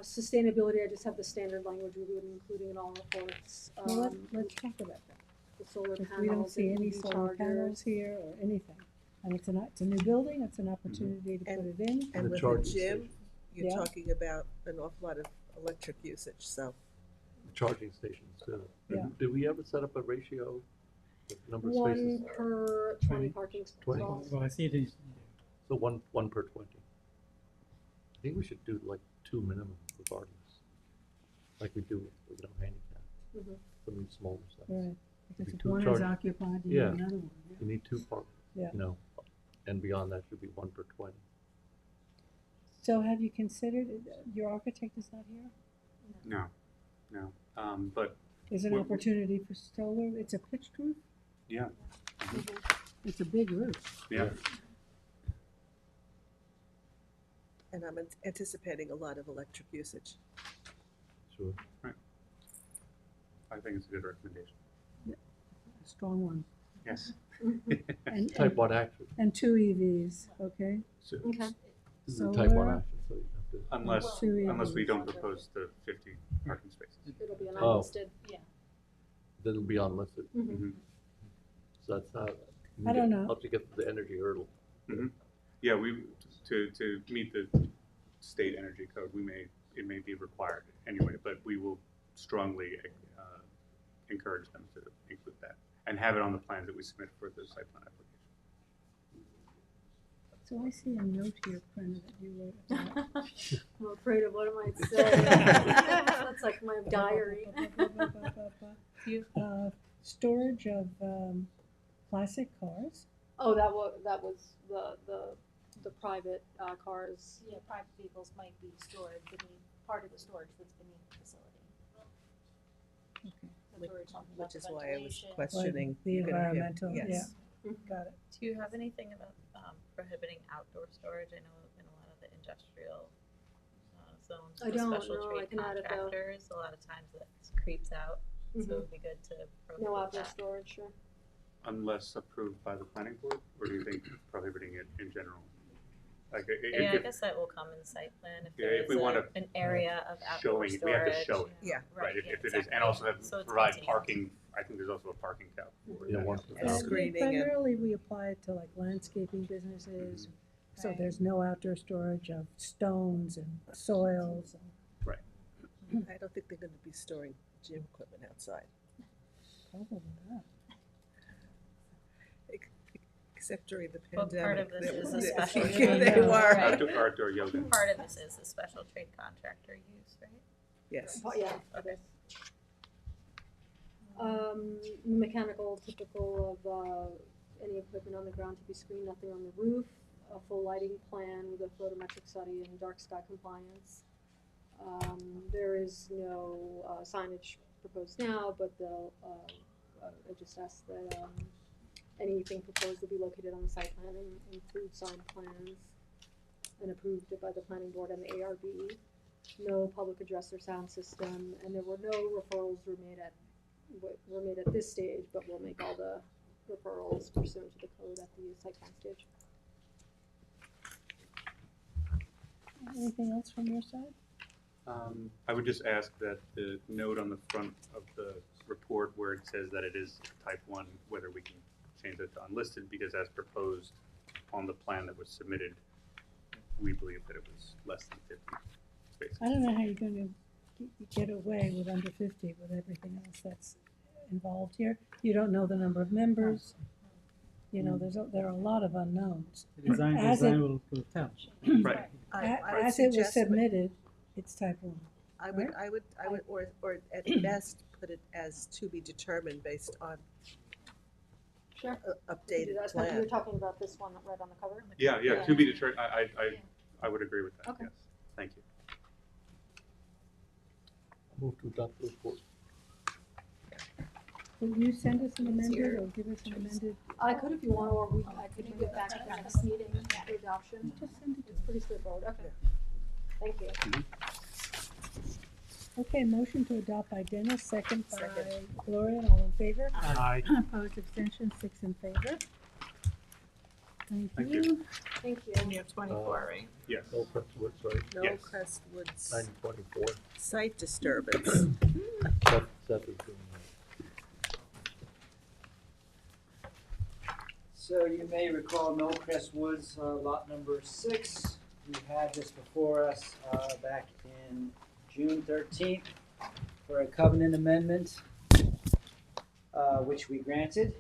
S10: Sustainability, I just have the standard language we would including in all reports.
S2: Well, let's talk about that.
S10: The solar
S2: Because
S10: panels.
S2: we don't see
S10: the
S2: any
S10: EV
S2: solar panels
S10: chargers.
S2: here or anything. And it's a new building, it's an opportunity to put
S3: And-
S2: it in.
S3: And
S1: the
S3: with the
S1: charging
S3: gym,
S1: station.
S3: you're
S2: Yeah.
S3: talking about an awful lot of electric usage, so.
S1: Charging stations too.
S2: Yeah.
S1: Did we ever set up a ratio, number of
S10: One
S1: spaces?
S10: per 20
S7: 20.
S10: parking
S1: 20.
S10: stalls.
S7: Well, I see it is.
S1: So one per 20. I think we should do like 2 minimum regardless, like we do with handicap,
S10: Mhm.
S1: some of these smaller sites.
S2: Right, because
S1: Be
S2: if
S1: two
S2: one is
S1: charging.
S2: occupied, you
S1: Yeah.
S2: need another one. Yeah.
S1: You need 2 park,
S2: Yeah.
S1: and beyond that should be 1 per 20.
S2: So have you considered, your architect is not here?
S9: No. But
S2: Is it an
S9: What-
S2: opportunity for solar? It's a pitched roof?
S9: yeah,
S2: It's a big roof.
S9: yeah.
S3: And I'm anticipating a lot of electric usage.
S1: Sure.
S9: I think it's a good recommendation.
S2: Strong one.
S9: Yes.
S2: And,
S1: Type 1 action.
S2: and 2 EVs, okay?
S1: So-
S10: Okay.
S1: This is a type 1
S2: Solar.
S1: action, so you have to.
S9: Unless,
S2: Two
S9: unless we
S2: EVs.
S9: don't propose the 50 parking spaces.
S10: It'll be an
S1: Oh.
S10: unlisted.
S11: Yeah.
S1: Then it'll be unlisted.
S10: Mhm.
S1: So that's how.
S2: I don't know.
S1: Helps you get to the energy hurdle.
S9: Yeah, to meet the state energy code, it may be required anyway, but we will strongly encourage them to include that and have it on the plans that we submit for the site plan application.
S2: So I see a note here, Brenna, that you wrote about.
S10: I'm afraid of what I might say. That's like my diary.
S2: Storage of classic cars.
S10: Oh, that was the private cars.
S11: Yeah, private vehicles might be stored beneath, part of the storage that's beneath the facility. That's what we're talking about,
S3: Which
S11: the
S3: is why I was
S11: ventilation.
S3: questioning.
S2: The
S3: you're gonna give-
S2: environmental, yeah.
S3: Yes.
S2: Got it.
S6: Do you have anything about prohibiting outdoor storage? I know in a lot of the industrial zones,
S10: I
S6: with
S10: don't
S6: special
S10: know. I
S6: trade
S10: can add it though.
S6: contractors, a lot of times that creeps out. So it would be good to prohibit
S10: No outdoor
S6: that.
S10: storage, sure.
S9: Unless approved by the planning board, or do you think prohibiting it in general? Like,
S6: Yeah, I guess that will come in site plan if
S9: Yeah,
S6: there
S9: if
S6: is
S9: we wanna
S6: an area of outdoor
S9: showing, we have
S6: storage.
S9: to show it.
S3: Yeah.
S9: Right, if
S6: yeah,
S9: it is,
S6: exactly.
S9: and also have
S6: So it's
S9: provide
S6: contained.
S9: parking, I think there's also a parking cap for
S1: Yeah,
S9: that.
S1: one.
S3: And screening and-
S2: Primarily, we apply it to like landscaping businesses, so
S11: Right.
S2: there's no outdoor storage of stones and soils.
S3: I don't think they're gonna be storing gym equipment outside,
S2: Probably not.
S3: except during the
S6: Well,
S3: pandemic.
S6: part of this
S3: They-
S6: is a
S3: they-
S6: special
S3: They
S6: trade.
S3: were,
S6: Right.
S9: Outdoor yoga.
S6: Part of this is the special trade contractor use, right?
S3: yes.
S10: Yeah, it is. Mechanical, typical of any equipment on the ground to be screened, nothing on the roof, a full lighting plan with a photometric study and dark sky compliance. There is no signage proposed now, but they'll, I just asked that anything proposed will be located on the site plan and include signed plans and approved by the planning board and the ARB. No public address or sound system, and there were no referrals were made at this stage, but we'll make all the referrals pursuant to the code at the site plan stage.
S2: Anything else from your side?
S9: I would just ask that the note on the front of the report where it says that it is type 1, whether we can change it to unlisted, because as proposed on the plan that was submitted, we believe that it was less than 50 spaces.
S2: I don't know how you're gonna get away with under 50 with everything else that's involved here. You don't know the number of members. You know, there are a lot of unknowns.
S7: The design
S2: As it-
S7: will tell.
S9: Right.
S3: I would
S2: As it was
S3: suggest-
S2: submitted, it's type 1.
S3: I would, or at best, put it as to be determined based on
S10: Sure.
S3: Updated
S10: You're
S3: plan.
S10: talking about this one right on the cover?
S9: Yeah,
S10: Yeah.
S9: to be determined, I would agree with that,
S10: Okay.
S9: yes. Thank you.
S1: Move to adopt the report.
S2: Will you send us an amended or give us an amended?
S10: I could if you want, or I could give it back at the next meeting for adoption.
S2: Just send it to
S10: It's pretty straightforward, okay. Thank you.
S2: Okay, motion to adopt by Dennis, second by
S3: Second.
S2: Gloria, all in favor?
S8: Aye.
S2: Opposed, abstention, 6 in favor. Thank
S9: Thank
S2: you.
S10: Thank you.
S6: And you have 24, right?
S9: Yes.
S1: No Crestwoods, right?
S3: No
S9: Yes.
S3: Crestwood's
S1: 924.
S3: site disturbance.
S1: Seth is doing that.
S12: So you may recall Millcrest Woods, lot number 6. We had this before us back in June 13th for a covenant amendment, which we granted.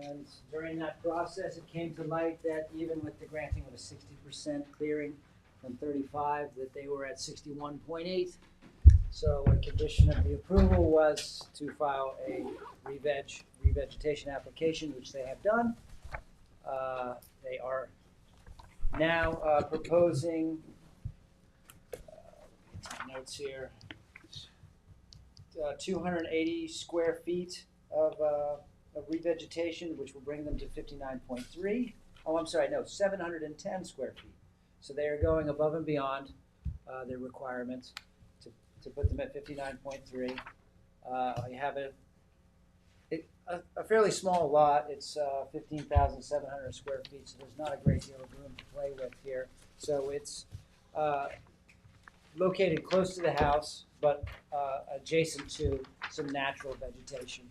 S12: And during that process, it came to light that even with the granting of a 60% clearing from 35, that they were at 61.8. So a condition of the approval was to file a revegetation application, which they have done. They are now proposing, notes here, 280 square feet of revegetation, which will bring them to 59.3. Oh, I'm sorry, no, 710 square feet. So they are going above and beyond their requirements to put them at 59.3. You have a fairly small lot. It's 15,700 square feet, so there's not a great deal of room to play with here. So it's located close to the house, but adjacent to some natural vegetation.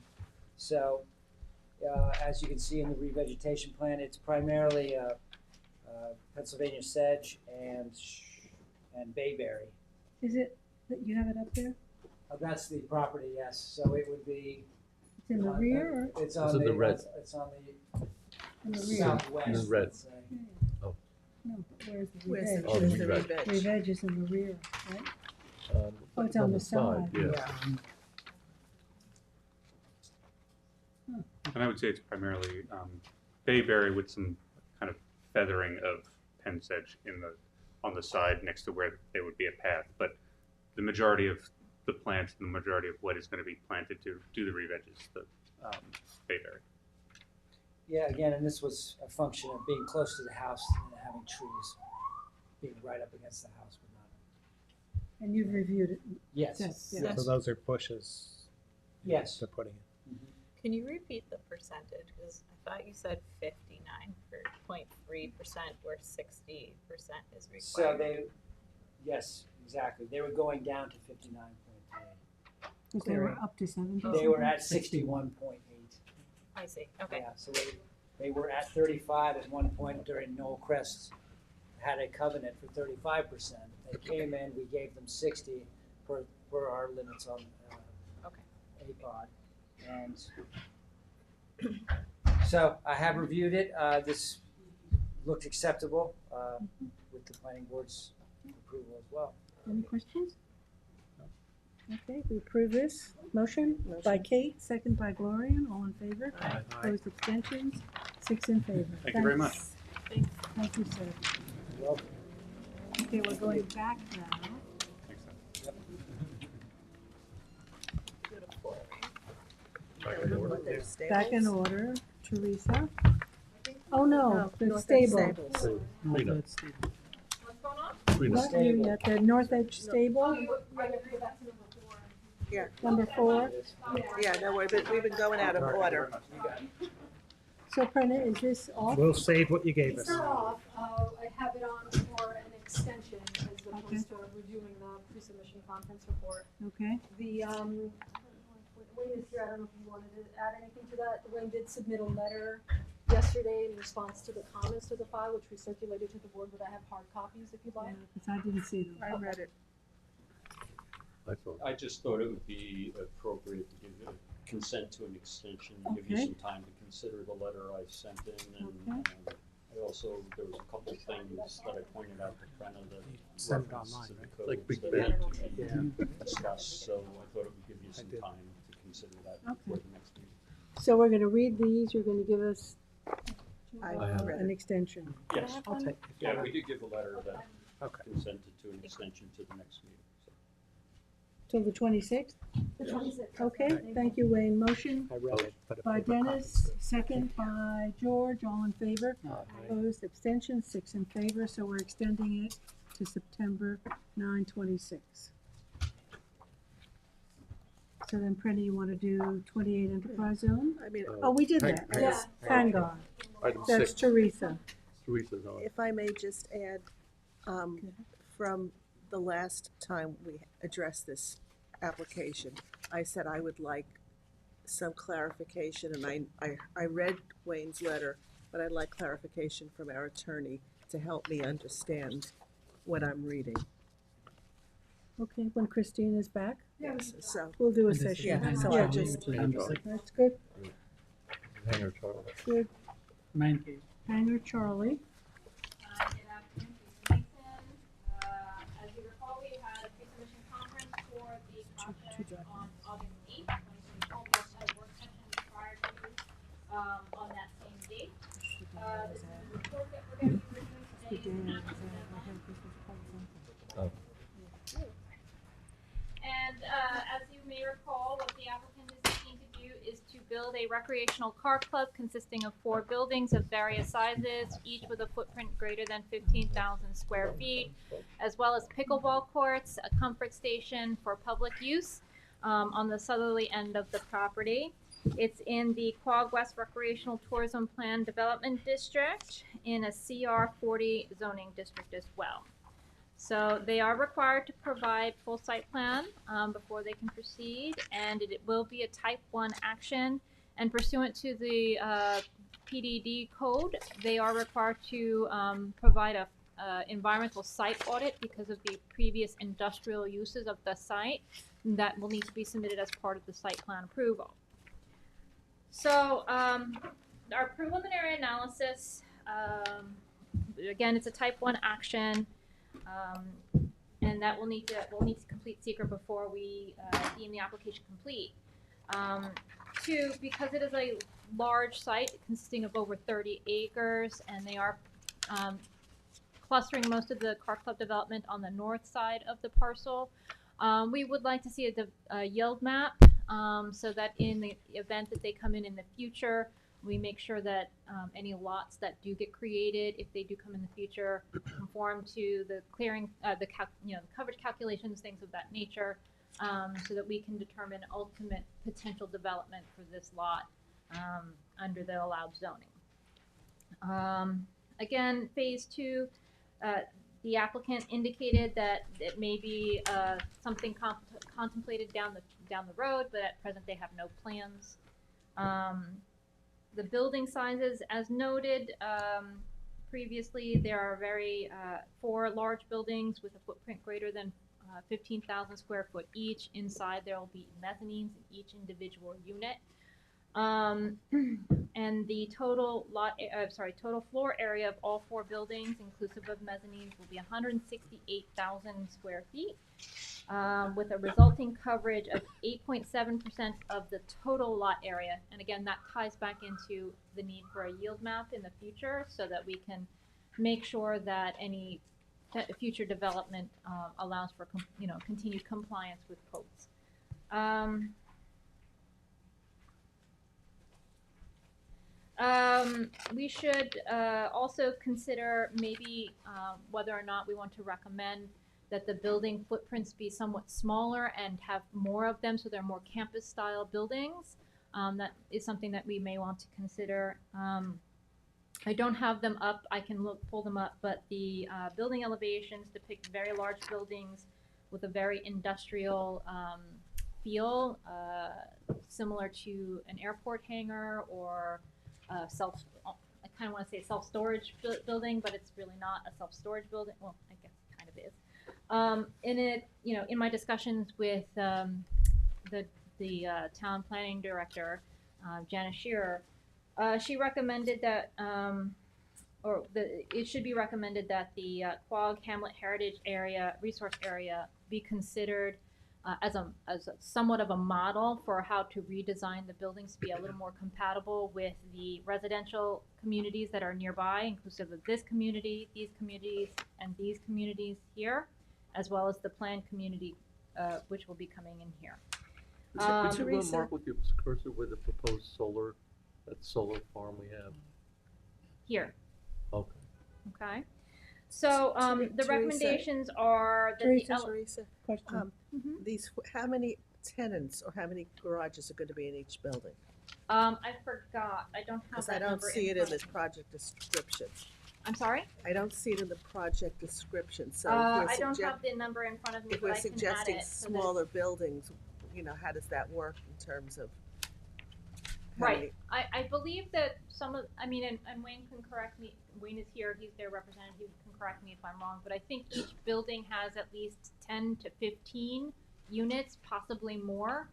S12: So as you can see in the revegetation plan, it's primarily Pennsylvania sedge and bayberry.
S2: Is it, that you have it up there?
S12: That's the property, yes. So it would be.
S2: It's in the rear or
S12: It's on
S1: It's in the red.
S12: It's on
S2: in the
S12: the
S2: rear?
S12: southwest.
S1: In the red.
S12: let's say.
S2: No, where's the
S3: Where's the,
S2: re-veg?
S1: Oh,
S3: where's the
S1: re-veg.
S3: re-veg?
S2: Re-veg is in the rear, right?
S1: Um,
S2: Oh, it's on the side.
S1: Yeah.
S9: And I would say it's primarily bayberry with some kind of feathering of pen sedge on the side next to where there would be a path. But the majority of the plants and the majority of what is going to be planted to do the re-veg is the bayberry.
S12: Yeah, again, and this was a function of being close to the house and having trees being right up against the house would not.
S2: And you've reviewed it.
S12: Yes.
S2: Yes,
S12: Yes.
S8: So those are bushes.
S12: Yes.
S8: They're putting in.
S12: Mhm.
S6: Can you repeat the percentage? Because I thought you said 59.3%, where 60% is required.
S12: So yes, exactly. They were going down to 59.3.
S2: Because they were up to 70.
S12: They were at 61.8.
S6: I see, okay.
S12: Yeah, so they were at 35 at one point during Noel Crest had a covenant for 35%. They came in, we gave them 60 for our limits on
S6: Okay.
S12: APOD. And so I have reviewed it. This looked acceptable with the planning board's approval as well.
S2: Any questions? Okay, we approve this. Motion by Kate, second by Gloria, all in favor?
S1: Aye.
S2: Opposed, abstentions, 6 in favor.
S9: Thank you very much.
S2: Thanks. Thank you, sir.
S12: You're welcome.
S2: Okay, we're going back now.
S9: Thanks.
S1: Back in order.
S3: What, there's
S2: Back in
S3: stables?
S2: order, Teresa. Oh, no,
S3: No,
S2: the
S3: North End
S2: stable.
S3: Stables.
S1: So, Rena,
S7: What's the-
S11: What's going on?
S1: Rena,
S2: Not you yet, the North Edge
S11: Oh,
S2: Stable,
S11: you, right, we go back to number 4.
S3: Yeah,
S2: number 4.
S3: yeah, no, we've been going out of order.
S2: So Prena, is this off?
S8: We'll save what you gave
S11: It's
S8: us.
S11: not off, I have it on for an extension as opposed to reviewing the pre-submission conference report.
S2: Okay,
S11: The, Wayne is here, I don't know if you wanted to add anything to that. Wayne did submit a letter yesterday in response to the comments to the file, which we circulated to the board, but I have hard copies if you'd like.
S2: because I didn't see them.
S3: I read it.
S1: I thought,
S13: I just thought it would be appropriate to give a consent to an extension, give you
S2: Okay.
S13: some time to consider the letter I sent in, and I also, there was a couple things that I pointed out to Brenna that
S8: Send it
S13: reference
S8: online,
S13: to the
S8: right?
S13: codes
S1: Like Big
S13: that
S1: Ben.
S13: we
S8: Yeah.
S13: discussed, so I thought it would give you some
S8: did.
S13: time to consider that
S2: Okay.
S13: before the next meeting.
S2: So we're gonna read these, you're gonna give us
S3: I read
S2: an
S3: it.
S2: extension.
S13: Yes,
S8: I'll take.
S13: yeah, we did give a letter that
S8: Okay.
S13: consented to an extension to the next meeting, so.
S2: Till the 26th?
S11: The 26th.
S2: Okay, thank you, Wayne. Motion
S8: I read it. But a
S2: by
S8: paper copy.
S2: Dennis, second by George, all in favor. Opposed, abstentions, 6 in favor, so we're extending it to September 9/26. So then, Prena, you wanna do 28 Enterprise Zone?
S3: I mean,
S2: Oh, we did
S1: Hang-
S2: that,
S1: hang
S2: yes, Vanguard.
S1: item
S2: That's
S1: 6,
S2: Teresa.
S1: Teresa's on.
S3: if I may just add, from the last time we addressed this application, I said I would like some clarification, and I read Wayne's letter, but I'd like clarification from our attorney to help me understand what I'm reading.
S2: Okay, when Christine is back,
S3: Yes, so,
S2: we'll do a
S7: And this is-
S2: session.
S3: yeah, so
S2: Yeah,
S3: I just,
S2: that's good,
S1: Hanger Charlie.
S2: good.
S7: Man cave.
S2: Hanger Charlie.
S11: Good afternoon, Jason Mason. As you recall, we had a pre-submission conference for the project on August 8th, when we told us a work session prior to, on that same date. This is the report that we're going to be reviewing today.
S1: Oh.
S11: And as you may recall, what the applicant is seeking to do is to build a a recreational car club consisting of 4 buildings of various sizes, each with a footprint greater than 15,000 square feet, as well as pickleball courts, a comfort station for public use on the southerly end of the property. It's in the Quogue West Recreational Tourism Plan Development District in a CR 40 zoning district as well. So they are required to provide full site plan before they can proceed, and it will be a type 1 action. And pursuant to the PDD code, they are required to provide a environmental site audit because of the previous industrial uses of the site. That will need to be submitted as part of the site plan approval. So our preliminary analysis, again, it's a type 1 action. And that we'll need to complete secret before we deem the application complete. 2, because it is a large site consisting of over 30 acres, and they are clustering most of the car club development on the north side of the parcel, we would like to see a yield map so that in the event that they come in the future, we make sure that any lots that do get created, if they do come in the future, conform to the clearing, the coverage calculations, things of that nature, so that we can determine ultimate potential development for this lot under the allowed zoning. Again, phase 2, the applicant indicated that it may be something contemplated down the road, but at present they have no plans. The building sizes, as noted previously, there are 4 large buildings with a footprint greater than 15,000 square foot each. Inside there will be mezzanines in each individual unit. And the total total floor area of all 4 buildings, inclusive of mezzanines, will be 168,000 square feet. With a resulting coverage of 8.7% of the total lot area. And again, that ties back into the need for a yield map in the future so that we can make sure that any future development allows for continued compliance with codes. We should also consider maybe whether or not we want to recommend that the building footprints be somewhat smaller and have more of them, so they're more campus-style buildings. That is something that we may want to consider. I don't have them up. I can pull them up, but the building elevations depict very large buildings with a very industrial feel, similar to an airport hangar or I kind of want to say self-storage building, but it's really not a self-storage building. Well, I guess it kind of is. In my discussions with the town planning director, Janice Shearer, she recommended that, it should be recommended that the Quogue Hamlet Heritage Area Resource Area be considered as somewhat of a model for how to redesign the buildings to be a little more compatible with the residential communities that are nearby, inclusive of this community, these communities, and these communities here, as well as the planned community, which will be coming in here.
S1: Could you mark with your cursor where the proposed solar farm we have?
S11: Here.
S1: Okay.
S11: Okay. So the recommendations are that
S3: Teresa,
S2: Question.
S3: how many tenants or how many garages are going to be in each building?
S11: I forgot. I don't have
S3: Because
S11: that
S3: I don't
S11: number
S3: see it in
S11: front
S3: the
S11: of me.
S3: project description.
S11: I'm sorry?
S3: I don't see it in the project description, so
S11: I don't have the number in front of me,
S3: if
S11: but
S3: we're
S11: I can add
S3: suggesting
S11: it. So that
S3: smaller buildings, how does that work in terms of? how
S11: right.
S3: many-
S11: I believe that and Wayne can correct me. Wayne is here. He's their representative. He can correct me if I'm wrong. But I think each building has at least 10 to 15 units, possibly more,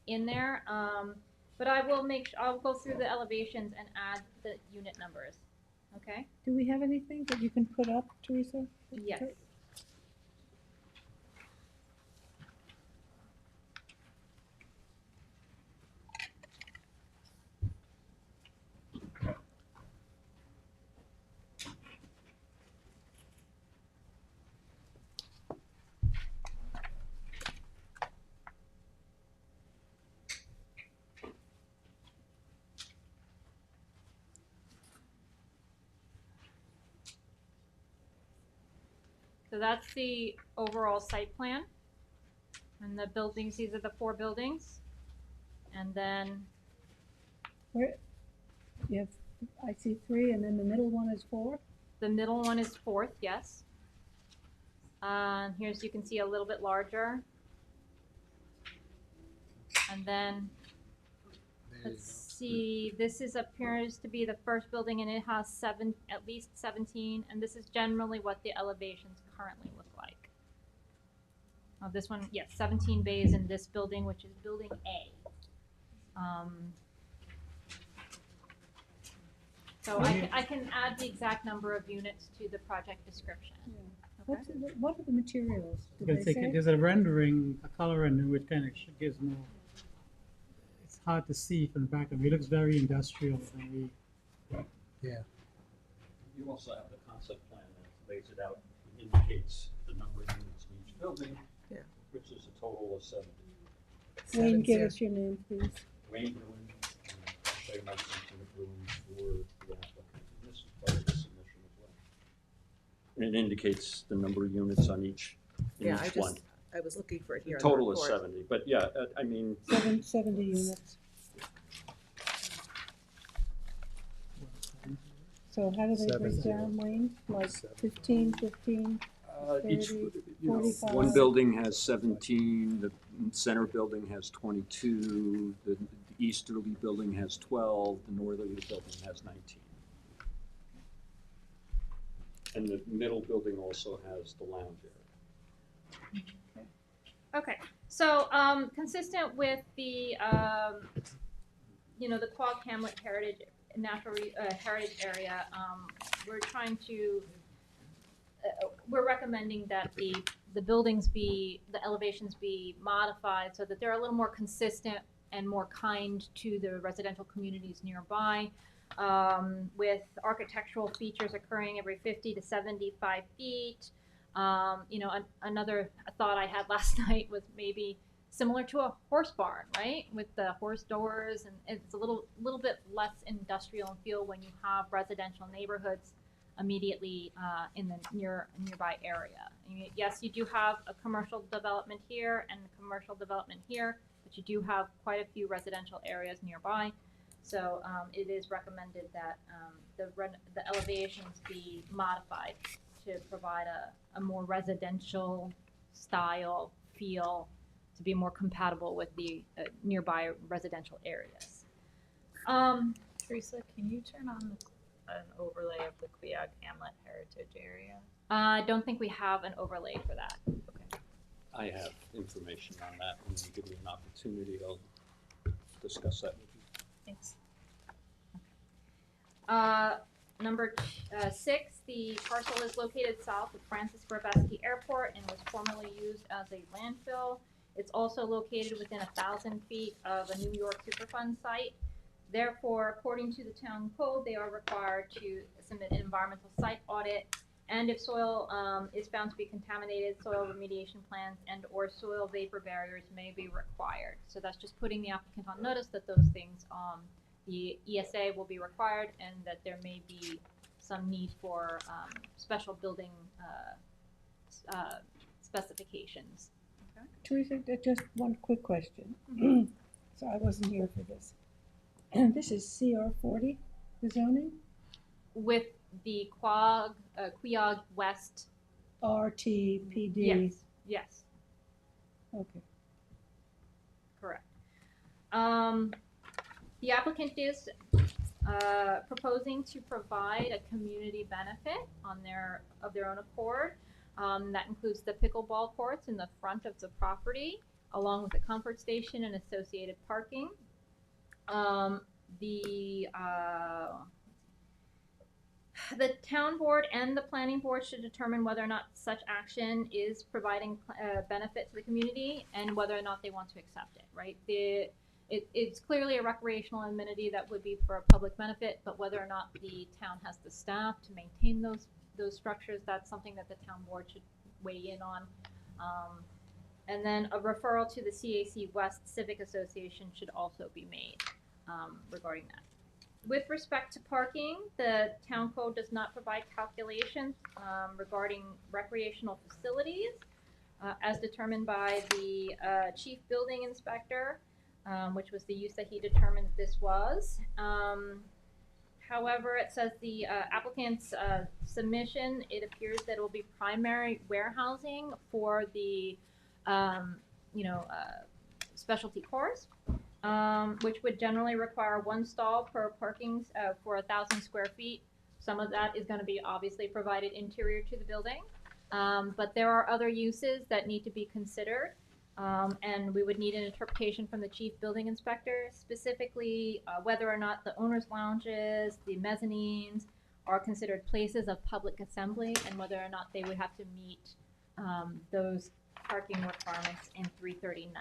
S11: in there. But I'll go through the elevations and add the unit numbers. Okay?
S2: Do we have anything that you can put up, Teresa?
S11: Yes. So that's the overall site plan. And the buildings, these are the 4 buildings. And then
S2: Where, you have, I see 3, and then the middle one is 4?
S11: the middle one is 4th, yes. Here's, you can see a little bit larger. And then, let's see, this appears to be the first building, and it has at least 17, and this is generally what the elevations currently look like. This one, yes, 17 bays in this building, which is building A. So I can add the exact number of units to the project description.
S2: What are the materials? Did
S7: Because
S2: they say?
S7: there's a rendering, a color rendering, which kind of gives more. It's hard to see from the back of it. It looks very industrial. Very,
S13: You also have the concept plan that lays it out, and indicates the number of units in each building,
S3: Yeah.
S13: which is a total of 70.
S2: Wayne, give us your name, please.
S13: Wayne Bruin, they might something of Bruin for the applicant. And this is part of the submission as well. And it indicates the number of units on each, in
S3: Yeah,
S13: each one.
S3: I was looking for it here
S13: The
S3: in the
S13: total is
S3: report.
S13: 70, but yeah, I mean,
S2: 70 units. So how do they break down, Wayne? Like 15, 15?
S13: each,
S2: 30,
S13: you know,
S2: 45.
S13: one building has 17, the center building has 22, the easterly building has 12, the northerly building has 19. And the middle building also has the lounge area.
S11: Okay, so consistent with the the Quag Hamlet Heritage Heritage Area, we're trying to we're recommending that the buildings the elevations be modified so that they're a little more consistent and more kind to the residential communities nearby, with architectural features occurring every 50 to 75 feet. Another thought I had last night was maybe similar to a horse barn, right? With the horse doors, and it's a little bit less industrial in feel when you have residential neighborhoods immediately in the nearby area. Yes, you do have a commercial development here and a commercial development here, but you do have quite a few residential areas nearby. So it is recommended that the elevations be modified to provide a more residential style feel, to be more compatible with the nearby residential areas.
S6: Teresa, can you turn on an overlay of the Quag Hamlet Heritage Area?
S11: I don't think we have an overlay for that.
S13: I have information on that. When you give me an opportunity, I'll discuss that with you.
S11: Thanks. Number 6, the parcel is located south of Francis Grabowski Airport and was formerly used as a landfill. It's also located within 1,000 feet of a New York Superfund site. Therefore, according to the town code, they are required to submit an environmental site audit, and if soil is found to be contaminated, soil remediation plans and or soil vapor barriers may be required. So that's just putting the applicant on notice that those things, the ESA will be required, and that there may be some need for special building specifications.
S2: Teresa, just one quick question. So I wasn't here for this. This is CR 40, the zoning?
S11: With the Quag West.
S2: RTPD?
S11: Yes, yes,
S2: Okay.
S11: correct. The applicant is proposing to provide a community benefit of their own accord. That includes the pickleball courts in the front of the property, along with the comfort station and associated parking. The town board and the planning board should determine whether or not such action is providing benefit to the community and whether or not they want to accept it, right? It's clearly a recreational amenity that would be for a public benefit, but whether or not the town has the staff to maintain those structures, that's something that the town board should weigh in on. And then a referral to the CAC West Civic Association should also be made regarding that. With respect to parking, the town code does not provide calculations regarding recreational facilities as determined by the chief building inspector, which was the use that he determined this was. However, it says the applicant's submission, it appears that it will be primary warehousing for the, specialty cars, which would generally require one stall per parking for 1,000 square feet. Some of that is going to be obviously provided interior to the building, but there are other uses that need to be considered. And we would need an interpretation from the chief building inspector, specifically whether or not the owner's lounges, the mezzanines are considered places of public assembly, and whether or not they would have to meet those parking requirements in 330-95.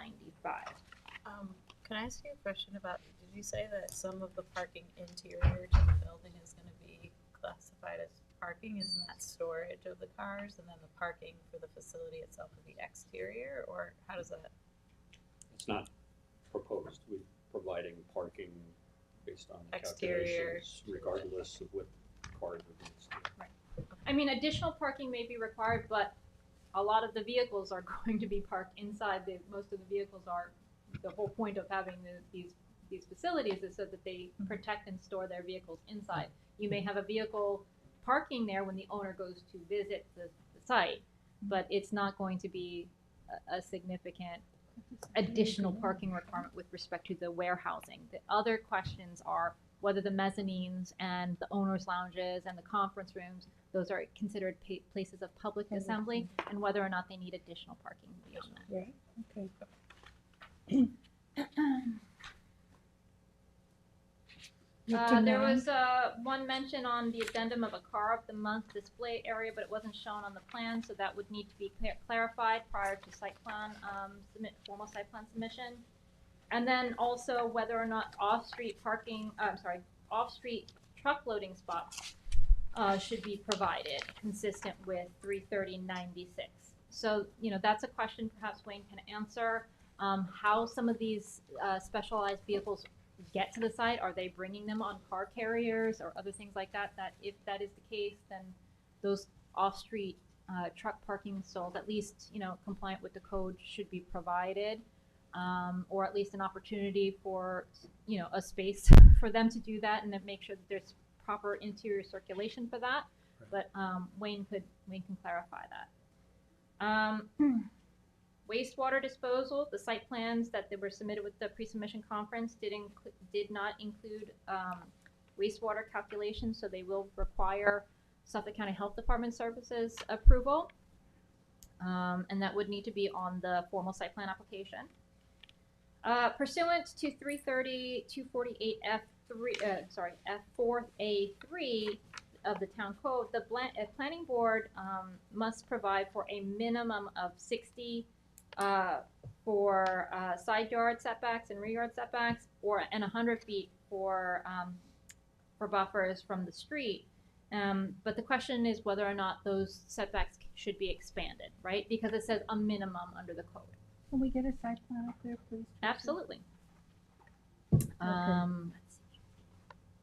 S6: Can I ask you a question about, did you say that some of the parking interior to the building is gonna be classified as parking? Isn't that storage of the cars, and then the parking for the facility itself would be exterior, or how does that?
S13: It's not proposed. We're providing parking based on
S6: Exterior.
S13: calculations, regardless of what cars are being stored.
S11: I mean, additional parking may be required, but a lot of the vehicles are going to be parked inside. Most of the vehicles are, the whole point of having these facilities is so that they protect and store their vehicles inside. You may have a vehicle parking there when the owner goes to visit the site, but it's not going to be a significant additional parking requirement with respect to the warehousing. The other questions are whether the mezzanines and the owner's lounges and the conference rooms, those are considered places of public assembly, and whether or not they need additional parking beyond that.
S2: Right, okay.
S11: There was one mention on the addendum of a car of the month display area, but it wasn't shown on the plan, so that would need to be clarified prior to site plan formal site plan submission. And then also whether or not off-street off-street truck loading spots should be provided, consistent with 330-96. So, that's a question perhaps Wayne can answer. How some of these specialized vehicles get to the site. Are they bringing them on car carriers or other things like that? That if that is the case, then those off-street truck parking stalls, at least compliant with the code, should be provided, or at least an opportunity for a space for them to do that, and then make sure that there's proper interior circulation for that. Right. But Wayne can clarify that. Wastewater disposal, the site plans that they were submitted with the pre-submission conference did not include wastewater calculations, so they will require Suffolk County Health Department services approval, and that would need to be on the formal site plan application. Pursuant to 330-248 F4A3 of the town code, the planning board must provide for a minimum of 60 for side yard setbacks and rear yard setbacks, and 100 feet for buffers from the street. But the question is whether or not those setbacks should be expanded, right? Because it says a minimum under the code.
S2: Can we get a site plan up there, please?
S11: Absolutely.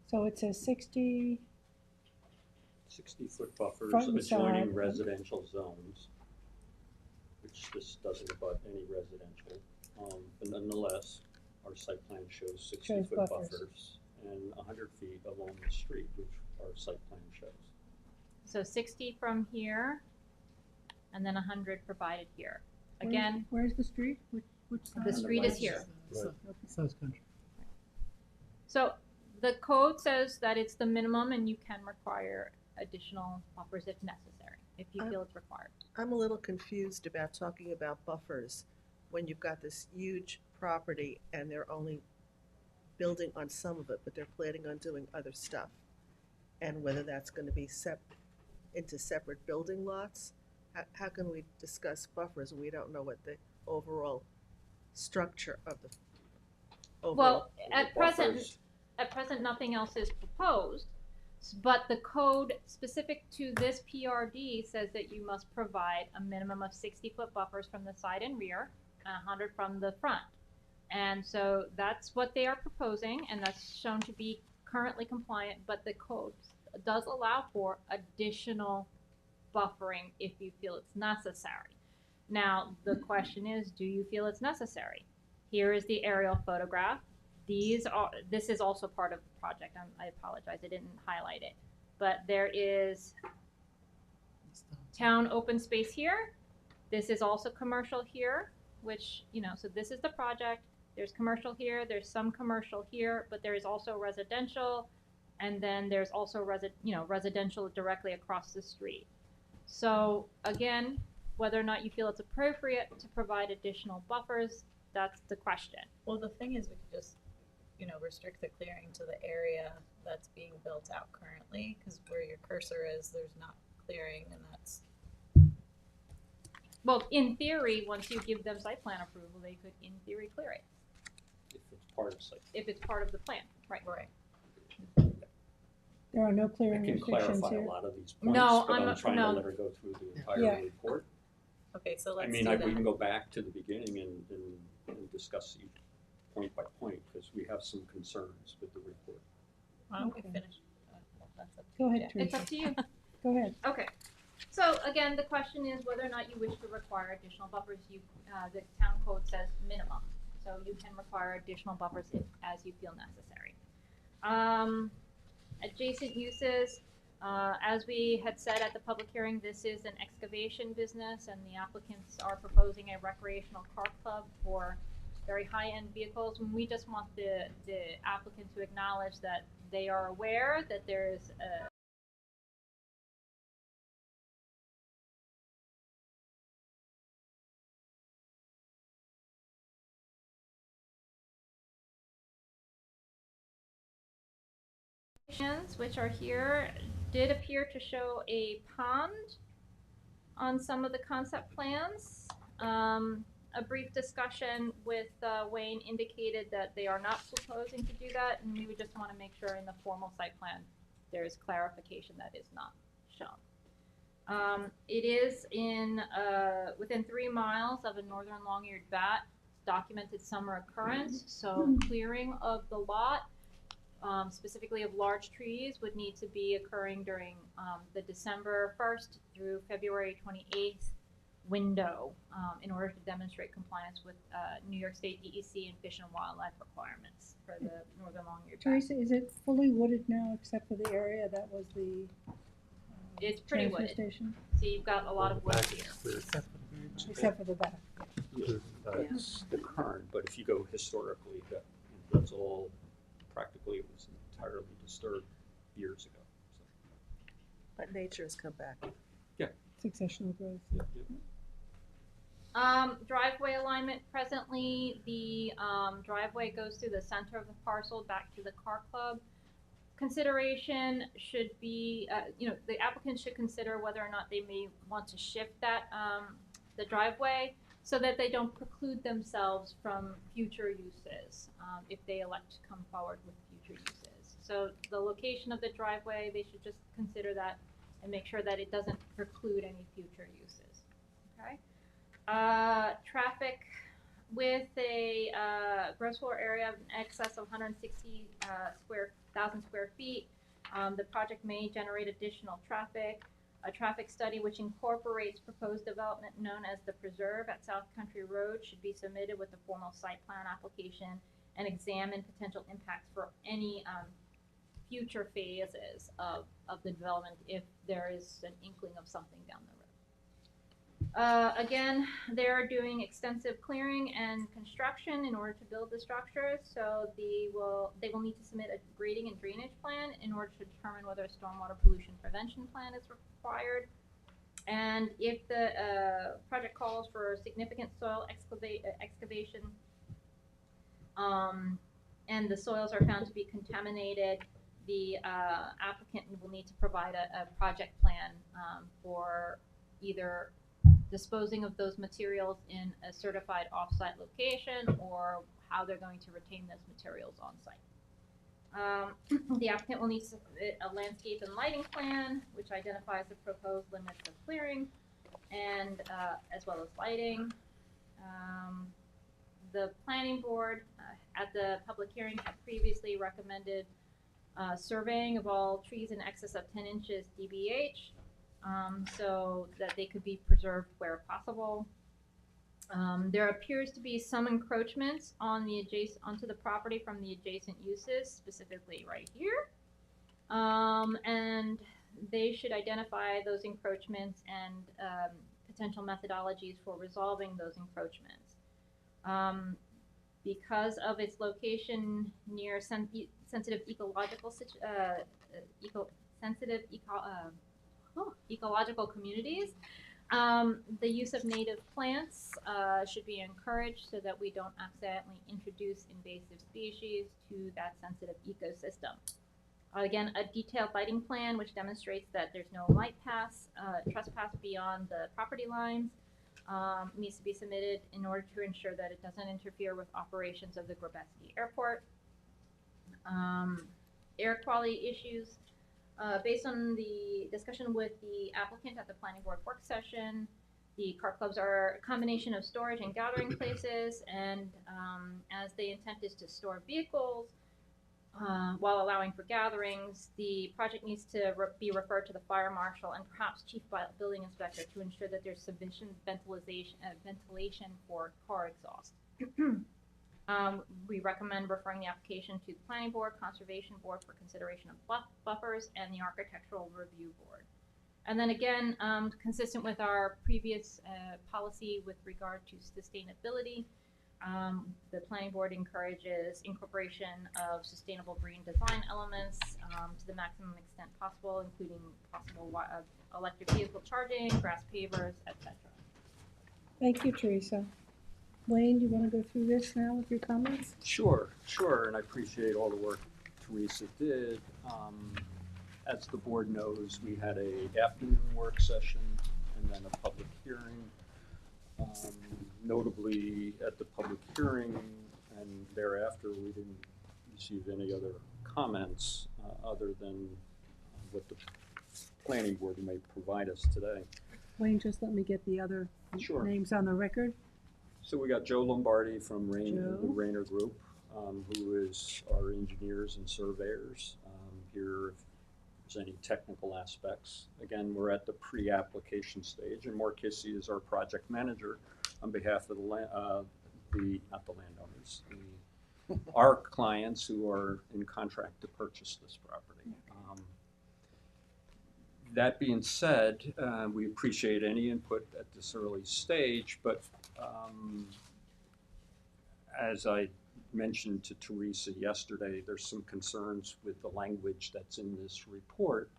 S2: So it says 60.
S13: 60-foot buffers
S2: Front and
S13: adjoining
S2: side.
S13: residential zones, which this doesn't abut any residential. But nonetheless, our site plan shows 60-foot buffers and 100 feet along the street, which our site plan shows.
S11: So 60 from here, and then 100 provided here. Again,
S2: Where's the street? Which side?
S11: the street is here.
S7: South Country.
S11: So the code says that it's the minimum, and you can require additional buffers if necessary, if you feel it's required.
S3: I'm a little confused about talking about buffers when you've got this huge property and they're only building on some of it, but they're planning on doing other stuff. And whether that's going to be into separate building lots. How can we discuss buffers when we don't know what the overall structure of the overall?
S11: Well, at present, nothing else is proposed, but the code specific to this PRD says that you must provide a minimum of 60-foot buffers from the side and rear, and 100 from the front. And so that's what they are proposing, and that's shown to be currently compliant, but the code does allow for additional buffering if you feel it's necessary. Now, the question is, do you feel it's necessary? Here is the aerial photograph. This is also part of the project. I apologize, I didn't highlight it. But there is town open space here. This is also commercial here, which, so this is the project. There's commercial here, there's some commercial here, but there is also residential, and then there's also residential directly across the street. So again, whether or not you feel it's appropriate to provide additional buffers, that's the question.
S6: Well, the thing is, we could just, restrict the clearing to the area that's being built out currently, because where your cursor is, there's not clearing, and that's.
S11: Well, in theory, once you give them site plan approval, they could, in theory, clear it.
S13: If it's part of site.
S11: If it's part of the plan, right?
S6: Right.
S2: There are no
S13: I
S2: clearing
S13: can
S2: restrictions
S13: clarify
S2: here.
S13: a lot of these points,
S11: No,
S13: but I'm
S11: I'm-
S13: trying
S11: no.
S13: to let her go through the entire
S2: Yeah.
S13: report.
S6: Okay, so
S13: I
S6: let's
S13: mean,
S6: do that.
S13: we can go back to the beginning and discuss each point by point, because we have some concerns with the report.
S6: Why don't we
S2: Okay.
S6: finish? That's up to
S2: Go
S6: you,
S2: ahead,
S6: Jay.
S11: It's up to you.
S2: Go ahead.
S11: Okay. So again, the question is whether or not you wish to require additional buffers. The town code says minimum, so you can require additional buffers as you feel necessary. Adjacent uses, as we had said at the public hearing, this is an excavation business, and the applicants are proposing a recreational car club for very high-end vehicles. And we just want the applicant to acknowledge that they are aware that there is a which are here did appear to show a pond on some of the concept plans. A brief discussion with Wayne indicated that they are not proposing to do that, and we would just want to make sure in the formal site plan there is clarification that is not shown. It is within 3 miles of a northern long-eared bat, documented summer occurrence, so clearing of the lot, specifically of large trees, would need to be occurring during the December 1st through February 28th window in order to demonstrate compliance with New York State DEC and Fish and Wildlife requirements for the northern long-eared bat.
S2: Teresa, is it fully wooded now except for the area that was the
S11: It's pretty
S2: transfer
S11: wooded.
S2: station?
S11: So you've got a lot of wood
S1: Back
S11: here.
S1: is clear.
S2: Except for the back.
S13: That's the current, but if you go historically, that's all, practically it was entirely disturbed years ago.
S3: But nature has come back.
S2: Successional growth.
S11: Driveway alignment, presently, the driveway goes through the center of the parcel back to the car club. Consideration should be, the applicant should consider whether or not they may want to shift that, the driveway, so that they don't preclude themselves from future uses, if they elect to come forward with future uses. So the location of the driveway, they should just consider that and make sure that it doesn't preclude any future uses, okay? Traffic with a gross floor area of in excess of 160,000 square feet. The project may generate additional traffic. A traffic study which incorporates proposed development known as the Preserve at South Country Road should be submitted with the formal site plan application and examine potential impacts for any future phases of the development if there is an inkling of something down the road. Again, they're doing extensive clearing and construction in order to build the structures, so they will need to submit a grading and drainage plan in order to determine whether a stormwater pollution prevention plan is required. And if the project calls for significant soil excavation and the soils are found to be contaminated, the applicant will need to provide a project plan for either disposing of those materials in a certified off-site location or how they're going to retain those materials on site. The applicant will need to submit a landscape and lighting plan which identifies the proposed limits of clearing and as well as lighting. The planning board at the public hearing had previously recommended surveying of all trees in excess of 10 inches DBH, so that they could be preserved where possible. There appears to be some encroachments on the onto the property from the adjacent uses, specifically right here. And they should identify those encroachments and potential methodologies for resolving those encroachments. Because of its location near sensitive ecological communities, the use of native plants should be encouraged so that we don't accidentally introduce invasive species to that sensitive ecosystem. Again, a detailed lighting plan which demonstrates that there's no trespass beyond the property lines needs to be submitted in order to ensure that it doesn't interfere with operations of the Grobeski Airport. Air quality issues. Based on the discussion with the applicant at the planning board work session, the car clubs are a combination of storage and gathering places, and as the intent is to store vehicles while allowing for gatherings, the project needs to be referred to the fire marshal and perhaps chief building inspector to ensure that there's sufficient ventilation for car exhaust. We recommend referring the application to the planning board, conservation board for consideration of buffers, and the architectural review board. And then again, consistent with our previous policy with regard to sustainability, the planning board encourages incorporation of sustainable green design elements to the maximum extent possible, including possible electric vehicle charging, grass pavers, etc.
S2: Thank you, Teresa. Wayne, do you want to go through this now with your comments?
S13: Sure, and I appreciate all the work Teresa did. As the board knows, we had a afternoon work session and then a public hearing. Notably, at the public hearing and thereafter, we didn't receive any other comments other than what the planning board may provide us today.
S2: Wayne, just let me get the other names on the record.
S13: So we got Joe Lombardi from the Rayner Group, who is our engineers and surveyors. Here, if there's any technical aspects. Again, we're at the pre-application stage, and Mark Kissy is our project manager on behalf of our clients who are in contract to purchase this property. That being said, we appreciate any input at this early stage, but as I mentioned to Teresa yesterday, there's some concerns with the language that's in this report.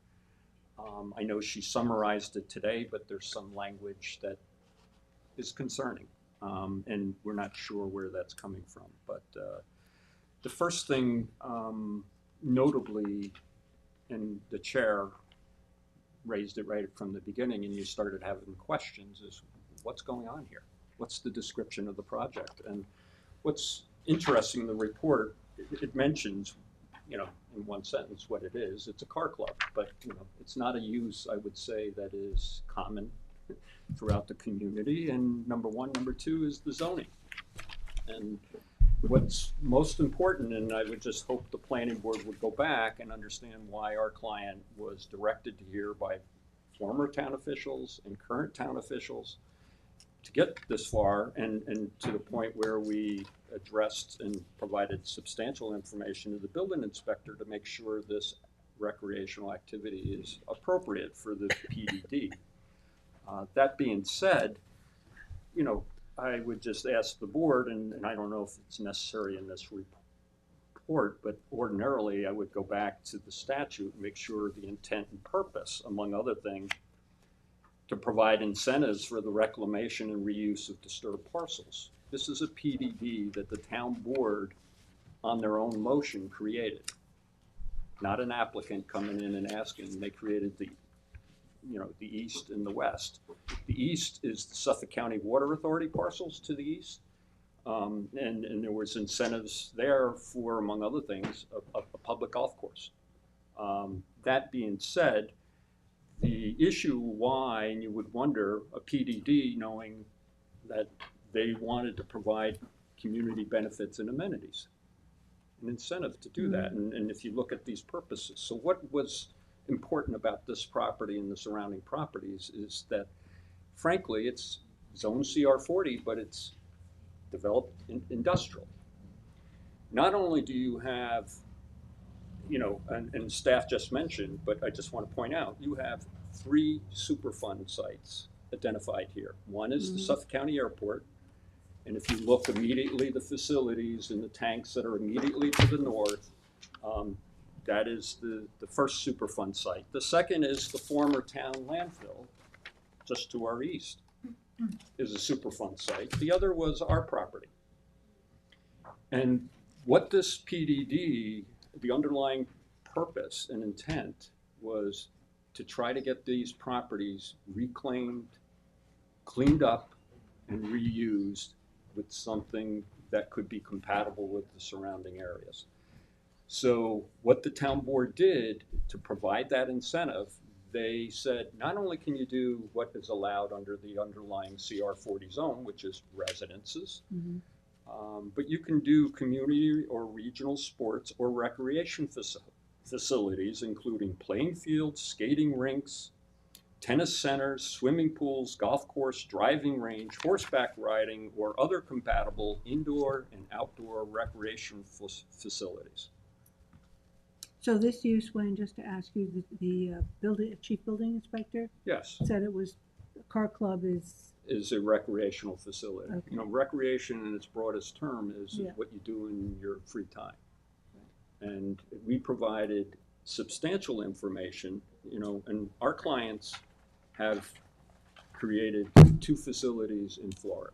S13: I know she summarized it today, but there's some language that is concerning, and we're not sure where that's coming from. But the first thing, notably, and the chair raised it right from the beginning, and you started having questions, is what's going on here? What's the description of the project? And what's interesting in the report, it mentions, in one sentence what it is. It's a car club, but it's not a use, I would say, that is common throughout the community. And number one, number two is the zoning. And what's most important, and I would just hope the planning board would go back and understand why our client was directed here by former town officials and current town officials to get this far, and to the point where we addressed and provided substantial information to the building inspector to make sure this recreational activity is appropriate for the PDD. That being said, I would just ask the board, and I don't know if it's necessary in this report, but ordinarily I would go back to the statute and make sure the intent and purpose, among other things, to provide incentives for the reclamation and reuse of disturbed parcels. This is a PDD that the town board, on their own motion, created. Not an applicant coming in and asking. They created the east and the west. The east is the Suffolk County Water Authority parcels to the east. And there was incentives there for, among other things, a public golf course. That being said, the issue why, and you would wonder, a PDD knowing that they wanted to provide community benefits and amenities. an incentive to do that. And if you look at these purposes, so what was important about this property and the surrounding properties is that, frankly, it's zone CR40, but it's developed industrial. Not only do you have, you know, and staff just mentioned, but I just want to point out, you have 3 Superfund sites identified here. One is the Suffolk County Airport, and if you look immediately, the facilities and the tanks that are immediately to the north, that is the first Superfund site. The second is the former town landfill, just to our east, is a Superfund site. The other was our property. And what this PDD, the underlying purpose and intent, was to try to get these properties reclaimed, cleaned up, and reused with something that could be compatible with the surrounding areas. So what the town board did to provide that incentive, they said, not only can you do what is allowed under the underlying CR40 zone, which is residences, but you can do community or regional sports or recreation facilities, including playing fields, skating rinks, tennis centers, swimming pools, golf course, driving range, horseback riding, or other compatible indoor and outdoor recreation facilities.
S2: So this use, Wayne, just to ask you, the chief building inspector
S13: Yes.
S2: said it was, a car club
S13: is a recreational facility.
S2: Okay.
S13: You know, recreation in its broadest term is
S2: Yeah.
S13: what you do in your free time. And we provided substantial information, you know, and our clients have created 2 facilities in Florida.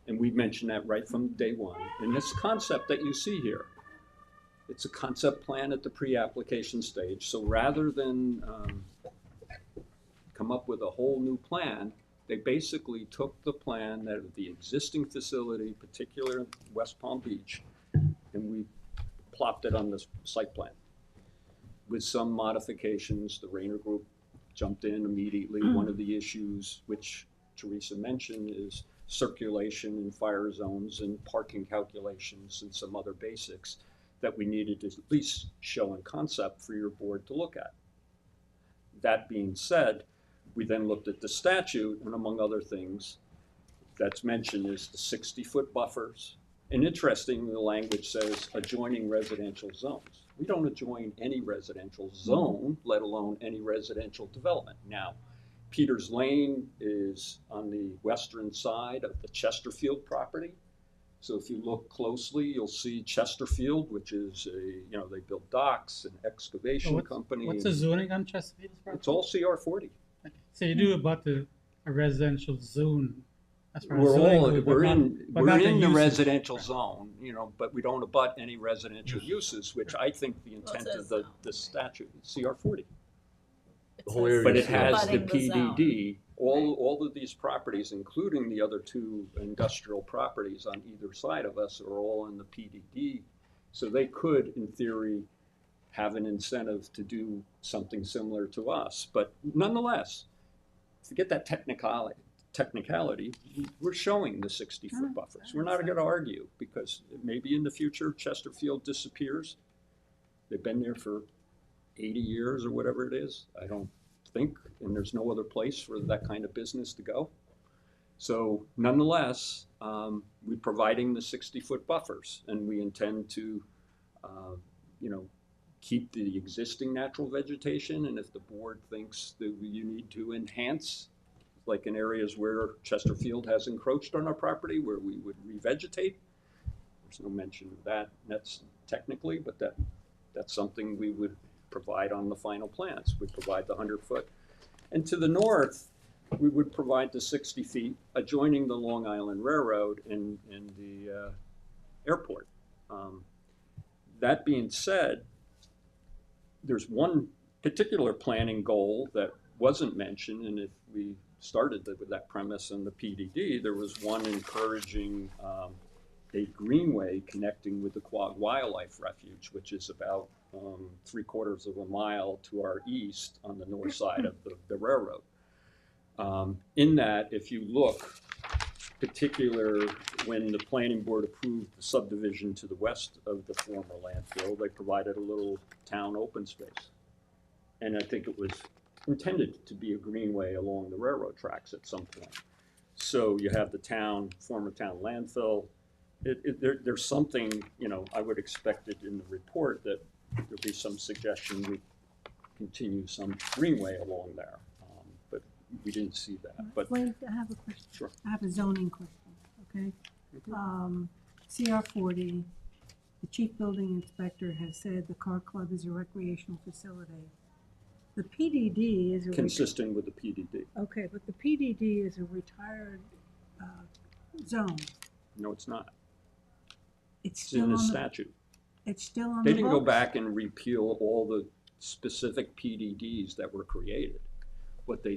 S13: And we mentioned that right from day one. And this concept that you see here, it's a concept plan at the pre-application stage. So rather than come up with a whole new plan, they basically took the plan that of the existing facility, particularly West Palm Beach, and we plopped it on this site plan. With some modifications, the Rayner Group jumped in immediately. One of the issues, which Teresa mentioned, is circulation in fire zones and parking calculations and some other basics that we needed to at least show in concept for your board to look at. That being said, we then looked at the statute, and among other things that's mentioned is the 60-foot buffers. And interestingly, the language says adjoining residential zones. We don't adjoin any residential zone, let alone any residential development. Now, Peters Lane is on the western side of the Chesterfield property. So if you look closely, you'll see Chesterfield, which is they build docks and excavation company.
S7: What's the zoning on Chesterfield?
S13: It's all CR40.
S7: Okay. So you do about a residential zone. As far as
S13: We're
S7: zoning goes,
S13: we're
S7: but
S13: in
S7: not
S13: we're
S7: the
S13: in the
S7: uses.
S13: residential zone, but we don't abut any residential uses, which I think the intent of the statute is CR40.
S1: The whole area
S13: But
S1: is
S13: it has the
S6: abutting the zone.
S13: PDD. All of these properties, including the other 2 industrial properties on either side of us, are all in the PDD. So they could, in theory, have an incentive to do something similar to us. But nonetheless, forget that technicality, we're showing the 60-foot buffers. We're not going to argue, because maybe in the future Chesterfield disappears. They've been there for 80 years or whatever it is. I don't think, and there's no other place for that kind of business to go. So nonetheless, we're providing the 60-foot buffers, and we intend to, keep the existing natural vegetation. And if the board thinks that you need to enhance, like in areas where Chesterfield has encroached on our property, where we would revegetate, there's no mention of that. That's technically, but that's something we would provide on the final plans. We provide the 100-foot. And to the north, we would provide the 60 feet adjoining the Long Island Railroad and the airport. That being said, there's one particular planning goal that wasn't mentioned, and if we started with that premise in the PDD, there was one encouraging a greenway connecting with the Quag Wildlife Refuge, which is about 3/4 of a mile to our east on the north side of the railroad. In that, if you look particular, when the planning board approved the subdivision to the west of the former landfill, they provided a little town open space. And I think it was intended to be a greenway along the railroad tracks at some point. So you have the former town landfill. There's something, I would expect it in the report that there'd be some suggestion we continue some greenway along there. But we didn't see that. But
S2: Wait, I have a question.
S13: Sure.
S2: I have a zoning question, okay? CR 40, the chief building inspector has said the car club is a recreational facility. The PDD is a.
S13: Consistent with the PDD.
S2: Okay, but the PDD is a retired zone.
S13: No, it's not.
S2: It's
S13: It's
S2: still
S13: in the
S2: on the,
S13: statute.
S2: it's still on
S13: They
S2: the
S13: didn't go
S2: books?
S13: back and repeal all the specific PDDs that were created. What they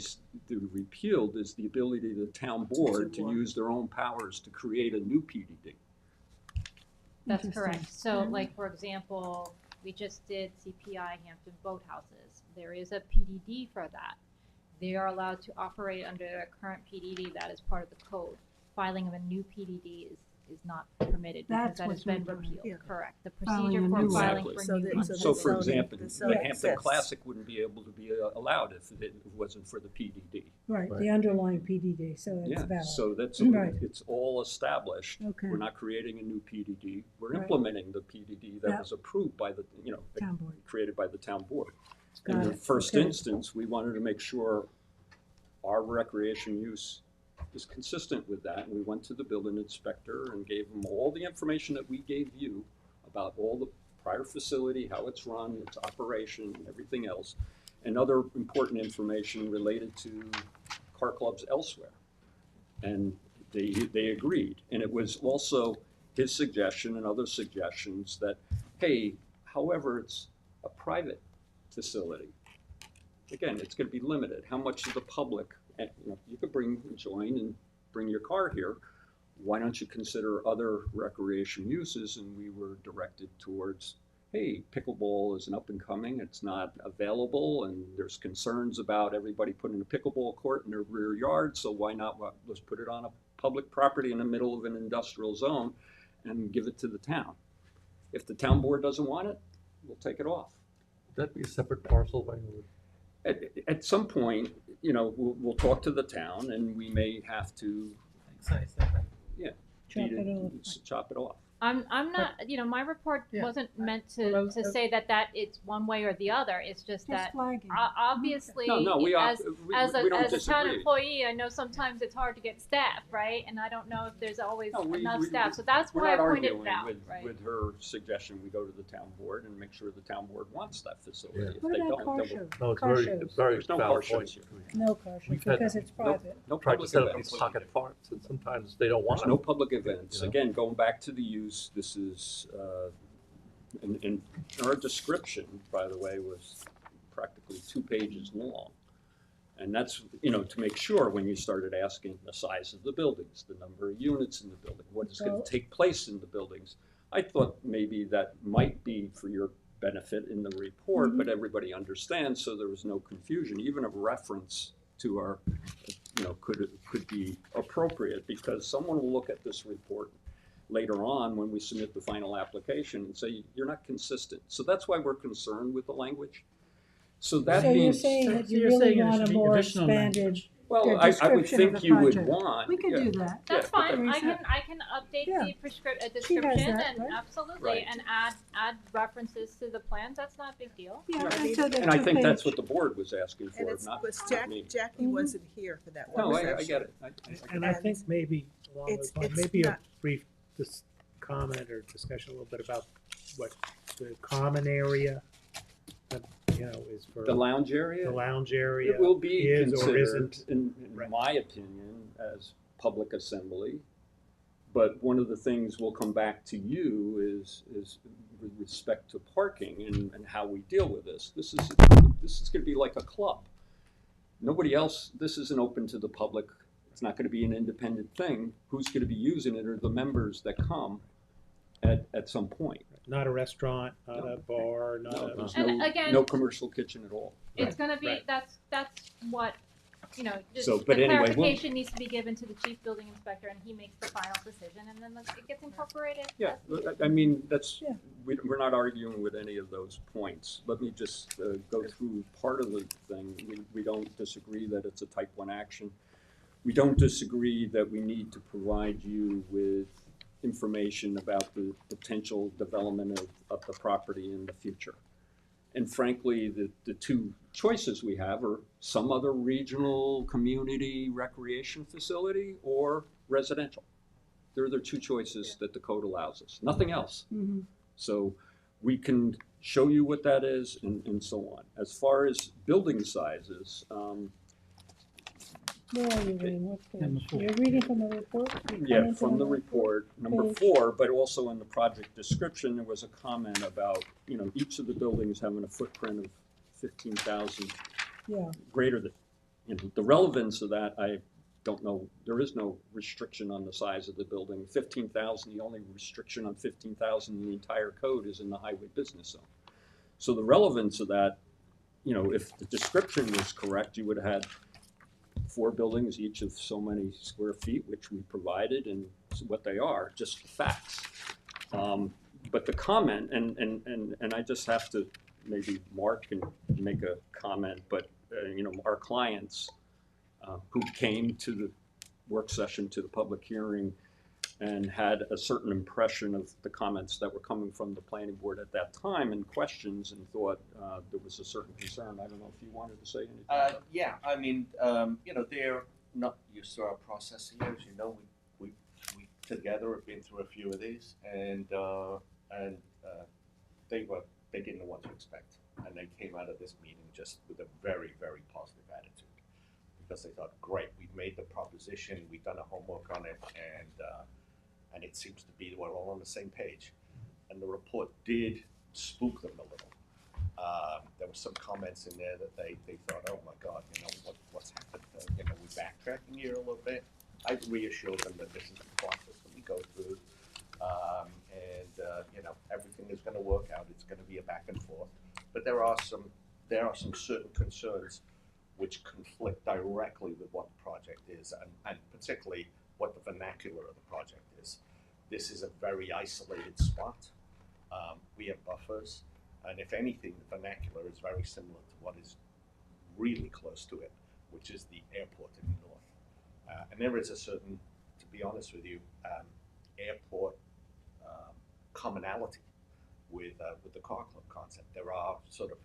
S13: repealed is the ability of the town board to use their own powers to create a new PDD.
S11: That's
S2: Interesting.
S11: correct. So
S2: Mhm.
S11: like, for example, we just did CPI Hampton Boathouses. There is a PDD for that. They are allowed to operate under their current PDD. That is part of the code. Filing of a new PDD is not permitted because
S2: That's
S11: that has
S2: what's been
S11: been
S2: done.
S11: repealed.
S3: Yeah.
S11: Correct. The
S2: Filing
S11: procedure
S2: a
S11: for
S2: new one.
S11: filing
S13: Exactly.
S11: for
S3: So
S11: new
S3: the-
S11: ones.
S3: so
S13: So
S3: the
S13: for
S3: zoning-
S13: example,
S3: the
S13: the
S3: zoning
S13: Hampton
S3: exists.
S13: Classic wouldn't be able to be allowed if it wasn't for the PDD.
S2: Right,
S1: Right.
S2: the underlying PDD, so it's
S13: Yeah,
S2: valid.
S13: so that's,
S2: Right.
S13: it's all established.
S2: Okay.
S13: We're not creating a new PDD. We're
S2: Right.
S13: implementing the PDD that
S2: Yeah.
S13: was approved by the,
S2: Town board.
S13: created by the town board.
S2: Got
S13: In the
S2: it.
S13: first
S2: Okay.
S13: instance, we wanted to make sure our recreation use is consistent with that. And we went to the building inspector and gave him all the information that we gave you about all the prior facility, how it's run, its operation, and everything else, and other important information related to car clubs elsewhere. And they agreed. And it was also his suggestion and other suggestions that, hey, however, it's a private facility. Again, it's going to be limited. How much of the public, and, you could join and bring your car here. Why don't you consider other recreation uses? And we were directed towards, hey, pickleball is an up and coming. It's not available, and there's concerns about everybody putting a pickleball court in their rear yard. So why not? Let's put it on a public property in the middle of an industrial zone and give it to the town. If the town board doesn't want it, we'll take it off.
S1: Would that be a separate parcel by
S13: At some point, we'll talk to the town, and we may have to,
S2: Chop it off.
S13: chop it off.
S11: I'm not, my report
S7: Yeah.
S11: wasn't meant
S7: Well,
S11: to say that it's one way or the other. It's just
S2: Just
S11: that
S2: flagging.
S11: obviously,
S13: No, we
S11: as
S13: we
S11: a
S13: don't
S11: town
S13: disagree.
S11: employee, I know sometimes it's hard to get staff, right? And I don't know if there's always
S13: No,
S11: enough staff. So that's
S13: We're
S11: why I
S13: not
S11: pointed
S13: arguing
S11: it out,
S13: with,
S11: right?
S13: with her suggestion. We go to the town board and make sure the town board wants that facility.
S1: Yeah.
S13: If
S2: What
S13: they
S2: about
S13: don't,
S2: car
S13: then
S2: shows?
S1: No, it's
S2: Car
S1: very,
S2: shows.
S1: it's very
S13: There's no
S1: valid
S13: car
S1: point.
S13: shows here.
S2: No car shows,
S1: We've had-
S2: because it's private.
S13: No
S1: Tried to
S13: public
S1: set up
S13: events.
S1: these pocket parks, and sometimes they don't want
S13: There's
S1: it.
S13: no public events.
S1: You know?
S13: Again, going back to the use, this is, and our description, by the way, was practically 2 pages long. And that's, to make sure when you started asking the size of the buildings, the number of units in the building, what is going
S2: So-
S13: to take place in the buildings. I thought maybe that might be for your benefit in the report, but everybody understands, so there was no confusion. Even a reference to our, could be appropriate, because someone will look at this report later on when we submit the final application and say, you're not consistent. So that's why we're concerned with the language. So that
S2: So you're
S13: means,
S2: saying
S7: So
S2: that you
S7: you're
S2: really
S7: saying there
S2: want
S7: should
S2: a
S7: be
S2: more
S7: additional
S2: expanded,
S7: language.
S13: well,
S2: their
S13: I would
S2: description of
S13: think
S2: the
S13: you would
S2: project.
S13: want.
S2: we could
S13: yeah.
S2: do that.
S11: That's
S13: Yeah, but
S11: fine.
S2: that-
S11: I can update
S2: Yeah.
S11: the
S2: She has
S11: description
S2: that,
S11: and
S2: right?
S11: absolutely
S13: Right.
S11: and add references to the plans. That's not a big deal.
S2: Yeah,
S13: Right.
S2: and so the
S13: And I think that's
S2: 2-page
S13: what the board was asking
S3: And
S13: for,
S3: it's,
S13: not
S3: was
S13: me.
S3: Jackie wasn't here for that
S13: No,
S3: one
S13: I
S3: session.
S13: get it.
S8: And I think maybe along
S3: It's-
S8: those lines,
S3: it's
S8: maybe a
S3: not-
S8: brief comment or discussion a little bit about what the common area, is for
S13: The lounge area?
S8: the lounge area
S13: It will be
S8: is or
S13: considered,
S8: isn't.
S13: in
S8: Right.
S13: my opinion, as public assembly. But one of the things we'll come back to you is with respect to parking and how we deal with this. This is gonna be like a club. Nobody else, this isn't open to the public. It's not gonna be an independent thing. Who's gonna be using it are the members that come at some point.
S8: Not a restaurant, not a bar, not
S13: No,
S8: a.
S13: there's
S11: And
S13: no,
S11: again-
S13: no commercial kitchen at all.
S11: It's gonna be
S8: Right.
S11: that's what you know, just
S13: So,
S11: the
S13: but anyway, we'll-
S11: clarification needs to be given to the chief building inspector, and he makes the final decision, and then it gets incorporated.
S13: Yeah, I mean, that's,
S2: Yeah.
S13: we're not arguing with any of those points. Let me just go through part of the thing. We don't disagree that it's a type 1 action. We don't disagree that we need to provide you with information about the potential development of the property in the future. And frankly, the two choices we have are some other regional community recreation facility or residential. They're the two choices that the code allows us, nothing else.
S2: Mm-hmm.
S13: So we can show you what that is and so on. As far as building sizes,
S2: Where are you reading? What
S7: Number
S2: page?
S7: 4.
S2: You're reading from the report? You
S13: yeah,
S2: commented
S13: from
S2: on
S13: the report, number
S2: page.
S13: 4, but also in the project description, there was a comment about, you know, each of the buildings having a footprint of 15,000
S2: Yeah,
S13: greater than, you know, the relevance of that, I don't know. There is no restriction on the size of the building. 15,000, the only restriction on 15,000 in the entire code is in the highway business zone. So the relevance of that, you know, if the description was correct, you would have had 4 buildings, each of so many square feet, which we provided, and what they are, just facts. But the comment, and I just have to, maybe Mark can make a comment, but you know, our clients who came to the work session, to the public hearing, and had a certain impression of the comments that were coming from the planning board at that time and questions, and thought there was a certain concern. I don't know if you wanted to say anything.
S14: Yeah, I mean, you know, they're not used to our process here. As you know, we together have been through a few of these, and they didn't know what to expect, and they came out of this meeting just with a very, very positive attitude, because they thought, great, we've made the proposition, we've done a homework on it, and it seems to be we're all on the same page. And the report did spook them a little. There were some comments in there that they thought, oh my God, you know, what's happened? You know, we're backtracking here a little bit. I reassured them that this is the process that we go through, you know, everything is going to work out. It's going to be a back and forth, but there are some certain concerns which conflict directly with what the project is, and particularly what the vernacular of the project is. This is a very isolated spot. We have buffers, and if anything, the vernacular is very similar to what is really close to it, which is the airport in the north. And there is a certain, to be honest with you, airport commonality with the car club concept. There are sort of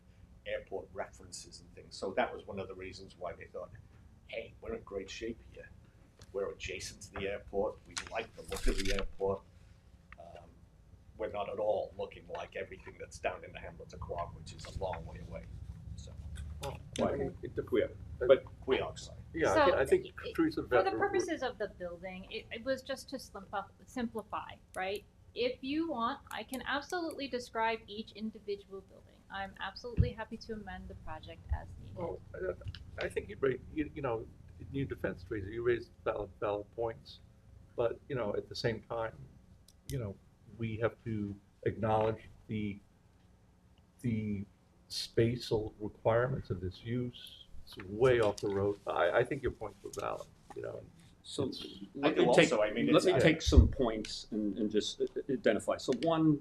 S14: airport references and things. So that was one of the reasons why they thought, hey, we're in great shape here. We're adjacent to the airport. We like the look of the airport. We're not at all looking like everything that's down in the hamlet of Quogue, which is a long way away. So, but Quogue, sorry.
S1: Yeah,
S11: So,
S1: I think Teresa.
S11: For the purposes of the building, it was just to simplify, right? If you want, I can absolutely describe each individual building. I'm absolutely happy to amend the project as needed.
S1: Well, I think you know, in your defense, Teresa, you raised valid points, but you know, at the same time, you know, we have to acknowledge the spatial requirements of this use. It's way off the road. I think your points were valid, you know.
S13: So
S14: I do also, I mean,
S13: let me take some points and just identify. So one,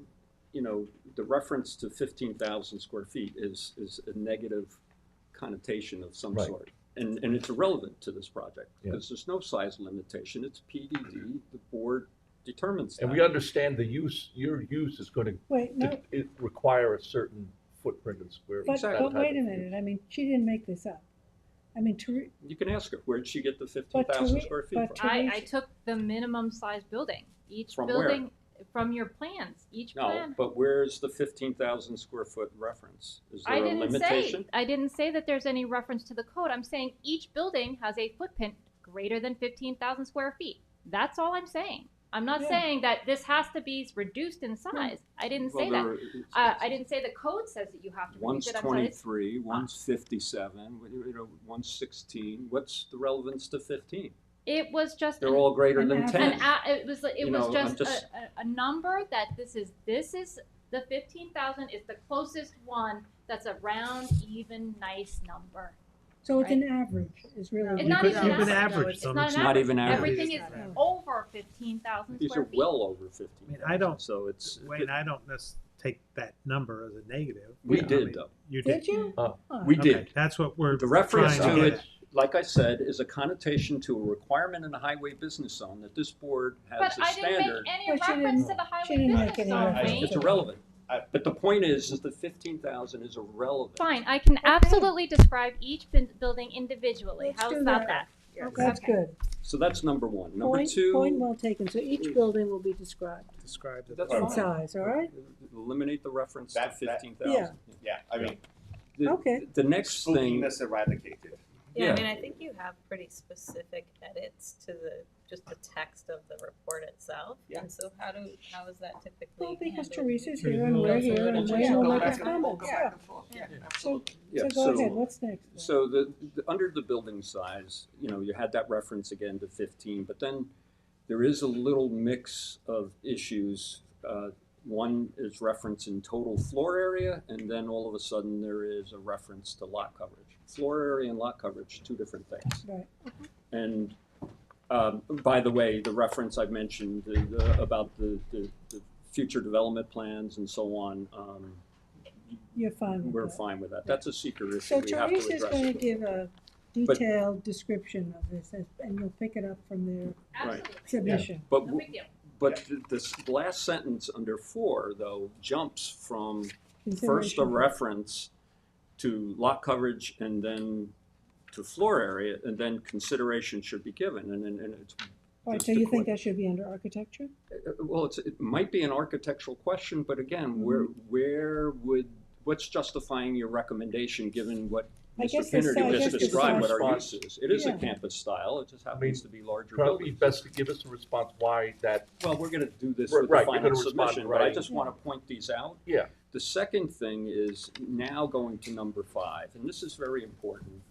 S13: you know, the reference to 15,000 square feet is a negative connotation of some
S1: Right.
S13: sort. And it's irrelevant to this project,
S1: Yeah.
S13: because there's no size limitation. It's PDD, the board determines that.
S1: And we understand the use, your use is going
S2: wait, no,
S1: to require a certain footprint in square.
S2: but
S13: Exactly.
S2: wait a minute, I mean, she didn't make this up. I mean,
S13: You can ask her, where'd she get the 15,000 square feet
S2: but
S13: from?
S11: I took the minimum size building. Each
S13: From where?
S11: building, from your plans, each
S13: No,
S11: plan.
S13: but where's the 15,000 square foot reference? Is there
S11: I
S13: a
S11: didn't
S13: limitation?
S11: say, I didn't say that there's any reference to the code. I'm saying each building has a footprint greater than 15,000 square feet. That's all I'm saying. I'm not
S2: Yeah.
S11: saying that this has to be reduced in size. I didn't say that. I didn't say the code says that you have to
S13: One's
S11: reduce it. I'm saying it's
S13: 23, one's 57, you know, one's 16. What's the relevance to 15?
S11: It was just
S13: They're all greater
S2: an
S13: than
S2: average.
S13: 10.
S11: it was
S13: You know, I'm
S11: just a number that this is the 15,000 is the closest one that's a round, even, nice number.
S2: So it's
S6: right?
S2: an average, is really.
S6: It's
S2: what
S6: not
S2: it
S6: even
S2: is.
S8: You could
S6: that.
S8: average
S6: It's
S8: them.
S6: not
S8: It's
S6: an
S9: not
S6: average.
S9: even average.
S6: Everything is over 15,000
S13: These
S6: square
S13: are
S6: feet.
S13: well over 15.
S8: I mean, I don't-
S13: So it's,
S8: Wayne, I don't necessarily take that number as a negative.
S13: we
S8: I
S13: did
S8: mean,
S13: though.
S8: You
S2: Did
S8: did.
S2: you?
S1: Oh.
S2: Oh,
S13: We
S8: Okay,
S13: did.
S8: that's what we're
S13: The reference
S8: trying
S13: to
S8: get
S13: it,
S8: at.
S13: like I said, is a connotation to a requirement in the highway business zone that this board
S6: But
S13: has a
S6: I didn't make
S13: standard.
S6: any
S2: But she
S6: reference to
S2: didn't-
S6: the
S2: she
S6: highway
S2: didn't make
S6: business
S2: any
S6: zone,
S2: reference
S6: Wayne.
S13: It's irrelevant. But the point is the 15,000 is irrelevant.
S6: Fine, I can absolutely describe each building individually.
S2: Let's
S6: How's
S2: do
S6: about
S2: that.
S6: that?
S2: That's
S6: Okay.
S2: good.
S13: So that's number one. Number
S2: Point
S13: two,
S2: well taken. So each building will be described
S8: Describes it.
S13: That's
S2: in
S13: fine.
S2: size, all right?
S13: eliminate the reference to
S14: That-
S13: 15,000.
S14: Yeah, I mean,
S2: Okay.
S13: The next thing,
S14: spookiness eradicated.
S6: Yeah,
S13: Yeah.
S6: I mean, I think you have pretty specific edits to just the text of the report itself.
S14: Yeah.
S6: And so how is that typically
S2: Well, because
S6: handled?
S2: Teresa's here and we're here and Wayne will make his comments, yeah. So,
S13: Yeah,
S2: so go ahead, what's next?
S13: so under the building size, you had that reference again to 15, but then there is a little mix of issues. One is reference in total floor area, and then all of a sudden there is a reference to lot coverage. Floor area and lot coverage, two different things.
S2: Right.
S13: And by the way, the reference I mentioned about the future development plans and so on,
S2: You're fine with
S13: we're
S2: that.
S13: fine with that. That's a seeker issue.
S2: So
S13: We have to
S2: Teresa's
S13: address
S2: gonna
S13: it.
S2: give a detailed description of this, and you'll pick it up from their
S6: Absolutely.
S2: submission.
S13: But
S6: No big deal.
S13: this last sentence under 4, though, jumps from first a
S2: Consideration.
S13: reference to lot coverage and then to floor area, and then consideration should be given, and it's.
S2: All right,
S13: it's
S2: so
S13: the
S2: you think
S13: que-
S2: that should be under architecture?
S13: Well, it might be an architectural question, but again,
S2: Mm-hmm.
S13: what's justifying your recommendation, given what
S2: I
S13: Mr.
S2: guess the
S13: Finnerty
S2: size-
S13: just
S2: the
S13: described what our
S1: response-
S13: use is? It is a
S2: Yeah.
S13: campus style, it just happens to be larger
S1: Probably
S13: buildings.
S1: best to give us a response why that,
S13: Well, we're gonna do this
S1: Right,
S13: with
S1: right,
S13: the
S1: you're
S13: final
S1: gonna respond,
S13: submission, but I
S1: right.
S13: just wanna point these out.
S1: yeah.
S13: The second thing is now going to number 5, and this is very important.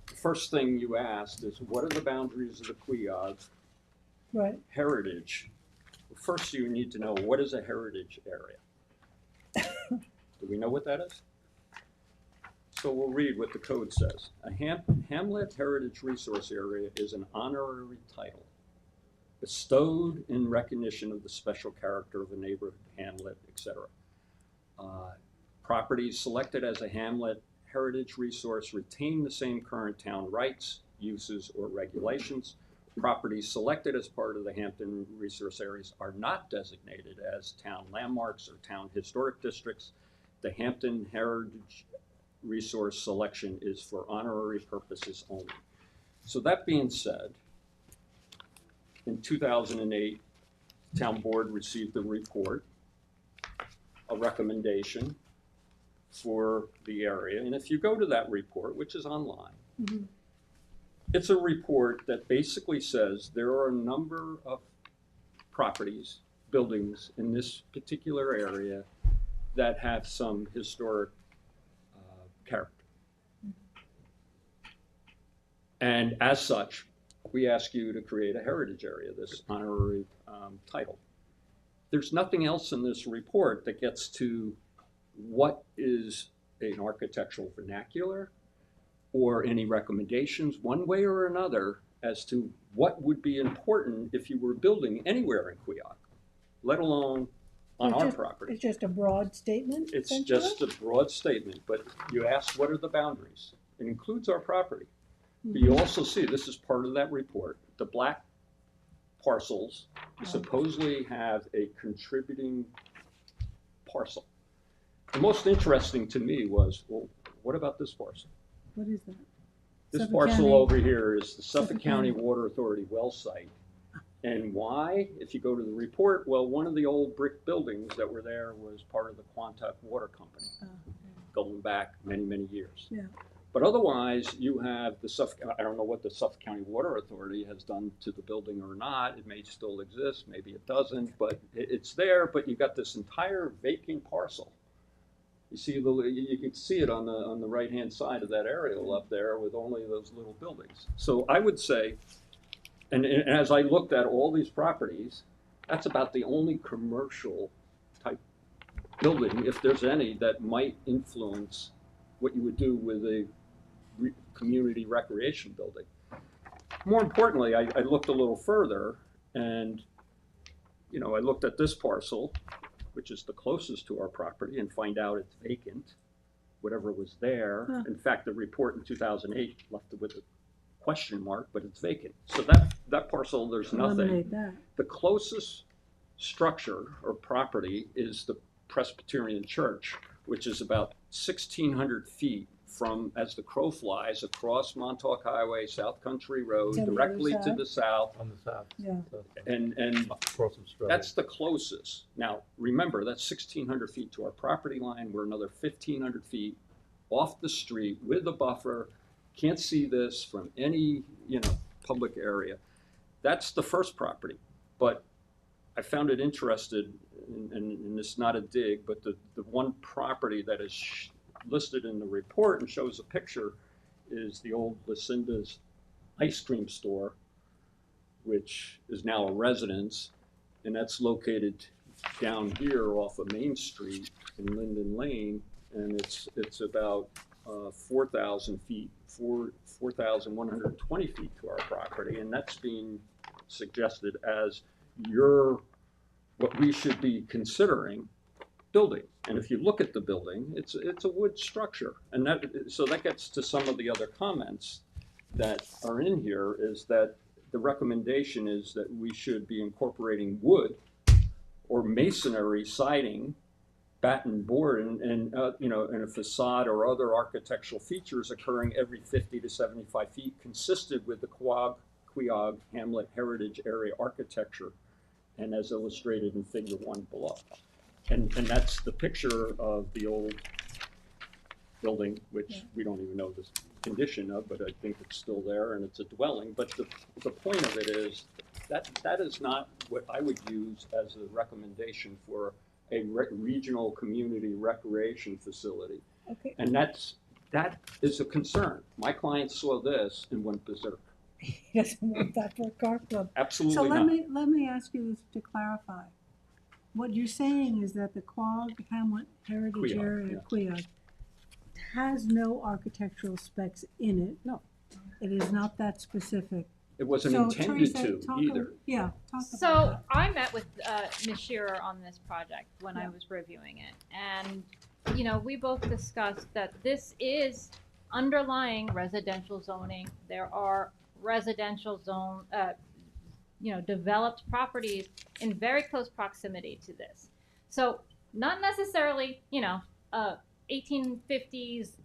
S13: The first thing you asked is, what are the boundaries of the Queog
S2: Right,
S13: heritage? First, you need to know, what is a heritage area? Do we know what that is? So we'll read what the code says. A Hamlet Heritage Resource Area is an honorary title bestowed in recognition of the special character of a neighborhood, hamlet, etc. Properties selected as a Hamlet Heritage Resource retain the same current town rights, uses, or regulations. Properties selected as part of the Hampton Resource Areas are not designated as town landmarks or town historic districts. The Hampton Heritage Resource selection is for honorary purposes only. So that being said, in 2008, the town board received a report, a recommendation for the area. And if you go to that report, which is online,
S2: Mhm.
S13: it's a report that basically says there are a number of properties, buildings in this particular area that have some historic character. And as such, we ask you to create a heritage area, this honorary title. There's nothing else in this report that gets to what is an architectural vernacular or any recommendations one way or another as to what would be important if you were building anywhere in Queog, let alone on our property.
S2: It's just a broad statement,
S13: It's
S2: essentially?
S13: just a broad statement, but you asked what are the boundaries? It includes our property. But you also see, this is part of that report, the black parcels supposedly have a contributing parcel. The most interesting to me was, well, what about this parcel?
S2: What is that?
S13: This
S2: Suffolk
S13: parcel
S2: County-
S13: over here is the Suffolk
S2: Suffolk
S13: County
S2: County.
S13: Water Authority well site. And why? If you go to the report, well, one of the old brick buildings that were there was part of the Quantuck Water Company, going back many, many years.
S2: Yeah.
S13: But otherwise, you have the Suffolk, I don't know what the Suffolk County Water Authority has done to the building or not. It may still exist, maybe it doesn't, but it's there, but you've got this entire vacant parcel. You see, you can see it on the right-hand side of that aerial up there with only those little buildings. So I would say, and as I looked at all these properties, that's about the only commercial type building, if there's any, that might influence what you would do with a community recreation building. More importantly, I looked a little further, and I looked at this parcel, which is the closest to our property, and find out it's vacant, whatever was there.
S2: Huh.
S13: In fact, the report in 2008 left it with a question mark, but it's vacant. So that parcel, there's nothing.
S2: Eliminate that.
S13: The closest structure or property is the Presbyterian Church, which is about 1,600 feet from, as the crow flies, across Montauk Highway, South Country Road,
S2: To the other
S13: directly to
S2: side?
S13: the south.
S1: On the south.
S2: Yeah.
S13: And
S1: Across from Stroh.
S13: that's the closest. Now, remember, that's 1,600 feet to our property line. We're another 1,500 feet off the street with a buffer. Can't see this from any, public area. That's the first property. But I found it interested, and it's not a dig, but the one property that is listed in the report and shows a picture is the old Lucinda's ice cream store, which is now a residence, and that's located down here off of Main Street in Linden Lane, and it's about 4,000 feet, 4,120 feet to our property, and that's being suggested as what we should be considering building. And if you look at the building, it's a wood structure, and so that gets to some of the other comments that are in here, is that the recommendation is that we should be incorporating wood or masonry siding, batten board, and a facade or other architectural features occurring every 50 to 75 feet, consistent with the Queog Hamlet Heritage Area architecture, and as illustrated in Figure 1 below. And that's the picture of the old building, which we don't even know the condition of, but I think it's still there, and it's a dwelling. But the point of it is that is not what I would use as a recommendation for a regional community recreation facility.
S2: Okay.
S13: And that is a concern. My client saw this and went berserk.
S2: He doesn't want that for a car club.
S13: Absolutely
S2: So
S13: not.
S2: let me ask you this to clarify. What you're saying is that the Quogue Hamlet Heritage
S13: Queog,
S2: Area,
S13: yeah.
S2: Queog, has no architectural specs in it.
S13: No.
S2: It is not that specific.
S13: It wasn't
S2: So,
S13: intended
S2: Teresa,
S13: to
S2: talk
S13: either.
S2: Yeah, talk
S11: So
S2: about
S11: I met with Ms. Shearer on this project when I was reviewing it, and we both discussed that this is underlying residential zoning. There are residential zone, developed properties in very close proximity to this. So not necessarily, 1850s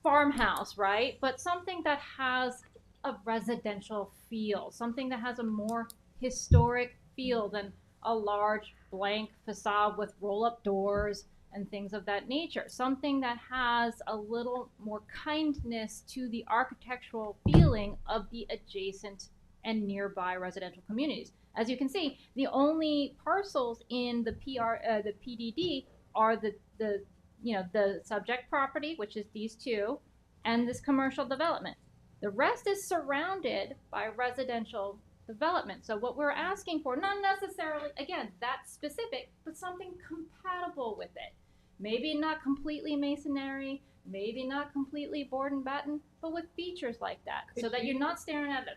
S11: farmhouse, right? But something that has a residential feel, something that has a more historic feel than a large blank facade with roll-up doors and things of that nature. Something that has a little more kindness to the architectural feeling of the adjacent and nearby residential communities. As you can see, the only parcels in the the PDD are the subject property, which is these two, and this commercial development. The rest is surrounded by residential development. So what we're asking for, not necessarily, again, that specific, but something compatible with it. Maybe not completely masonry, maybe not completely board and batten, but with features like that, so that you're not staring at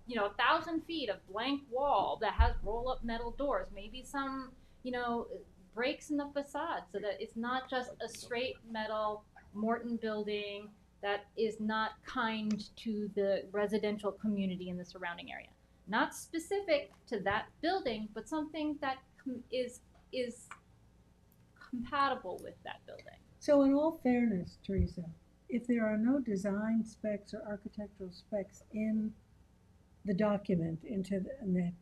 S11: 1,000 feet of blank wall that has roll-up metal doors. Maybe some, breaks in the facade, so that it's not just a straight metal Morton building that is not kind to the residential community in the surrounding area. Not specific to that building, but something that is compatible with that building.
S2: So in all fairness, Teresa, if there are no design specs or architectural specs in the document in the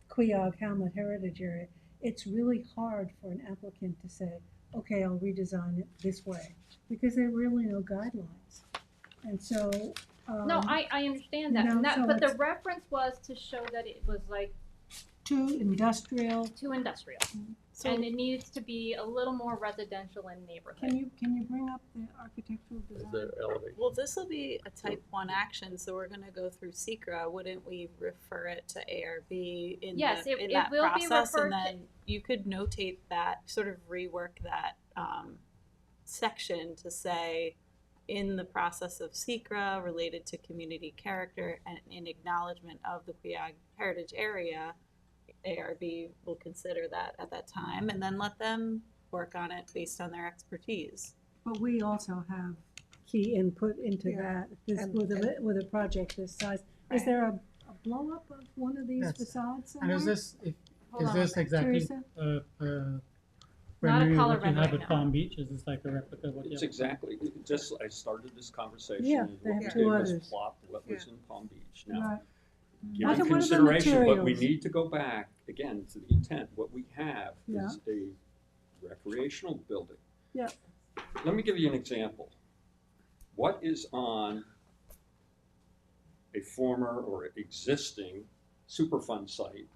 S2: Queog Hamlet Heritage Area, it's really hard for an applicant to say, okay, I'll redesign it this way, because there are really no guidelines. And so
S11: no, I understand that,
S2: so
S11: but the reference was to show that it was like
S2: too industrial.
S11: So, and it needs to be a little more residential in neighborhood.
S2: Can you bring up the architectural design?
S6: Well, this will be a type 1 action, so we're going to go through SECRA. Wouldn't we refer it to ARB in that
S11: will
S6: process?
S11: be referred
S6: and then you could notate that, sort of rework that section to say in the process of SECRA related to community character and in acknowledgement of the Queog Heritage Area, ARB will consider that at that time and then let them work on it based on their expertise.
S2: But we also have key input into
S3: Yeah.
S2: that, this,
S3: And-
S2: with a project this size. Is
S6: Right.
S2: there a blow up of one of these
S7: Yes.
S2: facades
S7: And
S2: somewhere?
S7: is this exactly
S2: Teresa?
S11: Not a
S7: rendering
S11: color
S7: what you have
S11: rendering,
S7: at
S11: no.
S7: Palm Beach? Is this like a replica of what you
S13: It's
S7: have?
S13: exactly, just, I started this conversation,
S2: Yeah,
S13: and
S2: they
S13: what
S2: have
S13: we
S2: two
S13: did was
S2: others.
S13: plot what was in Palm Beach. Now,
S2: Right.
S13: given
S2: What are the
S13: consideration, but we
S2: materials?
S13: need to go back, again, to the intent. What we have
S2: Yeah.
S13: is a recreational building.
S2: Yeah.
S13: Let me give you an example. What is on a former or existing Superfund site,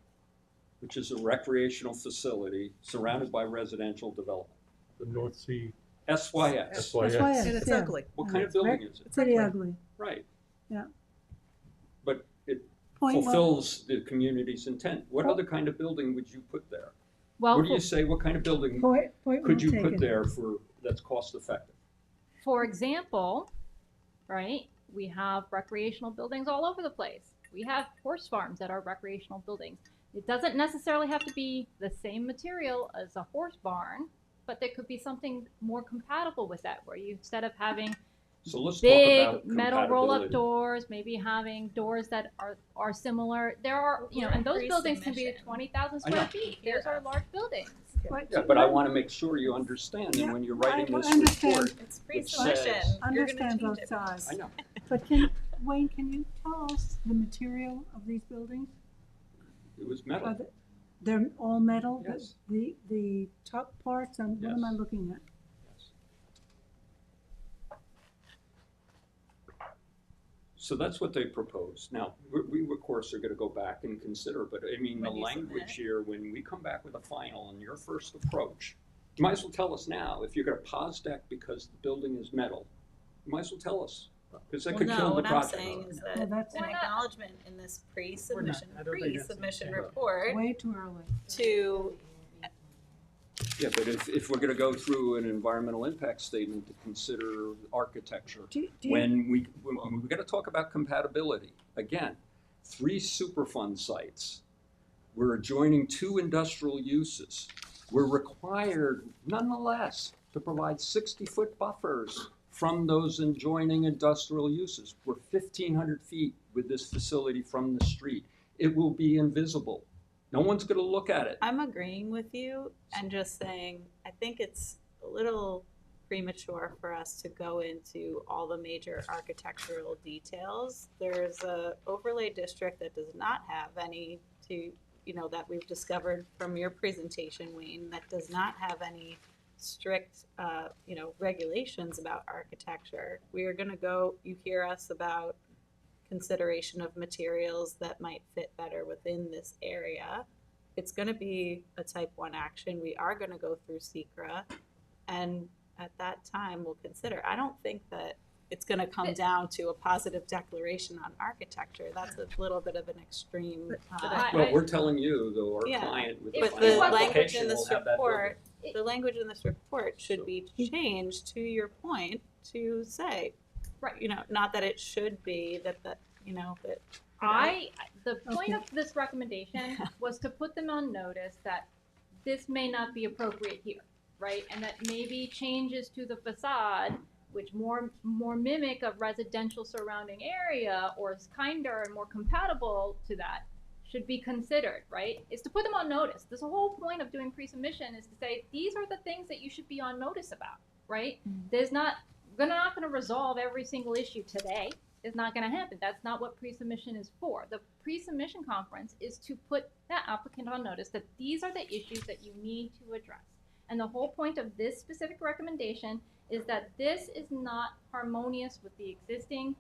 S13: which is a recreational facility surrounded by residential development?
S1: The North Sea,
S13: SYS.
S1: that's why,
S2: That's why
S1: yeah.
S3: And it's
S2: yeah.
S3: ugly.
S13: What
S2: And
S13: kind of
S2: it's
S13: building
S2: very-
S13: is it?
S2: Pretty ugly.
S13: Right.
S2: Yeah.
S13: But it
S2: Point well,
S13: fulfills the community's intent. What other kind of building would you put there?
S11: Well,
S13: What do you say, what kind of building
S2: point well
S13: could you
S2: taken.
S13: put there that's cost effective?
S11: for example, right, we have recreational buildings all over the place. We have horse farms that are recreational buildings. It doesn't necessarily have to be the same material as a horse barn, but there could be something more compatible with that, where you, instead of having
S13: So let's talk
S11: big
S13: about
S11: metal roll-up
S13: compatibility.
S11: doors, maybe having doors that are similar. There are, and those buildings can be
S6: Pre-submission.
S11: 20,000
S13: I
S11: square
S13: know.
S11: feet. Those are large buildings.
S13: Yeah, but I want to make sure you understand, and when you're writing
S2: I
S13: this
S2: understand.
S13: report,
S6: It's
S13: which
S6: pre-submission.
S13: says,
S6: You're gonna
S2: Understand
S6: change
S2: both
S6: it.
S2: sides.
S13: I know,
S2: But Wayne, can you tell us the material of these buildings?
S13: it was metal.
S2: Are they're all metal?
S13: Yes.
S2: The top parts, and what am I
S13: Yes.
S2: looking at?
S13: So that's what they proposed. Now, we of course are gonna go back and consider, but I mean, the
S6: When you submit.
S13: language here, when we come back with a final on your first approach, you might as well tell us now, if you're gonna pause deck because the building is metal, you might as well tell us, because that
S6: Well,
S13: could
S6: no,
S13: kill the
S6: what I'm
S13: project.
S6: saying is
S2: Well,
S6: that
S2: that's
S6: an acknowledgement in this pre-submission,
S7: I don't think that's-
S6: pre-submission
S7: yeah.
S6: report
S2: Way too early.
S6: to,
S13: Yeah, but if we're gonna go through an environmental impact statement to consider architecture,
S2: Do you-
S13: when we gotta talk about compatibility, again, 3 Superfund sites. We're adjoining 2 industrial uses. We're required nonetheless to provide 60-foot buffers from those adjoining industrial uses. We're 1,500 feet with this facility from the street. It will be invisible. No one's gonna look at it.
S6: I'm agreeing with you and just saying, I think it's a little premature for us to go into all the major architectural details. There's a overlay district that does not have any that we've discovered from your presentation, Wayne, that does not have any strict, regulations about architecture. We are gonna go, you hear us about consideration of materials that might fit better within this area. It's going to be a type 1 action. We are going to go through SECRA, and at that time we'll consider. I don't think that it's going to come down to a positive declaration on architecture. That's a little bit of an extreme.
S13: Well, we're telling you, though, our
S6: Yeah.
S13: client with the
S6: But
S13: final
S6: the language
S13: application
S6: in
S13: will
S6: this
S13: have that building.
S6: report, the language in this report should be changed, to your point, to say,
S11: Right.
S6: not that it should be that that.
S11: The point
S2: Okay.
S11: of this recommendation was to put them on notice that this may not be appropriate here, right? And that maybe changes to the facade, which more mimic a residential surrounding area or is kinder and more compatible to that, should be considered, right? Is to put them on notice. This whole point of doing pre-submission is to say, these are the things that you should be on notice about, right? We're not gonna resolve every single issue today. It's not gonna happen. That's not what pre-submission is for. The pre-submission conference is to put that applicant on notice that these are the issues that you need to address. And the whole point of this specific recommendation is that this is not harmonious with the existing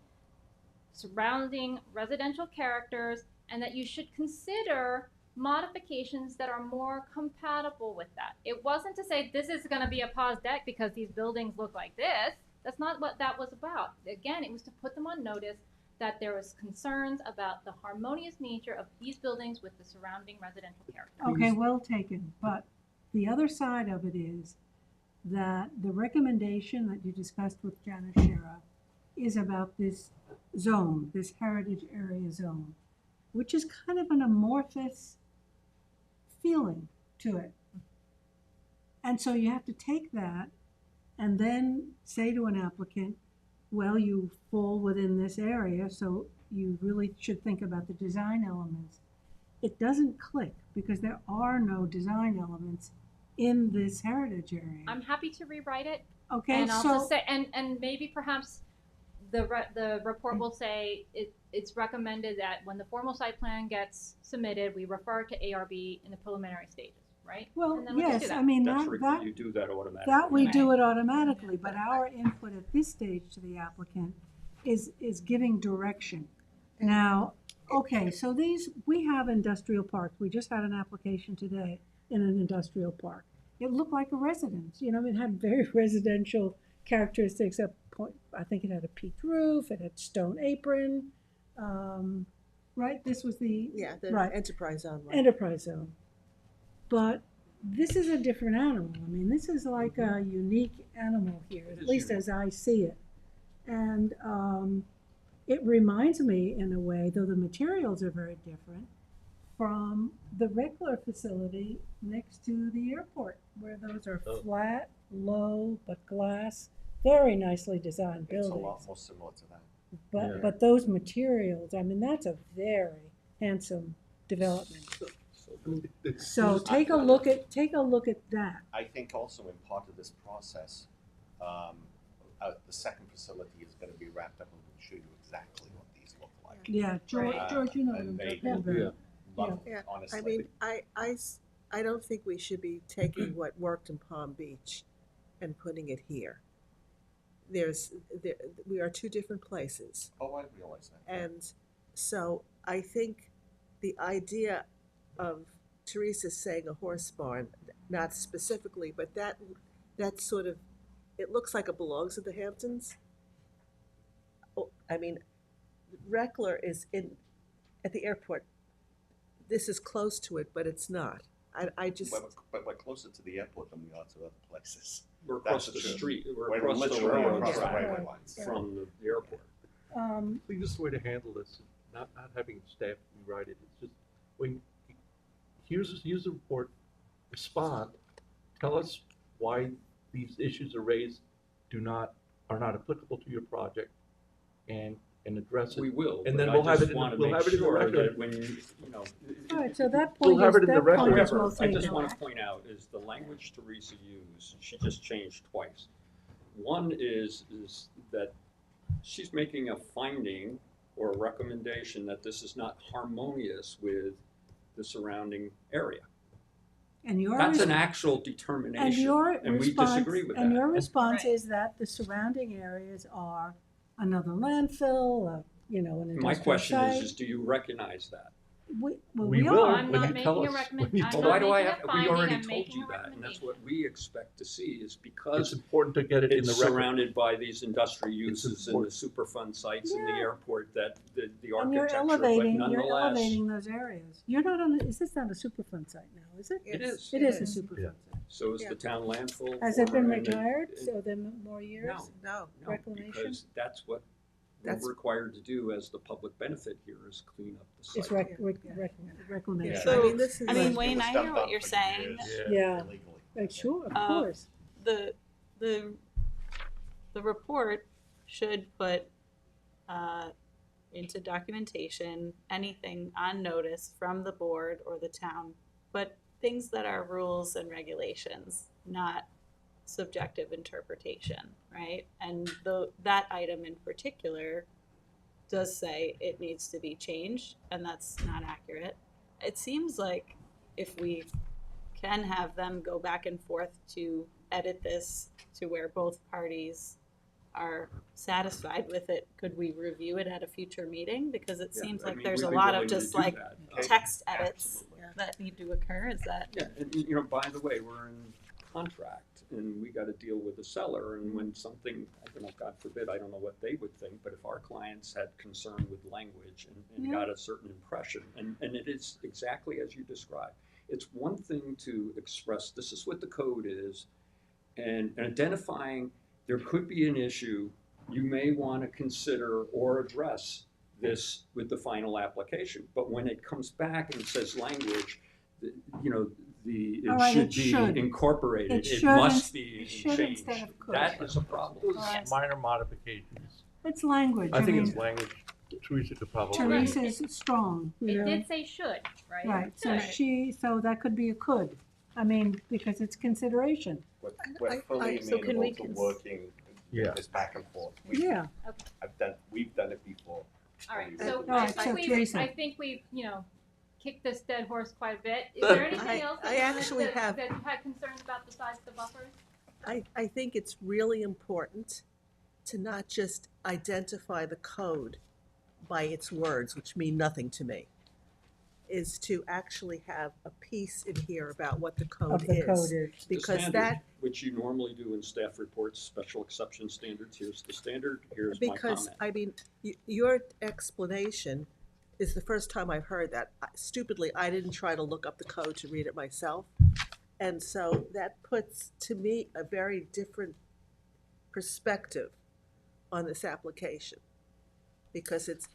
S11: surrounding residential characters, and that you should consider modifications that are more compatible with that. It wasn't to say this is gonna be a pause deck because these buildings look like this. That's not what that was about. Again, it was to put them on notice that there was concerns about the harmonious nature of these buildings with the surrounding residential character.
S2: Okay, well taken, but the other side of it is, that the recommendation that you discussed with Janice Shera is about this zone, this heritage area zone, which is kind of an amorphous feeling to it. And so you have to take that and then say to an applicant, well, you fall within this area, so you really should think about the design elements. It doesn't click because there are no design elements in this heritage area.
S11: I'm happy to rewrite it.
S2: Okay,
S11: And I'll
S2: so
S11: just say, and maybe perhaps the report will say it's recommended that when the formal site plan gets submitted, we refer to ARB in the preliminary stages, right?
S2: well,
S11: And then we just do
S2: yes,
S11: that.
S2: I mean
S13: That's
S2: that
S13: you do that automatically.
S2: that we do
S11: Right.
S2: it automatically, but our input at this stage to the applicant is giving direction. Now, okay, so we have industrial parks. We just had an application today in an industrial park. It looked like a residence, you know, it had very residential characteristics. I think it had a peaked roof, it had stone apron, right? This was the
S3: Yeah, the
S2: right.
S3: enterprise zone one.
S2: enterprise zone. But this is a different animal. I mean, this is like a unique animal here, at least as I see it. And it reminds me, in a way, though the materials are very different, from the Reckler facility next to the airport, where those are flat, low, but glass, very nicely designed
S14: It's a
S2: buildings.
S14: lot more similar to that.
S2: But those materials, I mean, that's a very handsome development. So take a look at that.
S14: I think also in part of this process, the second facility is gonna be wrapped up and we'll show you exactly what these look like.
S2: Yeah, George, you know what I'm
S14: And they
S2: talking
S14: will
S2: about.
S14: love
S3: Yeah,
S14: it, honestly.
S3: I mean, I don't think we should be taking what worked in Palm Beach and putting it here. We are two different places.
S14: Oh, I realize that.
S3: And so I think the idea of Teresa saying a horse barn, not specifically, but that sort of, it looks like it belongs at the Hamptons. Oh, I mean, Reckler is at the airport. This is close to it, but it's not. I just.
S14: But we're closer to the airport than we are to other places.
S13: We're
S14: That's
S13: across the
S14: true.
S13: street, we're
S14: We're
S13: across the
S14: literally
S13: railroad
S14: across the
S13: track
S14: railway lines.
S13: from the airport.
S1: I think this is the way to handle this, not having staff rewrite it. It's just, here's the report, respond, tell us why these issues are raised are not applicable to your project, and address it.
S13: We will,
S1: And
S13: but
S1: then
S13: I
S1: we'll have
S13: just
S1: it
S13: wanna
S1: we'll
S13: make
S1: have it in the
S13: sure
S1: record.
S13: that when you know.
S2: All right, so that
S1: We'll
S2: point
S1: have
S2: is,
S1: it in the
S2: that point
S1: record.
S2: is well
S13: However, I just
S2: taken.
S13: want to point out is the language Teresa used, she just changed twice. One is that she's making a finding or a recommendation that this is not harmonious with the surrounding area.
S2: And your
S13: That's an
S2: res-
S13: actual
S2: and
S13: determination,
S2: your
S13: and we
S2: response,
S13: disagree with
S2: and
S13: that.
S2: your response
S6: Right.
S2: is that the surrounding areas are another landfill, an industrial
S13: My question
S2: site.
S13: is do you recognize that?
S2: We
S1: We will.
S2: are.
S11: I'm
S1: when
S11: not
S1: you
S11: making
S1: tell
S11: a
S1: us
S11: recommend,
S1: when you
S11: I'm
S1: tell
S13: Well, why
S11: not
S13: do I
S11: making a
S13: have, we
S11: finding,
S13: already
S11: I'm
S13: told
S11: making
S13: you
S11: a
S13: that, and that's
S11: recommendation.
S13: what we expect to see is
S1: It's
S13: because
S1: important to get it in the
S13: it's
S1: record.
S13: surrounded by these industrial uses and the
S1: important.
S13: Superfund sites in the
S2: Yeah.
S13: airport that the
S2: And you're
S13: architecture, but
S2: elevating
S13: nonetheless,
S2: those areas. You're not on, is this not a Superfund site now, is it?
S13: it is.
S2: It is a
S3: is.
S2: Superfund
S1: Yeah.
S2: site.
S13: So is
S3: Yeah.
S13: the town landfill.
S2: Has it been
S13: former, and
S2: retired, so then more years?
S3: No.
S13: No,
S2: Reclamation?
S13: because that's what
S3: That's-
S13: we're required to do as the public benefit here is clean up the site.
S2: It's reclamation.
S3: Yeah,
S6: So,
S3: I mean, this is.
S6: I mean,
S14: It
S6: Wayne,
S14: was
S6: I
S14: dumped
S6: hear what
S14: on
S6: you're
S14: for
S6: saying.
S14: years
S2: Yeah.
S14: illegally.
S2: Sure, of
S6: Uh,
S2: course.
S6: The report should put into documentation anything on notice from the board or the town, but things that are rules and regulations, not subjective interpretation, right? And that item in particular does say it needs to be changed, and that's not accurate. It seems like if we can have them go back and forth to edit this to where both parties are satisfied with it, could we review it at a future meeting? Because it
S13: Yeah,
S6: seems
S13: I
S6: like
S13: mean,
S6: there's
S13: we'd
S6: a
S13: be
S6: lot
S13: willing
S6: of
S13: to
S6: just
S13: do
S6: like
S13: that.
S6: text edits
S14: Absolutely.
S6: that need to occur. Is that?
S13: Yeah, and by the way, we're in contract and we gotta deal with the seller, and when something, God forbid, I don't know what they would think, but if our clients had concern with language and got a certain impression, and it is exactly as you described. It's one thing to express, this is what the code is,
S15: and identifying there could be an issue, you may want to consider or address this with the final application. But when it comes back and says language,
S2: All right,
S15: it
S2: it
S15: should
S2: should.
S15: be incorporated.
S2: It
S15: It
S2: should
S15: must
S2: ins-
S15: be
S2: it should
S15: changed.
S2: instead of could.
S15: That is a problem.
S2: Right.
S1: Minor modifications.
S2: It's language.
S1: I think
S2: mean,
S1: it's language. Teresa could probably.
S2: Teresa's strong, you
S11: It
S2: know.
S11: did say should, right?
S2: Right, so
S11: Right.
S2: so that could be a could. I mean, because it's consideration.
S14: We're fully
S3: so can we
S14: amenable to working
S1: Yeah.
S14: this back and forth.
S2: Yeah.
S14: We've done it before.
S11: All right,
S14: Fully
S11: so
S14: amenable.
S2: All
S11: I
S2: right, so
S11: think we've,
S2: Teresa.
S11: I think we've, kicked this dead horse quite a bit. Is there anything else
S3: I
S11: that
S3: actually
S11: that
S3: have-
S11: you had concerns about besides the buffers?
S3: I think it's really important to not just identify the code by its words, which mean nothing to me, is to actually have a piece in here about what the code
S2: Of the
S3: is.
S2: code is.
S15: The
S3: Because
S15: standard,
S3: that,
S15: which you normally do in staff reports, special exception standards, here's the standard, here's my
S3: because,
S15: comment.
S3: I mean, your explanation is the first time I've heard that. Stupidly, I didn't try to look up the code to read it myself. And so that puts, to me, a very different perspective on this application. Because it's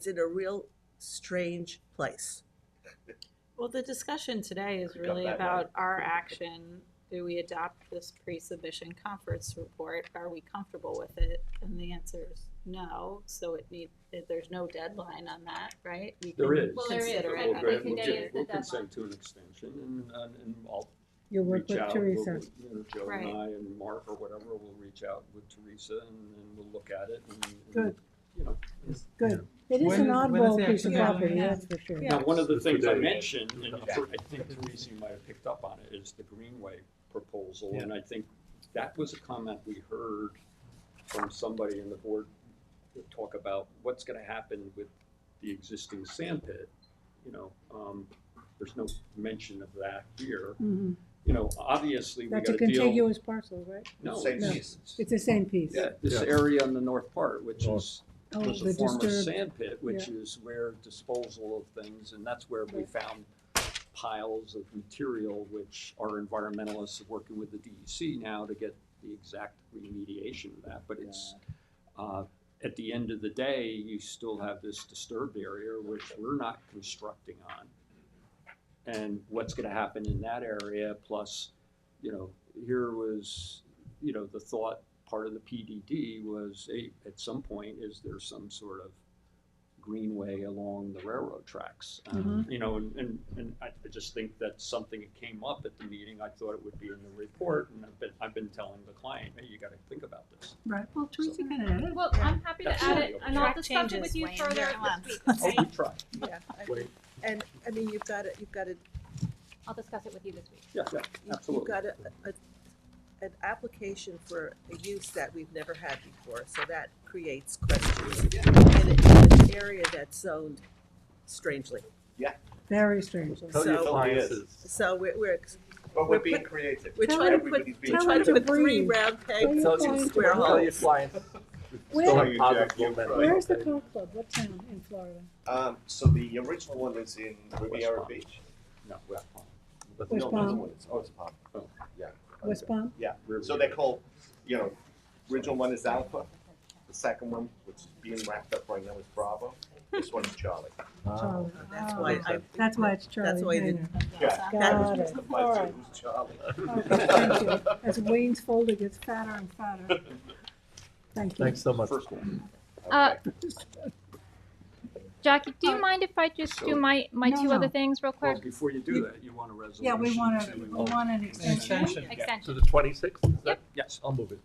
S3: in a real strange place.
S6: Well, the discussion today is
S14: You got
S6: really
S14: that
S6: about
S14: right.
S6: our action. Do we adopt this pre-submission conference report? Are we comfortable with it? And the answer is no. So there's no deadline on that, right? We
S15: There
S6: can
S15: is.
S11: Well, there is.
S6: consider
S11: I
S6: it.
S11: think
S15: We'll
S11: today is the
S15: we'll
S11: deadline.
S15: consent to an extension and I'll
S2: You'll work
S15: reach
S2: with
S15: out.
S2: Teresa.
S15: Joe
S6: Right.
S15: and I and Mark or whatever, will reach out with Teresa and we'll look at it and.
S2: Good.
S15: You know.
S2: Good. It is
S7: When
S2: an
S7: is- when is
S2: oddball
S7: the
S2: piece of
S7: actual
S2: property,
S7: deadline?
S2: that's for sure.
S15: Now, one of the things I
S1: Today.
S15: mentioned, and I think Teresa, you might have picked up on it, is the Greenway proposal. And I think that was a comment we heard from somebody in the board to talk about what's gonna happen with the existing sand pit. There's no mention of that here.
S2: Mhm.
S15: Obviously, we
S2: That's a
S15: gotta deal.
S2: contiguous parcel, right?
S15: No,
S14: Same
S2: No.
S14: piece.
S2: It's the same piece.
S15: yeah, this
S1: Yeah.
S15: area on the north part, which is
S2: Oh,
S15: was
S2: the
S15: a former
S2: disturbed-
S15: sand pit, which is where disposal of things, and that's where we found piles of material, which our environmentalists are working with the DEC now to get the exact remediation of that. But it's, at the end of the day, you still have this disturbed area, which we're not constructing on. And what's gonna happen in that area, plus, here was, the thought, part of the PDD was, at some point, is there some sort of greenway along the railroad tracks? And I just think that's something that came up at the meeting. I thought it would be in the report, and I've been telling the client, hey, you gotta think about this.
S2: Right, well, Teresa can add it.
S11: Well, I'm happy to add it, and I'll
S6: Track
S11: discuss it
S6: changes,
S11: with you
S6: Wayne.
S11: further
S6: Come on.
S11: this week,
S15: Oh,
S11: okay?
S15: we try.
S3: Yeah,
S1: Wait.
S3: and, I mean, you've got to
S11: I'll discuss it with you this week.
S15: Yeah,
S3: You've
S15: absolutely.
S3: got an application for a use that we've never had before, so that creates questions. And in an area that's zoned strangely.
S2: Very strangely.
S1: Tell your
S3: So-
S1: clients.
S3: So we're
S14: But
S3: We're
S14: we're being
S3: put-
S14: creative.
S3: we're
S2: Tell
S3: trying to
S2: them-
S3: put,
S14: Everybody's
S3: we're
S14: being
S3: trying to
S2: Tell them
S3: put
S2: to
S3: 3
S2: breathe.
S3: round
S2: Tell
S3: pegs
S2: your
S3: in 2
S2: clients
S3: square
S2: to
S1: Tell your
S3: holes.
S1: clients.
S2: Where-
S1: Still have positive
S14: You're
S1: momentum.
S14: right.
S2: Where's the Cove Club? What town in Florida?
S14: So the original one is in Riviera
S15: Palm.
S14: Beach.
S15: No, West Palm.
S1: Let's
S2: West
S14: No,
S2: Palm.
S14: another one is, it's Palm.
S15: Oh.
S14: Yeah.
S2: West Palm?
S14: Yeah, so they're called, original one is Alpha, the second one, which is being wrapped up right now, is Bravo, this one is Charlie.
S2: Charlie.
S3: That's
S2: Oh,
S3: why
S2: That's why it's Charlie.
S3: That's why I
S2: Minor.
S3: didn't.
S14: Yeah,
S2: Got
S14: that was
S2: it.
S14: Mr.
S2: All
S14: Fletcher,
S2: right.
S14: who's Charlie.
S2: Okay, thank you. As Wayne's folder gets fatter and fatter. Thank you.
S1: Thanks so much.
S15: First one.
S11: Jackie, do you mind if I just do my
S2: No,
S11: two other
S2: no.
S11: things real
S15: Well,
S11: quick?
S15: before you do that, you want a resolution.
S2: Yeah, we want an extension.
S7: Extension.
S1: To
S11: Extension.
S1: the 26th? Is that-
S15: Yes.
S1: I'll move it.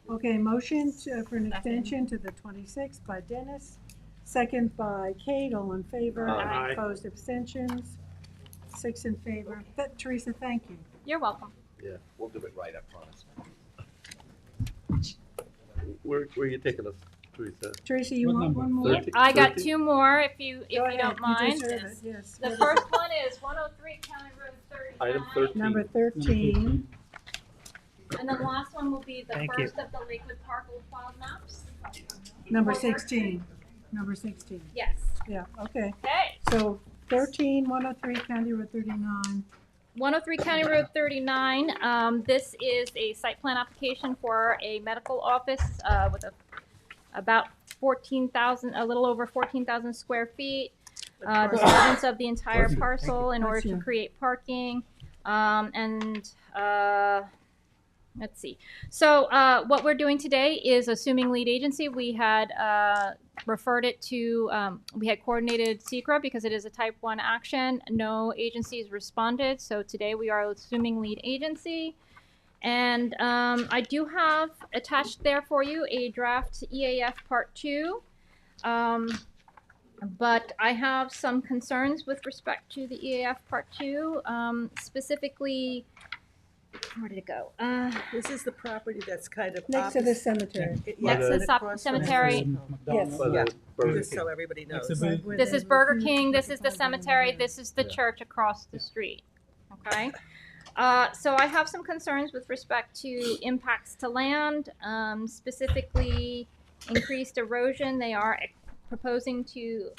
S2: Okay, motion for an extension to the 26th by Dennis, second by Kate, all in favor.
S1: Aye.
S2: Opposed, abstentions, 6 in favor. Teresa, thank you.
S11: You're welcome.
S14: We'll do it right, I promise.
S1: Where are you taking us, Teresa?
S2: Teresa, you
S7: What
S2: want
S7: number?
S2: one more?
S1: 13?
S11: I got
S1: 13?
S11: 2 more if you
S2: Go ahead,
S11: don't mind.
S2: deserve it, yes.
S11: The
S2: What is
S11: first one is 103 County Road 39.
S1: Item
S2: it?
S1: 13.
S2: Number 13.
S11: And then the last one will be the
S7: Thank you.
S11: first of the Lakewood Park Old File maps.
S2: Number 16. Number 16.
S11: Yes.
S2: Yeah, okay.
S11: Okay.
S2: So 13, 103 County Road 39,
S11: 103 County Road 39. This is a site plan application for a medical office with about 14,000, a little over 14,000 square feet. Disturbance of the entire parcel in order to create parking. Let's see. So what we're doing today is assuming lead agency. We had referred it to, we had coordinated SECRA because it is a type 1 action. No agencies responded. So today we are assuming lead agency. And I do have attached there for you a draft EAF Part 2. But I have some concerns with respect to the EAF Part 2, specifically, where did it go?
S3: This is the property that's kind of
S2: Next to the
S3: opposite-
S2: cemetery.
S11: Next to the
S3: across from
S11: cemetery.
S2: Yes.
S3: Yeah,
S1: Burger
S3: just
S1: King.
S3: so everybody knows.
S11: This is Burger King, this is the cemetery, this is the church across the street, okay? So I have some concerns with respect to impacts to land, specifically increased erosion. They are proposing to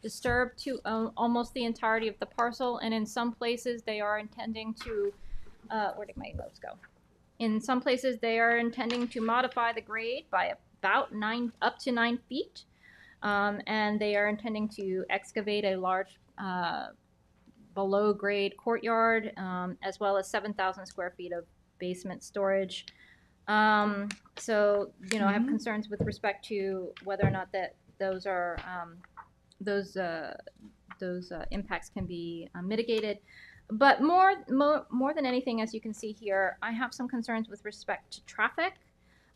S11: disturb to almost the entirety of the parcel, and in some places they are intending to, where did my notes go? In some places they are intending to modify the grade by about up to 9 feet, and they are intending to excavate a large below grade courtyard, as well as 7,000 square feet of basement storage. So, you know, I have concerns with respect to whether or not that those are, those impacts can be mitigated. But more than anything, as you can see here, I have some concerns with respect to traffic.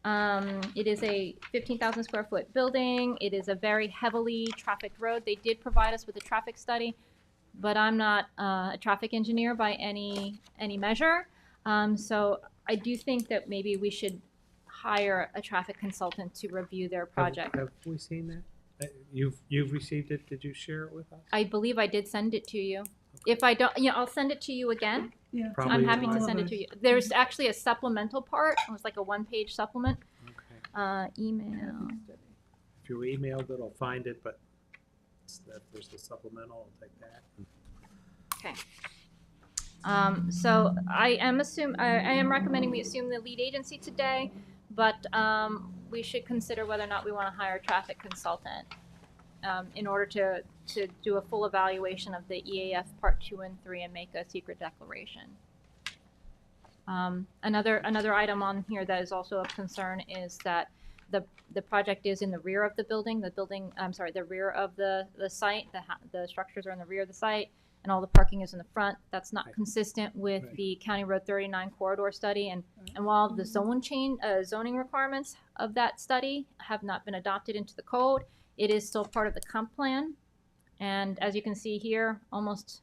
S11: It is a 15,000 square foot building. It is a very heavily trafficked road. They did provide us with a traffic study, but I'm not a traffic engineer by any measure. So I do think that maybe we should hire a traffic consultant to review their project.
S16: Have we seen that? You've received it, did you share it with us?
S11: I believe I did send it to you. If I don't, I'll send it to you again.
S2: Yeah.
S11: I'm happy to send it to you. There's actually a supplemental part. It was like a 1-page supplement. Email.
S16: If you emailed it, I'll find it, but there's the supplemental, I'll take that.
S11: Okay. So I am recommending we assume the lead agency today, but we should consider whether or not we want to hire a traffic consultant in order to do a full evaluation of the EAF Part 2 and 3 and make a secret declaration. Another item on here that is also of concern is that the project is in the rear of the building. The rear of the site. The structures are in the rear of the site, and all the parking is in the front. That's not consistent with the County Road 39 corridor study. And while the zoning requirements of that study have not been adopted into the code, it is still part of the comp plan. And as you can see here, almost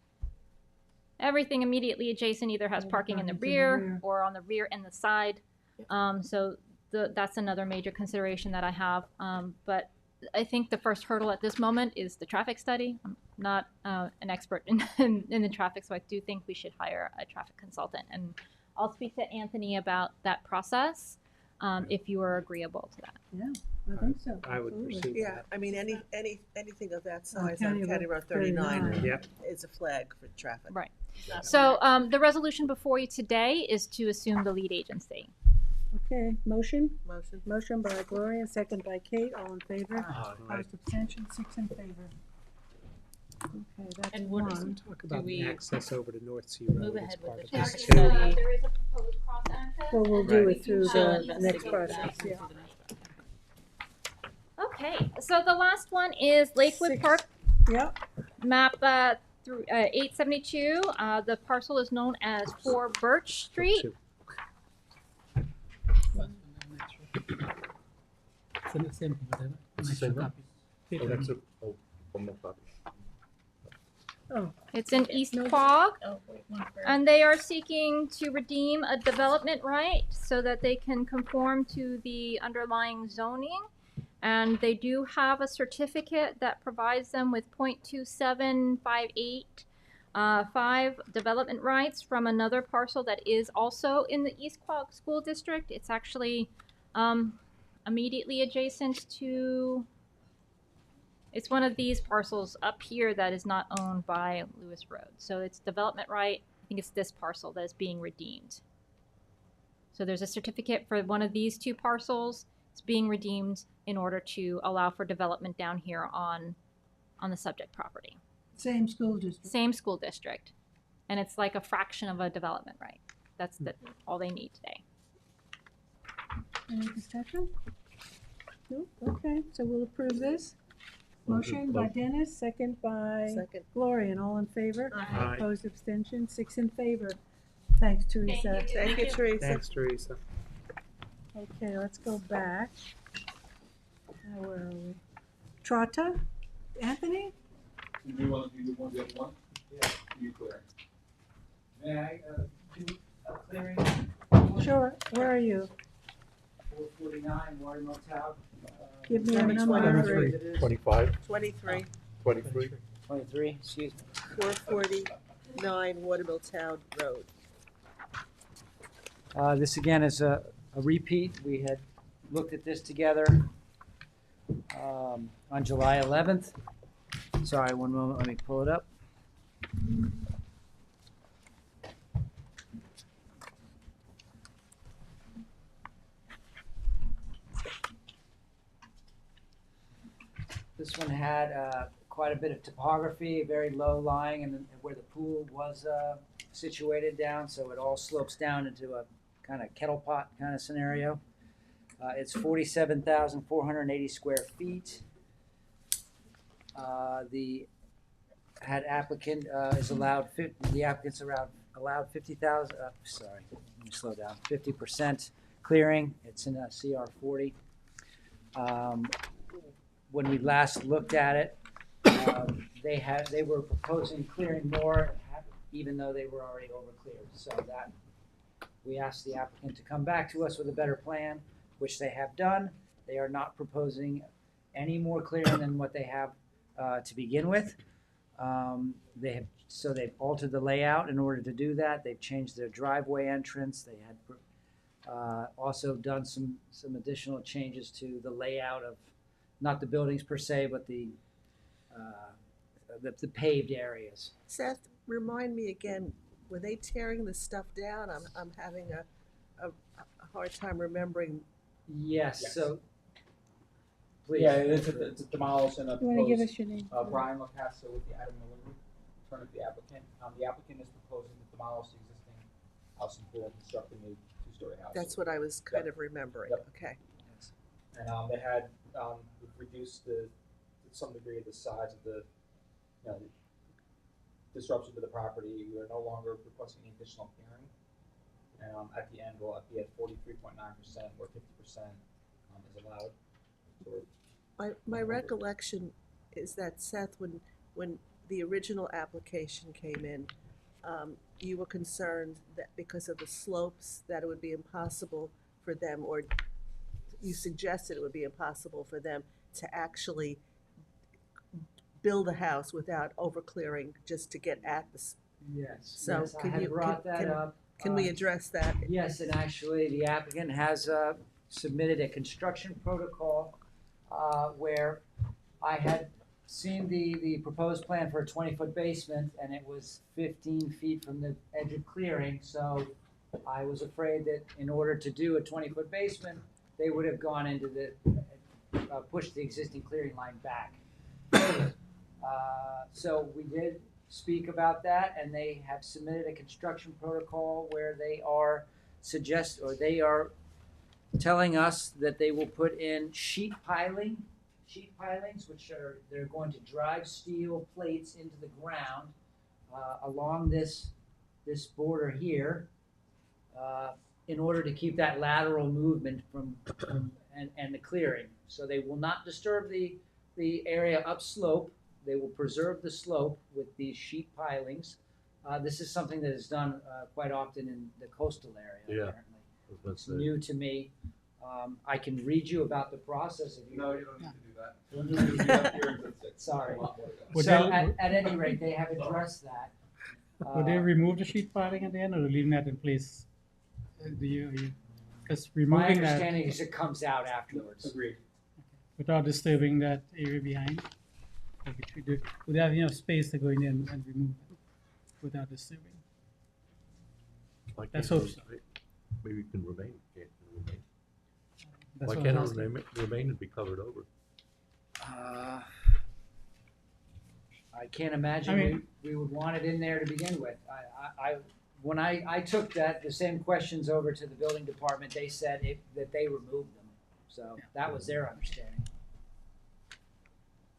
S11: everything immediately adjacent either has parking in the rear or on the rear and the side. So that's another major consideration that I have. But I think the first hurdle at this moment is the traffic study. I'm not an expert in the traffic, so I do think we should hire a traffic consultant. And I'll speak to Anthony about that process if you are agreeable to that.
S2: Yeah, I think so.
S16: I would pursue
S3: Yeah,
S16: that.
S3: I mean, anything of that size
S2: County
S3: on County
S2: Road
S3: Road 39
S16: Yep.
S3: is a flag for traffic.
S11: Right. So the resolution before you today is to assume the lead agency.
S2: Okay, motion?
S3: Motion.
S2: Motion by Gloria, second by Kate, all in favor. Opposed, abstention, 6 in favor. Okay, that's
S6: And what is
S2: one.
S16: Talk about
S6: we
S16: the access over to North Sea Road.
S6: move
S16: as
S6: ahead with
S16: part
S6: the
S16: of
S11: There
S16: this
S11: is,
S16: too.
S11: there is a proposed cross access.
S2: Well, we'll do
S16: Right.
S2: it through
S6: We'll
S2: the next
S6: investigate
S2: process,
S6: that.
S2: yeah.
S11: Okay, so the last one is Lakewood
S2: 6.
S11: Park,
S2: Yep,
S11: map 872. The parcel is known as 4 Birch Street.
S7: It's the same, whatever.
S1: It's the same one? Oh, that's one more copy.
S11: It's in East Quogue, and they are seeking to redeem a development right so that they can conform to the underlying zoning. And they do have a certificate that provides them with 0.2758 development rights from another parcel that is also in the East Quogue School District. It's actually immediately adjacent to, it's one of these parcels up here that is not owned by Lewis Road. So it's development right think it's this parcel that is being redeemed. So there's a certificate for one of these two parcels. It's being redeemed in order to allow for development down here on the subject property.
S2: Same school district.
S11: Same school district. And it's like a fraction of a development right. That's all they need today.
S2: Any discussion? No? Okay, so we'll approve this. Motion by Dennis, second by
S3: Second.
S2: Gloria, and all in favor?
S16: Aye.
S2: Opposed, abstention, 6 in favor. Thanks, Teresa.
S3: Thank you, Teresa.
S16: Thanks, Teresa.
S2: Okay, let's go back. Now, where are we? Trotta? Anthony?
S17: You want to do one, the other one? Yeah. You clear.
S12: May I, do a clearing?
S2: Sure, where are you?
S12: 449 Watermill Town.
S2: Give me a number.
S1: 25,
S3: 23,
S1: 23.
S12: 23, excuse me.
S3: 449 Watermill Town Road.
S12: This again is a repeat. We had looked at this together on July 11th. Sorry, one moment, let me pull it up. This one had quite a bit of topography, very low lying, and where the pool was situated down, so it all slopes down into a kind of kettle pot kind of scenario. It's 47,480 square feet. The applicant is allowed, the applicant's allowed 50,000, sorry, let me slow down, 50% clearing. It's in a CR 40. When we last looked at it, they were proposing clearing more, even though they were already over cleared. So that we asked the applicant to come back to us with a better plan, which they have done. They are not proposing any more clearing than what they have to begin with. They've altered the layout in order to do that. They've changed their driveway entrance. They had also done some additional changes to the layout of not the buildings per se, but the paved areas.
S3: Seth, remind me again, were they tearing the stuff down? I'm having a hard time remembering.
S12: Yes. So please.
S17: Yeah, it's a demolition of
S2: You want to give
S17: proposed,
S2: us your name?
S17: Brian LaCassa with the Adam Miller Group, attorney of the applicant. The applicant is proposing to demolish the existing house and pool and construct a new two-story house.
S3: That's what I was kind of remembering.
S17: Yep.
S3: Okay.
S17: And they had we've reduced to some degree the size of the disruption to the property. We are no longer requesting any additional clearing. And at the end, we'll be at 43.9%, where 50% is allowed. So
S3: My recollection is that, Seth, when the original application came in, you were concerned that because of the slopes that it would be impossible for them, or you suggested it would be impossible for them to actually build a house without overclearing just to get at the.
S12: Yes.
S3: So
S12: yes,
S3: can
S12: I had
S3: you
S12: brought that up.
S3: Can we address that?
S12: Yes, and actually the applicant has submitted a construction protocol where I had seen the proposed plan for a 20-foot basement, and it was 15 feet from the edge of clearing. So I was afraid that in order to do a 20-foot basement, they would have gone into pushed the existing clearing line back. So we did speak about that, and they have submitted a construction protocol where they are telling us that they will put in sheet pilings, which they're going to drive steel plates into the ground along this border here in order to keep that lateral movement and the clearing. So they will not disturb the area upslope. They will preserve the slope with these sheet pilings. This is something that is done quite often in the coastal area.
S1: Yeah.
S12: Apparently. It's new to me. I can read you about the process if you.
S17: No, you don't need to do that. You don't need to be up here until 6.
S12: Sorry.
S17: A lot more to go.
S7: Would
S12: So
S7: they-
S12: at any rate, they have addressed that.
S7: Would they remove the sheet piling at the end, or leaving that in place? Because
S12: My
S7: removing that
S12: understanding is it comes out afterwards.
S17: Agreed.
S7: without disturbing that area behind? Would they have enough space to go in and remove it without disturbing?
S1: Why can't
S7: Let's
S1: it
S7: hope so.
S1: remain? Maybe it can remain, can't it remain?
S7: That's
S1: Why
S7: what
S1: can't
S7: I
S1: it
S7: was asking.
S1: remain and be covered over?
S12: I can't imagine
S7: I mean-
S12: we would want it in there to begin with. When I took the same questions over to the building department, they said that they removed them. So that was their understanding.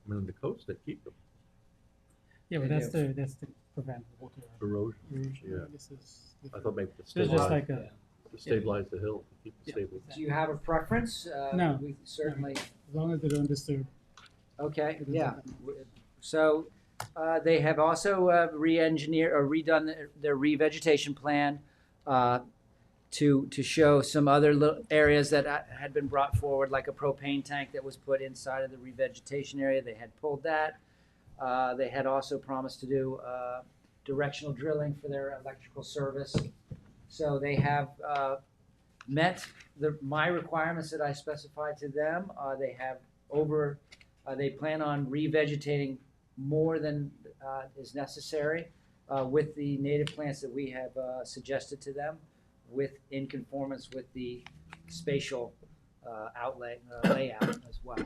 S1: I mean, on the coast, they keep them.
S7: Yeah, but
S12: They
S7: that's to prevent water
S1: Erosion,
S7: erosion.
S1: yeah.
S7: This is
S1: I thought maybe to
S7: This is just
S1: stabilize,
S7: like a,
S1: to stabilize the hill, to keep it stable.
S12: Do you have a preference?
S7: No.
S12: We certainly.
S7: as long as they don't disturb.
S12: Okay,
S7: It is
S12: yeah.
S7: a-
S12: So, they have also re-engineered or redone their revegetation plan to show some other areas that had been brought forward, like a propane tank that was put inside of the revegetation area. They had pulled that. They had also promised to do directional drilling for their electrical service. So they have met my requirements that I specified to them. They have they plan on revegetating more than is necessary with the native plants that we have suggested to them, in conformance with the spatial layout as well.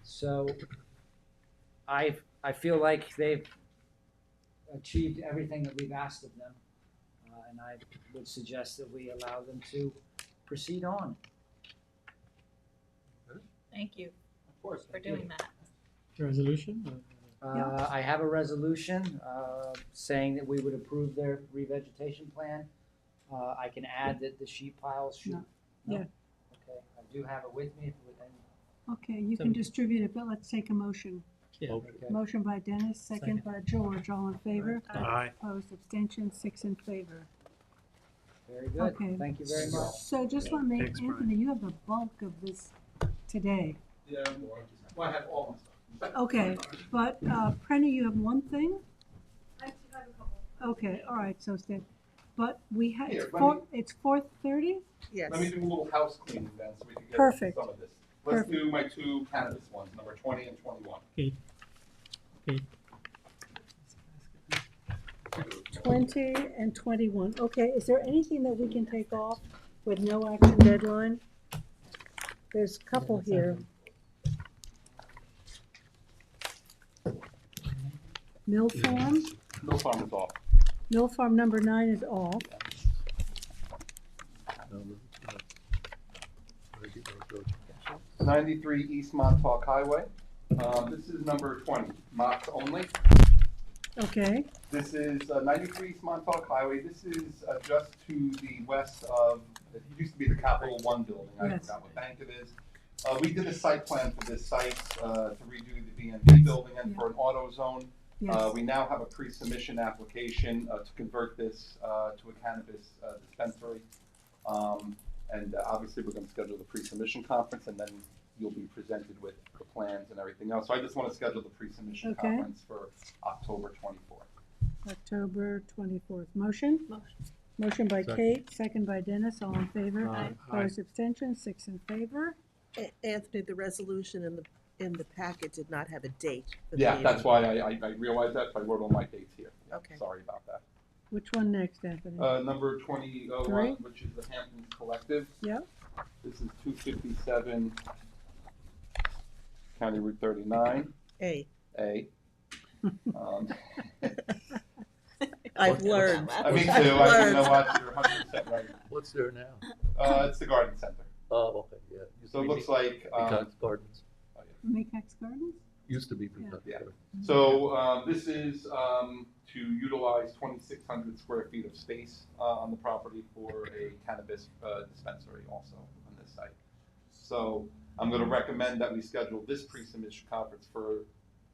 S12: So I feel like they've achieved everything that we've asked of them, and I would suggest that we allow them to proceed on.
S6: Thank you
S12: Of course.
S6: for doing that.
S7: Resolution?
S12: I have a resolution saying that we would approve their revegetation plan. I can add that the sheep piles should.
S2: No.
S12: No?
S2: Yeah.
S12: Okay, I do have it with me.
S2: Okay, you can distribute it, but let's take a motion.
S7: Yeah.
S12: Okay.
S2: Motion by Dennis, second by George, all in favor?
S8: Aye.
S2: Opposed, abstention, 6 in favor.
S12: Very good.
S2: Okay.
S12: Thank you very much.
S2: So just let me,
S8: Thanks, Brian.
S2: Anthony, you have the bulk of this today.
S18: Yeah, well, I have all my stuff.
S2: Okay, but Prenny, you have one thing?
S10: I have a couple.
S2: Okay, all right, so Stan, but we have,
S18: Here,
S2: it's
S18: let
S2: four,
S18: me-
S2: it's 4:30?
S3: Yes.
S18: Let me do a little house cleaning then, so we can get
S2: Perfect.
S18: some of this. Let's
S2: Perfect.
S18: do my two cannabis ones, number 20 and 21.
S7: Okay. Okay.
S2: 20 and 21. Okay, is there anything that we can take off with no action deadline? There's a couple here. Mill Farm,
S18: No farm is off.
S2: Mill Farm number 9 is off.
S1: No, where'd you go, George?
S18: 93 East Montauk Highway. This is number 20, Mott's only.
S2: Okay,
S18: This is 93 East Montauk Highway. This is just to the west of, it used to be the Capital One building. I
S2: Yes.
S18: forgot what bank it is. We did a site plan for this site to redo the BNB building and for an auto zone.
S2: yes.
S18: We now have a pre-submission application to convert this to a cannabis dispensary. And obviously, we're gonna schedule the pre-submission conference, and then you'll be presented with the plans and everything else. So I just wanna schedule the pre-submission
S2: Okay.
S18: conference for October 24th.
S2: October 24th. Motion? Motion by
S1: Second.
S2: Kate, second by Dennis, all in favor?
S1: Aye.
S2: Opposed, abstention, 6 in favor.
S3: Anthony, the resolution in the packet did not have a date for the
S18: Yeah,
S3: meeting.
S18: that's why I realized that, so I wrote all my dates here. Yeah,
S3: Okay.
S18: Sorry about that.
S2: Which one next, Anthony?
S18: Number 21,
S2: Three?
S18: which is the Hamptons Collective.
S2: Yep.
S18: This is 257 County Route 39.
S3: A.
S18: Um,
S3: I've learned.
S18: Me too, you know what, you're 100% right.
S1: What's there now?
S18: It's the garden center.
S1: Oh, okay, yeah. Used
S18: So
S1: to
S18: it
S1: be
S18: looks like,
S1: Peacock's Gardens,
S2: Makex Gardens?
S1: used to be
S2: Yeah.
S1: Peacock's
S18: Yeah.
S1: Gardens.
S18: So this is to utilize 2,600 square feet of space on the property for a cannabis dispensary also on this site. So I'm going to recommend that we schedule this pre-submission conference for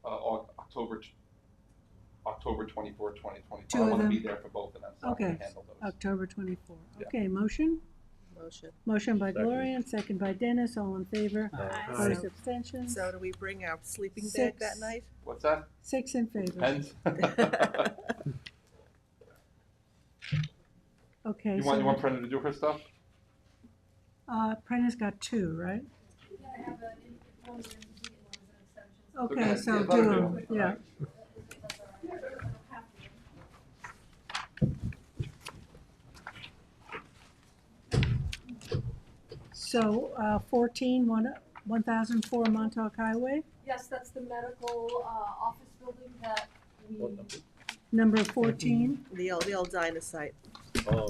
S18: October 24, 2024.
S2: Two
S18: I
S2: of
S18: want to be
S2: them?
S18: there for both of them, so I
S2: Okay,
S18: can handle those.
S2: October 24.
S18: Yeah.
S2: Okay, motion?
S3: Motion.
S2: Motion by
S1: Second.
S2: Gloria and second by Dennis, all in favor?
S1: Aye.
S2: Opposed, abstentions?
S3: So do we bring our sleeping bag
S2: 6.
S3: that night?
S18: What's that?
S2: 6 in favor.
S18: Depends.
S2: Okay,
S18: You want Brenda to do her stuff?
S2: Brenna's got 2, right?
S10: Yeah, I have one of them completed ones and extensions.
S2: Okay,
S18: Okay,
S2: so
S18: yeah, let
S2: do
S18: her do
S2: them,
S18: it.
S2: yeah.
S10: That's all right. I don't have to.
S2: So, 1004 Montauk Highway,
S10: Yes, that's the medical, office building that we,
S2: number 14.
S3: The old diner site,
S13: Oh,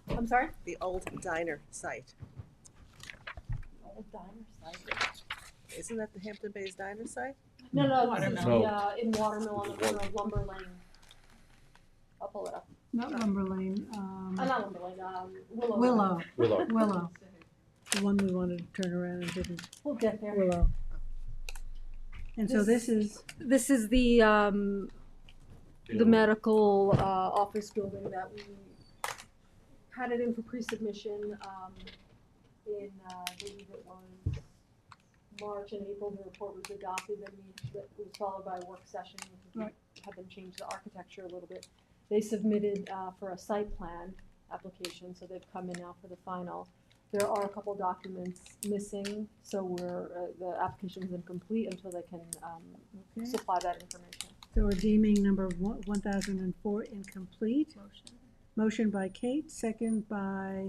S10: I'm sorry?
S3: the old diner site.
S10: Old diner site.
S3: Isn't that the Hampton Bays diner site?
S10: No, this is
S1: No.
S10: the, in Watermill on the corner of Lumber Lane. I'll pull it up.
S2: Not Lumber Lane,
S10: Not Lumber Lane, Willow.
S2: Willow.
S1: Willow.
S2: Willow. The one we wanted to turn around and didn't.
S10: We'll get there.
S2: Willow. And so this is,
S10: This is the medical, office building that we had it in for pre-submission, in, I believe it was March and April, the report was adopted, that was followed by a work session, because we
S2: Right.
S10: had them change the architecture a little bit. They submitted, for a site plan application, so they've come in now for the final. There are a couple documents missing, so the application's incomplete until they can,
S2: okay,
S10: supply that information.
S2: so we're deeming number 1004 incomplete. Motion by Kate, second by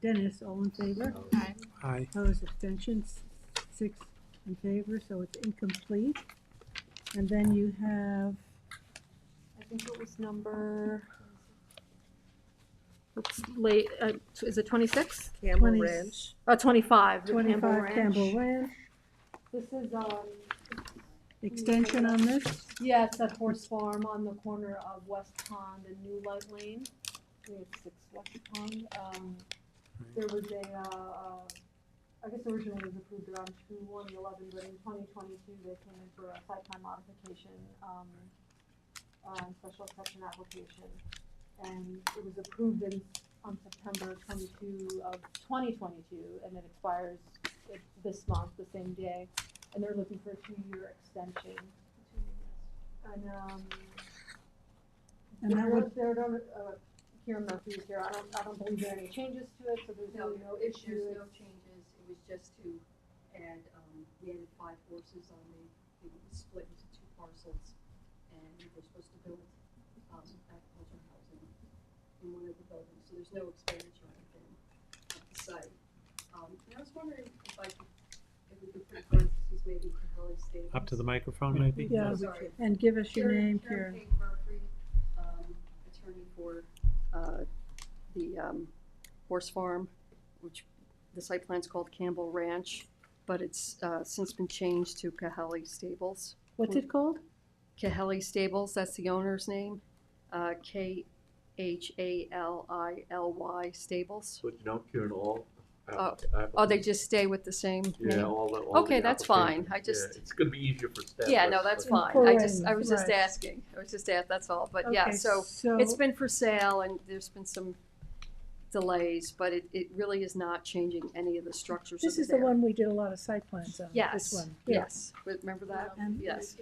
S2: Dennis, all in favor?
S16: Aye.
S2: Opposed, abstentions, 6 in favor, so it's incomplete. And then you have,
S10: I think it was number, it's late, is it 26?
S3: Campbell
S2: 20
S3: Ranch.
S10: 25. the
S2: 25 Campbell Ranch.
S10: This is,
S2: Extension on this?
S10: yeah, it's at Horse Farm on the corner of West Pond and New Light Lane. I think it's 6 West Pond. There was I guess originally it was approved around 2/1/11, but in 2022, they came in for a site plan modification, special exception application. And it was approved on September 22 of 2022, and it expires this month, the same day. And they're looking for a 2-year extension. And
S2: that would-
S10: Kieran Murphy is here. I don't believe there are any changes to it, so there's really no issue.
S19: There's no changes, it was just to add, we added 5 horses on it was split into 2 parcels, and we're supposed to build, agricultural housing in one of the buildings, so there's no expansion or anything at the site. And I was wondering if we could put parentheses, maybe Cahelli Stables.
S16: Up to the microphone, maybe?
S2: Yeah,
S19: Sorry.
S2: and give us your name,
S19: Karen
S2: Karen.
S19: Page Murphy, attorney for the horse farm, which the site plan's called Campbell Ranch, but it's since been changed to Cahelli Stables.
S2: What's it called?
S19: Cahelli Stables, that's the owner's name. Khalily Stables.
S1: But you don't, Kieran, all.
S19: Oh, they just stay with the same name?
S1: Yeah, all the.
S19: Okay,
S1: the
S19: that's fine.
S1: applications. Yeah, it's gonna be easier for staff.
S19: Yeah,
S1: but-
S19: no, that's
S1: but-
S19: fine. I was just
S2: Right.
S19: asking. That's all. But yeah,
S2: Okay,
S19: so
S2: so-
S19: it's been for sale and there's been some delays, but it really is not changing any of the structures
S2: This
S19: that are
S2: is the
S19: there.
S2: one we did a lot of site plans on,
S19: Yes,
S2: this one.
S19: yes. Remember that?
S2: And-
S19: Yes.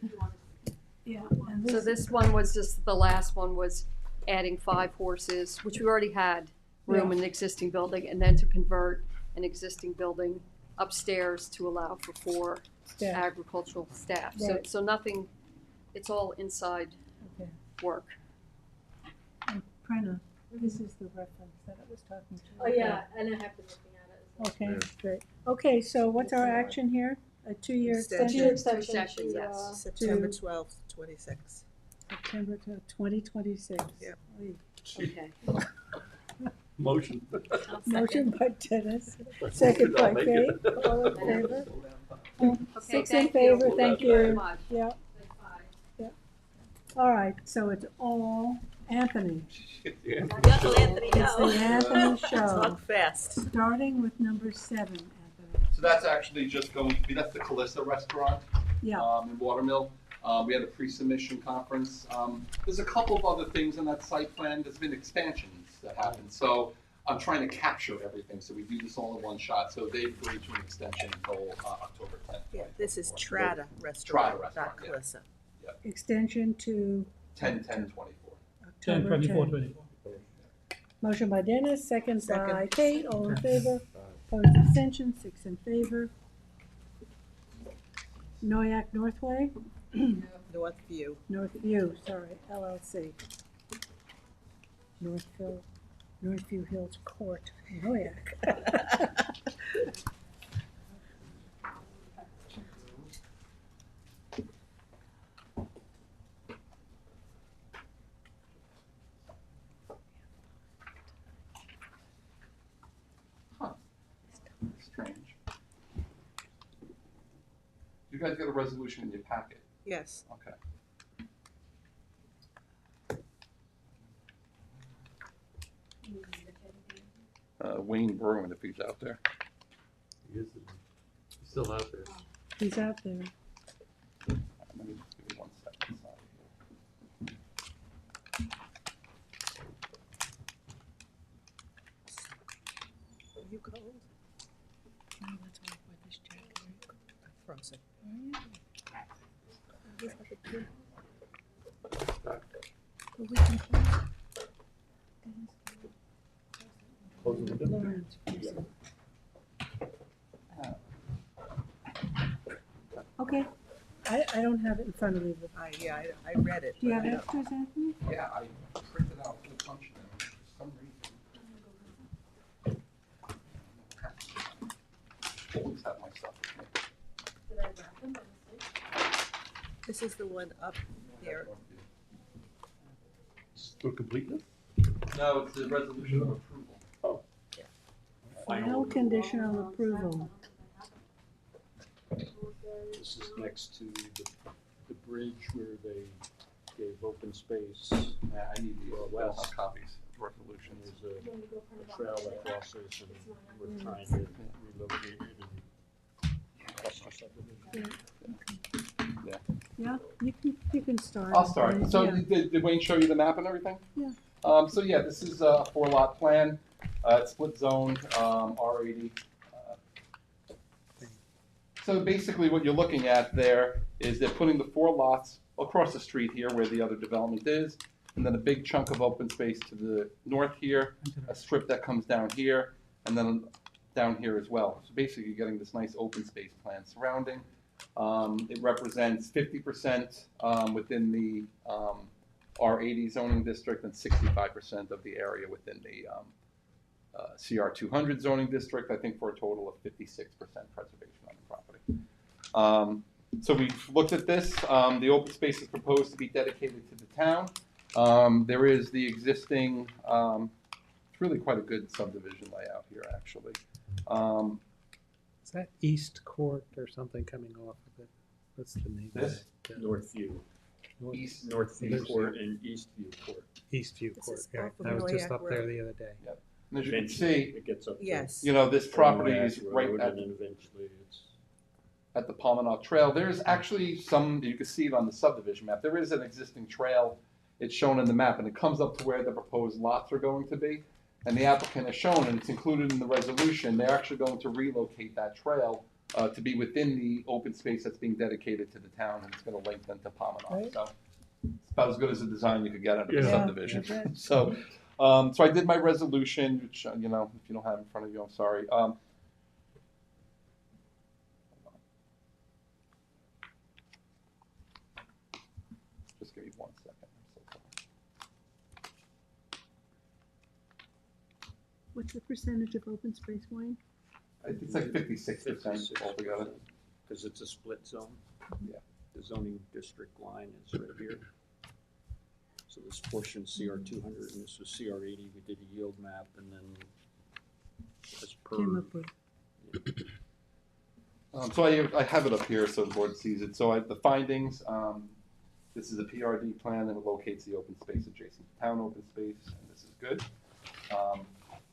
S2: Yeah, and
S19: So this one was just, the last one was adding 5 horses, which we already had room
S2: Yeah.
S19: in the existing building, and then to convert an existing building upstairs to allow for 4
S2: Staff.
S19: agricultural staff.
S2: Right.
S19: So nothing, it's all inside
S2: Okay.
S19: work.
S2: And Prina, this is the reference that I was talking to.
S10: Oh, yeah, and I have been looking at it as well.
S2: Okay,
S1: Yeah.
S2: great. Okay, so what's our action here? A 2-year
S3: Extension.
S10: 2-year
S2: extension?
S10: extension
S19: Sessions,
S10: to,
S19: yes.
S3: September
S2: To-
S3: 12th, 26.
S2: September 2026.
S3: Yep.
S2: Oy.
S19: Okay.
S1: Motion.
S2: Motion by Dennis, second by
S1: I'll make
S2: Kate,
S1: it.
S2: all in favor?
S19: Okay,
S2: 6 in
S19: thank you.
S2: favor, thank
S19: Thank you very
S2: you.
S19: much.
S2: Yeah. All right, so it's all Anthony.
S1: Yeah.
S3: Anthony,
S2: It's the Anthony show,
S3: Talk fast.
S2: starting with number 7, Anthony.
S18: So that's actually just going to be, that's the Calissa restaurant.
S2: Yeah.
S18: In Watermill. We had a pre-submission conference. There's a couple of other things in that site plan. There's been expansions that happened. So I'm trying to capture everything. So we do this all in one shot. So they agreed to an extension until October 10th.
S3: Yeah, this is Trata Restaurant,
S18: Trata Restaurant,
S3: not
S18: yeah.
S3: Calissa.
S2: Extension to
S18: 10/10/24.
S2: October 10.
S7: 24.
S2: Motion by Dennis, second by
S3: Second.
S2: Kate, all in favor. Opposed, abstention, 6 in favor. Noyak Northway,
S3: Northview.
S2: Northview, sorry, LLC. Northville. Northview Hills Court, Noyak.
S18: Strange. You guys get a resolution in your packet?
S3: Yes.
S18: Okay. Wayne Bruin, if he's out there.
S1: He is, he's still out there.
S2: He's out there.
S18: Let me just give you 1 second. Sorry.
S3: Are you cold? No, that's why I wear this jacket. I'm frozen. He's like a kid. Well, we can
S1: Close the window.
S2: Lawrence, frozen. Okay, I don't have it in front of me, but
S3: I read it.
S2: do you
S3: but
S2: have
S3: I don't-
S2: extras, Anthony?
S18: Yeah, I printed out a bunch of them for some reason. Always have my stuff with me.
S3: This is the one up here.
S1: For completeness?
S18: No, it's the resolution of approval.
S1: Oh.
S2: Final conditional approval.
S15: This is next to the bridge where they gave open space.
S18: Yeah, I need these.
S15: Well,
S18: I'll copies of resolutions.
S15: There's a trail that crosses and we're trying to relocate it and cluster subdivision.
S18: Yeah.
S2: Yeah, you can start.
S18: I'll start. So
S2: Yeah.
S18: did Wayne show you the map and everything?
S2: Yeah.
S18: So yeah, this is a 4-lot plan. It's split zoned, R80. So basically what you're looking at there is they're putting the 4 lots across the street here where the other development is, and then a big chunk of open space to the north here, a strip that comes down here, and then down here as well. So basically you're getting this nice open space plan surrounding. It represents 50% within the R80 zoning district and 65% of the area within the CR 200 zoning district, I think for a total of 56% preservation on the property. So we've looked at this. The open space is proposed to be dedicated to the town. There is the existing, it's really quite a good subdivision layout here, actually.
S16: Is that East Court or something coming off of it? What's the name of
S18: This?
S16: it?
S15: Northview.
S18: East
S15: Northview Court and Eastview Court.
S16: Eastview
S3: This
S16: Court,
S3: is
S16: yeah.
S3: off of
S16: I was just
S3: Noyak
S16: up there
S3: Road.
S16: the other day.
S18: Yep. And as you can
S15: Eventually,
S18: see,
S15: it gets up to
S3: Yes.
S18: you know, this property
S15: Noyak
S18: is right
S15: Road,
S18: at
S15: and then eventually it's
S18: at the Palmanock Trail. There's actually some, you can see it on the subdivision map, there is an existing trail. It's shown in the map, and it comes up to where the proposed lots are going to be. And the applicant has shown, and it's included in the resolution, they're actually going to relocate that trail to be within the open space that's being dedicated to the town, and it's gonna link them to Palmanock.
S2: Right.
S18: So it's about as good as a design you could get out of a
S1: Yeah.
S18: subdivision.
S2: Yeah, that's
S18: So, so I did my resolution, which, you know, if you don't have it in front of you, I'm sorry. Just give me 1 second. I'm so sorry.
S2: What's the percentage of open space, Wayne?
S18: I think it's like 56% altogether.
S15: because it's a split zone.
S18: Yeah.
S15: The zoning district line is right here. So this portion CR 200 and this was CR 80. We did a yield map and then as per.
S2: Came up with.
S18: So I have it up here so the board sees it. So the findings, this is a PRD plan and it locates the open space adjacent to town open space, and this is good.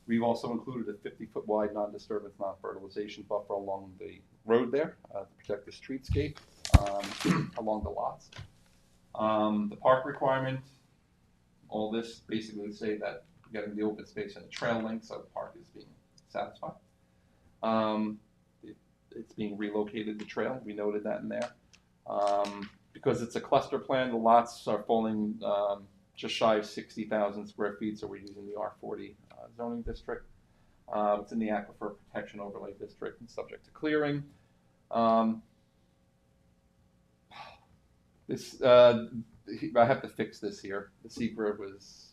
S18: We've also included a 50-foot wide non-disturbance, non-fertilization buffer along the road there to protect the streetscape along the lots. The park requirement, all this basically say that we're getting the open space and the trail link, so the park is being satisfied. It's being relocated, the trail, we noted that in there. Because it's a cluster plan, the lots are falling just shy of 60,000 square feet, so we're using the R40 zoning district. It's in the Aquifer Protection Overlay District and subject to clearing. I have to fix this here. The secret was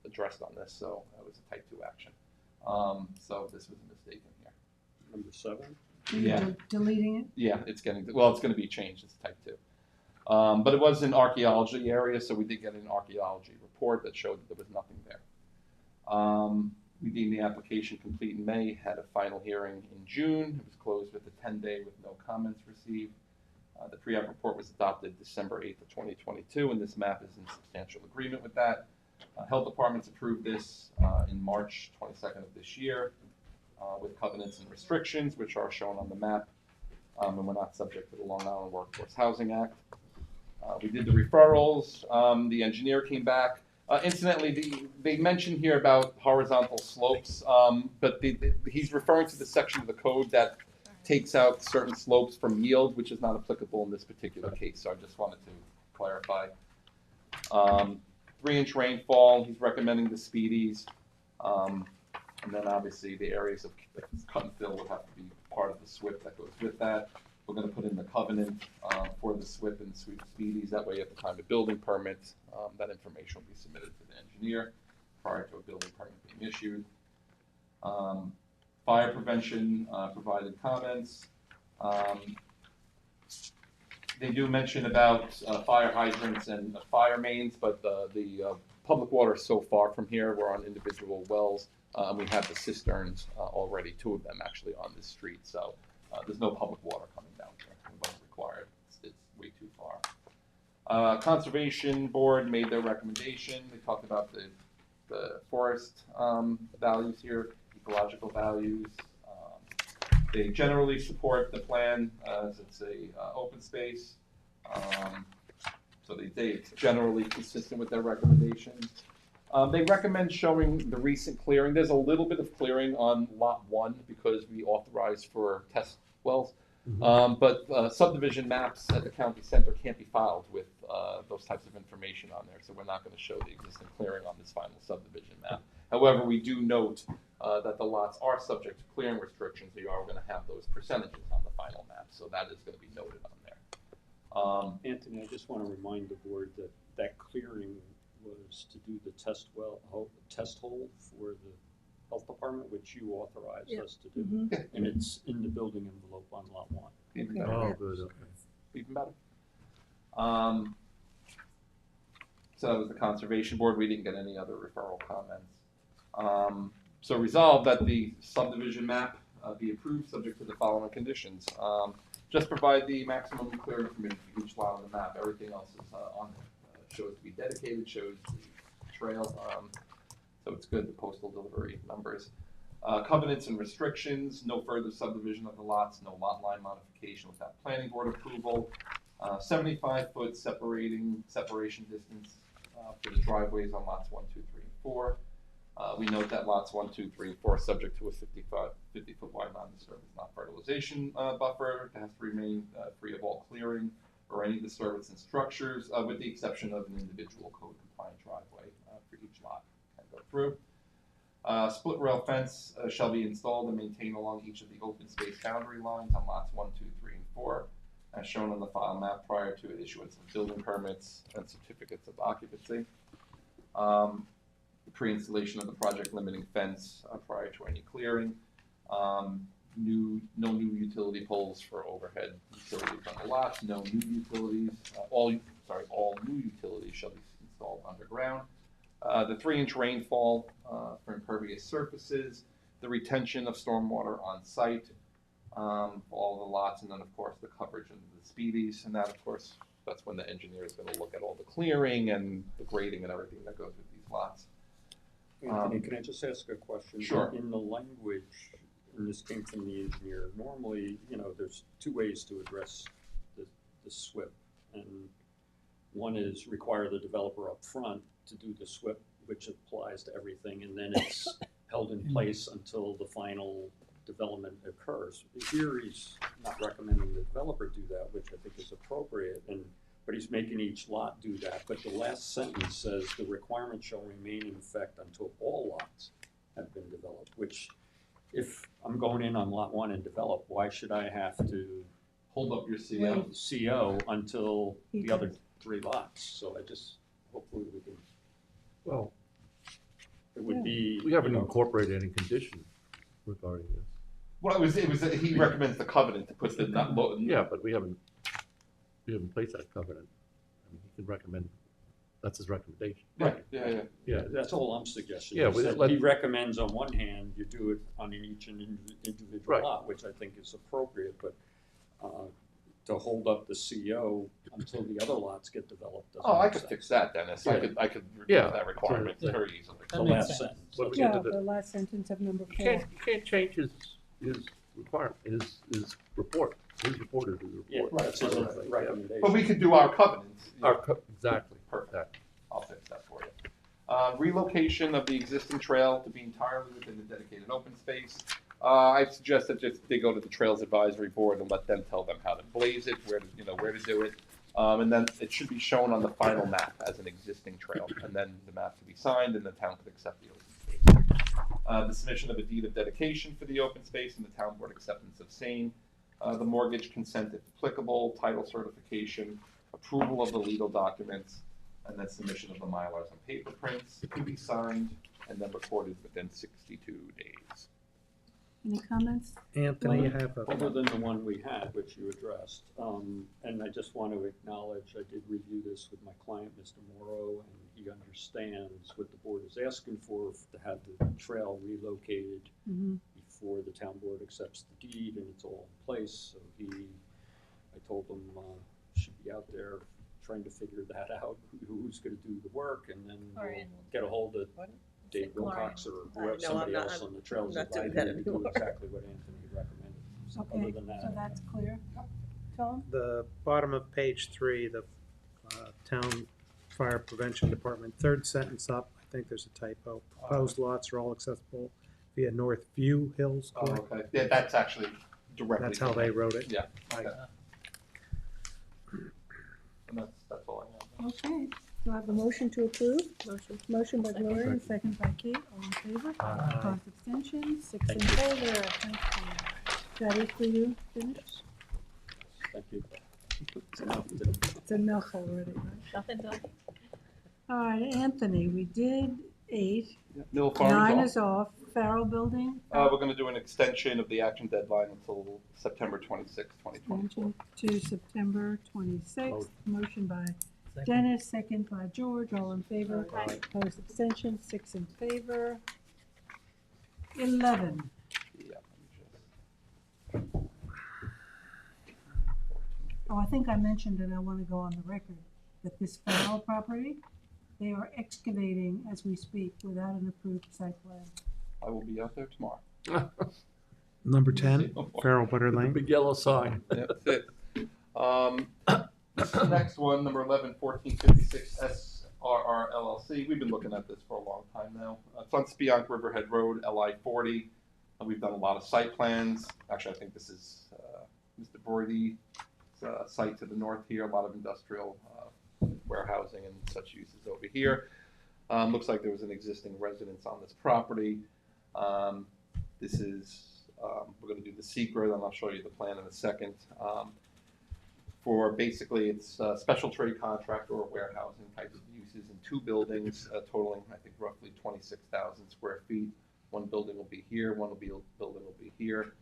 S18: addressed on this, so it was a type 2 action. So this was a mistake in here.
S15: Number 7?
S2: Are you
S18: Yeah.
S2: deleting it?
S18: Yeah, it's getting, well, it's gonna be changed, it's type 2. But it was an archaeology area, so we did get an archaeology report that showed that there was nothing there. We deemed the application complete in May, had a final hearing in June. It was closed with a 10-day with no comments received. The pre-app report was adopted December 8th of 2022, and this map is in substantial agreement with that. Health departments approved this in March 22nd of this year with covenants and restrictions, which are shown on the map, and we're not subject to the Long Island Workforce Housing Act. We did the referrals. The engineer came back. Incidentally, they mentioned here about horizontal slopes, but he's referring to the section of the code that takes out certain slopes from yield, which is not applicable in this particular case, so I just wanted to clarify. 3-inch rainfall, he's recommending the speedies, and then obviously the areas of cut and fill would have to be part of the SWIP that goes with that. We're going to put in the covenant for the SWIP and speedies. That way, at the time of building permits, that information will be submitted to the engineer prior to a building permit being issued. Fire prevention provided comments. They do mention about fire hydrants and fire mains, but the public water is so far from here. We're on individual wells. We have the cisterns already, 2 of them actually on this street. So there's no public water coming down here. It wasn't required. It's way too far. Conservation Board made their recommendation. They talked about the forest values here, ecological values. They generally support the plan as it's a open space. So they say it's generally consistent with their recommendations. They recommend showing the recent clearing. There's a little bit of clearing on lot 1 because we authorized for test wells. But subdivision maps at the county center can't be filed with those types of information on there, so we're not going to show the existing clearing on this final subdivision map. However, we do note that the lots are subject to clearing restrictions. We are going to have those percentages on the final map, so that is going to be noted on there.
S15: Anthony, I just want to remind the board that that clearing was to do the test hole for the health department, which you authorized us to do, and it's in the building envelope on lot 1.
S18: Even better.
S16: Oh, good, okay.
S18: Even better. So that was the Conservation Board. We didn't get any other referral comments. So resolved that the subdivision map be approved subject to the following conditions. Just provide the maximum clearing permitted for each lot on the map. Everything else is on it. Shows to be dedicated, shows the trail. So it's good, the postal delivery numbers. Covenants and restrictions, no further subdivision of the lots, no lot line modification without planning board approval. 75-foot separation distance for the driveways on lots 1, 2, 3, and 4. We note that lots 1, 2, 3, and 4 are subject to a 50-foot wide non-disturbance, not fertilization buffer. It has to remain free of all clearing or any disturbance in structures, with the exception of an individual code-compliant driveway for each lot can go through. Split rail fence shall be installed and maintained along each of the open space boundary lines on lots 1, 2, 3, and 4, as shown on the file map prior to issuance of building permits and certificates of occupancy. Pre-installation of the project limiting fence prior to any clearing. No new utility poles for overhead utilities on the lots. No new utilities. All new utilities shall be installed underground. The 3-inch rainfall for impervious surfaces. The retention of stormwater on site. All the lots, and then of course the coverage and the speedies, and that of course that's when the engineer is going to look at all the clearing and the grading and everything that goes with these lots.
S15: Anthony, can I just ask a question?
S18: Sure.
S15: In the language, and this came from the engineer, normally, there's 2 ways to address the SWIP. And one is require the developer up front to do the SWIP, which applies to everything, and then it's held in place until the final development occurs. Here he's not recommending the developer do that, which I think is appropriate, but he's making each lot do that. But the last sentence says the requirement shall remain in effect until all lots have been developed, which if I'm going in on lot 1 and develop, why should I have to
S18: hold up your CO
S15: until the other 3 lots? So hopefully we can.
S1: Well,
S15: it would be.
S1: We haven't
S15: you know,
S1: incorporated any conditions regarding this.
S18: Well, it was, he recommends the covenant to put the, not,
S1: Yeah, but we haven't placed that covenant. I mean, he can recommend, that's his recommendation.
S18: Right, yeah.
S1: Yeah.
S15: That's all I'm suggesting.
S1: Yeah,
S15: is that he recommends on one hand, you do it on each individual
S1: Right.
S15: lot, which I think is appropriate, but to hold up the CO until the other lots get developed doesn't
S18: Oh, I
S15: make
S18: could
S15: sense.
S18: fix that, Dennis. I could remove
S1: Yeah.
S18: that requirement
S1: Yeah.
S18: very easily.
S15: The last sentence.
S1: What we
S2: Yeah,
S1: get to
S2: the last sentence of number
S1: You
S2: 4.
S1: can't change his requirement, his report. His report is his report.
S15: Yeah, that's his recommendation.
S18: But we could do our covenants.
S1: Exactly.
S18: Perfect. I'll fix that for you. Relocation of the existing trail to be entirely within the dedicated open space. I suggest that just they go to the Trails Advisory Board and let them tell them how to blaze it, where to do it. And then it should be shown on the final map as an existing trail, and then the map can be signed and the town could accept the open space. The submission of a deed of dedication for the open space and the town board acceptance of same. The mortgage consent if applicable, title certification, approval of the legal documents, and then submission of the Mylars and paper prints to be signed and then recorded within 62 days.
S2: Any comments?
S16: Anthony, you have
S15: Other than the one we had, which you addressed, and I just want to acknowledge, I did review this with my client, Mr. Morrow, and he understands what the board is asking for, to have the trail relocated before the town board accepts the deed, and it's all in place, so I told him, should be out there trying to figure that out, who's gonna do the work, and then we'll get a hold of Dave Wilcox or whoever, somebody else on the Trails Advisory to do exactly what Anthony recommended. So
S2: Okay,
S15: other than that,
S2: so that's clear. Tom?
S16: the bottom of page 3, the Town Fire Prevention Department, third sentence up, I think there's a typo. Proposed lots are all accessible via North View Hills
S18: Oh,
S16: Court.
S18: okay. Yeah, that's actually directly.
S16: That's how they wrote it.
S18: Yeah.
S16: I-
S18: Okay. And that's all I have.
S2: Okay, do I have a motion to approve? Motion by Gloria, and second by Kate, all in favor? Opposed, abstentions, 6 in favor. Thank you. That is for you, finished?
S15: thank you.
S2: It's enough already, right?
S6: Nothing to.
S2: All right, Anthony, we did 8.
S18: Mill Farms
S2: 9
S18: off.
S2: is off. Farrell Building,
S18: We're going to do an extension of the action deadline until September 26, 2024.
S2: extension to September 26th. Motion by Dennis, second by George, all in favor. Opposed, abstention, 6 in favor. 11. Oh, I think I mentioned, and I want to go on the record, that this Farrell property, they are excavating as we speak without an approved site plan.
S18: I will be out there tomorrow.
S16: Number 10, Farrell Butter Lane.
S1: Big yellow sign.
S18: That's it. This next one, number 11, 1456 SRR LLC. We've been looking at this for a long time now. It's on Spionk Riverhead Road, LI 40. We've done a lot of site plans. Actually, I think this is Mr. Broidy's site to the north here. A lot of industrial warehousing and such uses over here. Looks like there was an existing residence on this property. This is, we're going to do the secret, and I'll show you the plan in a second. For basically, it's a special trade contractor or warehousing type of uses in 2 buildings, totaling, I think, roughly 26,000 square feet. One building will be here, building will be here,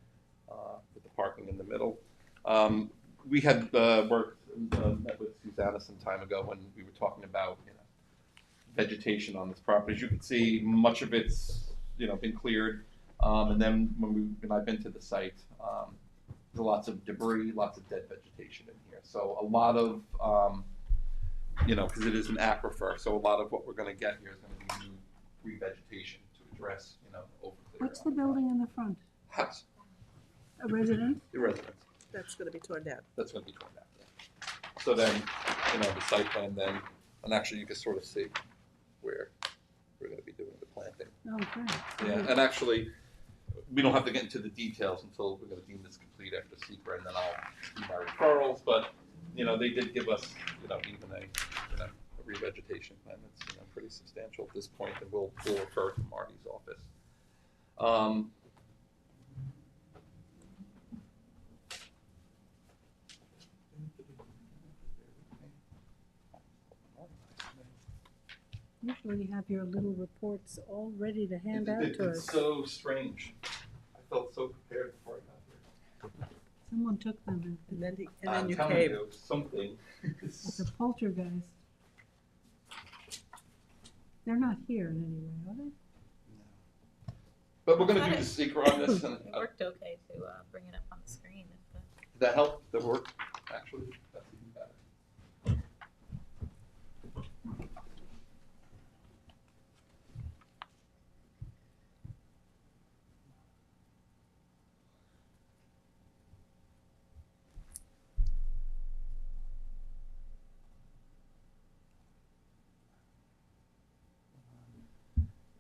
S18: with the parking in the middle. We had met with Susanna some time ago when we were talking about vegetation on this property. As you can see, much of it's been cleared, and then when I've been to the site, there's lots of debris, lots of dead vegetation in here. So a lot of because it is an aquifer, so a lot of what we're going to get here is going to be new revegetation to address overclear.
S2: What's the building in the front?
S18: House.
S2: A residence?
S18: The residence.
S3: That's gonna be torn down.
S18: That's going to be torn down. Yeah. So then, the site plan then, and actually you can sort of see where we're going to be doing the planting.
S2: Okay.
S18: Yeah, and actually, we don't have to get into the details until we're going to deem this complete after secret, and then I'll do my referrals. But they did give us, even a revegetation plan that's pretty substantial at this point, and we'll refer to Marty's office.
S2: Usually you have your little reports all ready to hand out to us.
S18: It's so strange. I felt so prepared before I got here.
S2: Someone took them
S3: And then
S18: I'm
S3: you
S18: telling
S3: came.
S18: you, something.
S2: It's a poltergeist. They're not here in any way, are they?
S18: But we're gonna do the secret on this, and
S6: It worked okay to bring it up on the screen.
S18: did that help? Did that work? Actually, that's even better.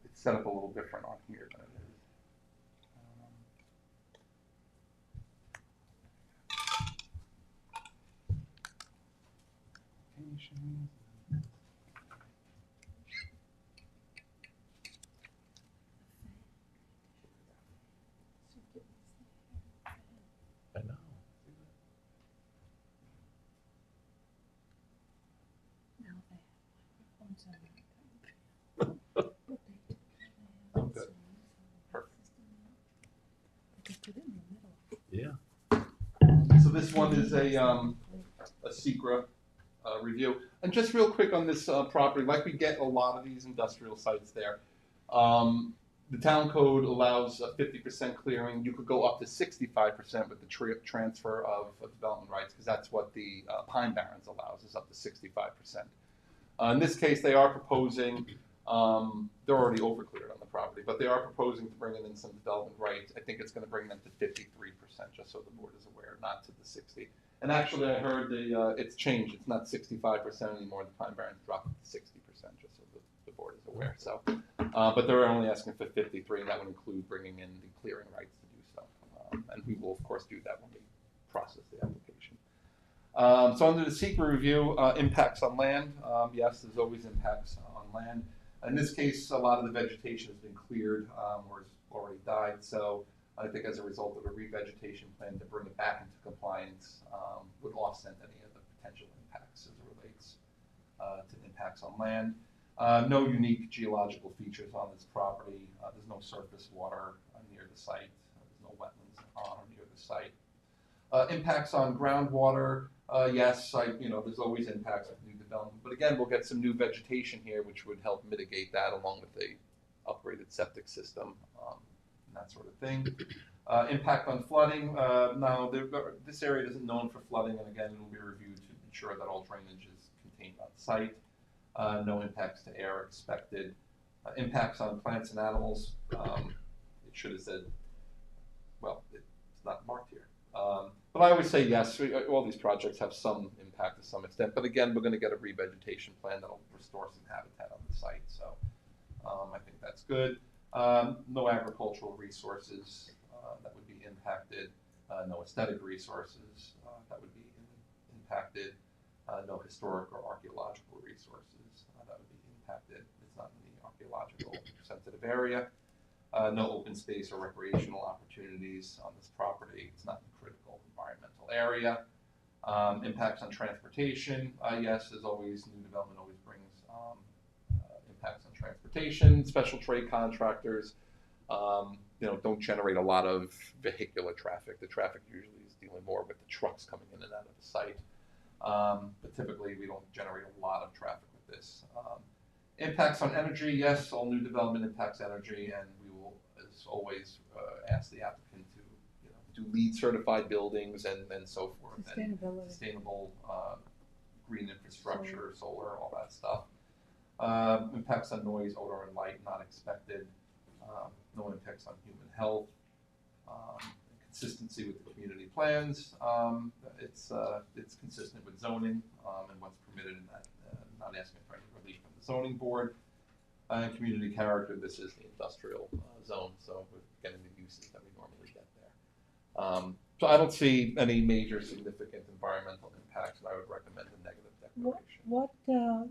S18: It's set up a little different on here than it is. I know. Oh, good. Perfect. Yeah. So this one is a secret review. And just real quick on this property, like we get a lot of these industrial sites there, the town code allows a 50% clearing. You could go up to 65% with the transfer of development rights, because that's what the Pine Barrens allows, is up to 65%. In this case, they are proposing, they're already overcleared on the property, but they are proposing to bring in some development rights. I think it's going to bring them to 53%, just so the board is aware, not to the 60. And actually, I heard it's changed. It's not 65% anymore. The Pine Barrens dropped it to 60%, just so the board is aware. So, but they're only asking for 53, and that would include bringing in the clearing rights to do so. And we will, of course, do that when we process the application. So under the secret review, impacts on land. Yes, there's always impacts on land. In this case, a lot of the vegetation has been cleared or has already died. So I think as a result of a revegetation plan to bring it back into compliance would offset any of the potential impacts as it relates to impacts on land. No unique geological features on this property. There's no surface water near the site. There's no wetlands on or near the site. Impacts on groundwater. Yes, there's always impacts with new development. But again, we'll get some new vegetation here, which would help mitigate that, along with the upgraded septic system and that sort of thing. Impact on flooding. Now, this area isn't known for flooding, and again, it will be reviewed to ensure that all drainage is contained on site. No impacts to air expected. Impacts on plants and animals. It should have said, well, it's not marked here. But I always say yes, all these projects have some impact to some extent. But again, we're going to get a revegetation plan that will restore some habitat on the site. So I think that's good. No agricultural resources that would be impacted. No aesthetic resources that would be impacted. No historic or archaeological resources that would be impacted. It's not in the archaeological sensitive area. No open space or recreational opportunities on this property. It's not in a critical environmental area. Impacts on transportation. Yes, as always, new development always brings impacts on transportation. Special trade contractors, don't generate a lot of vehicular traffic. The traffic usually is dealing more with the trucks coming in and out of the site. But typically, we don't generate a lot of traffic with this. Impacts on energy. Yes, all new development impacts energy, and we will, as always, ask the applicant to do LEED certified buildings and so forth.
S2: Sustainability.
S18: And sustainable green infrastructure, solar, all that stuff. Impacts on noise, odor, and light, not expected. No impacts on human health. Consistency with the community plans. It's consistent with zoning and what's permitted in that. Not asking for any relief from the zoning board. And community character. This is the industrial zone, so we're getting the uses that we normally get there. So I don't see any major significant environmental impacts, and I would recommend a negative declaration.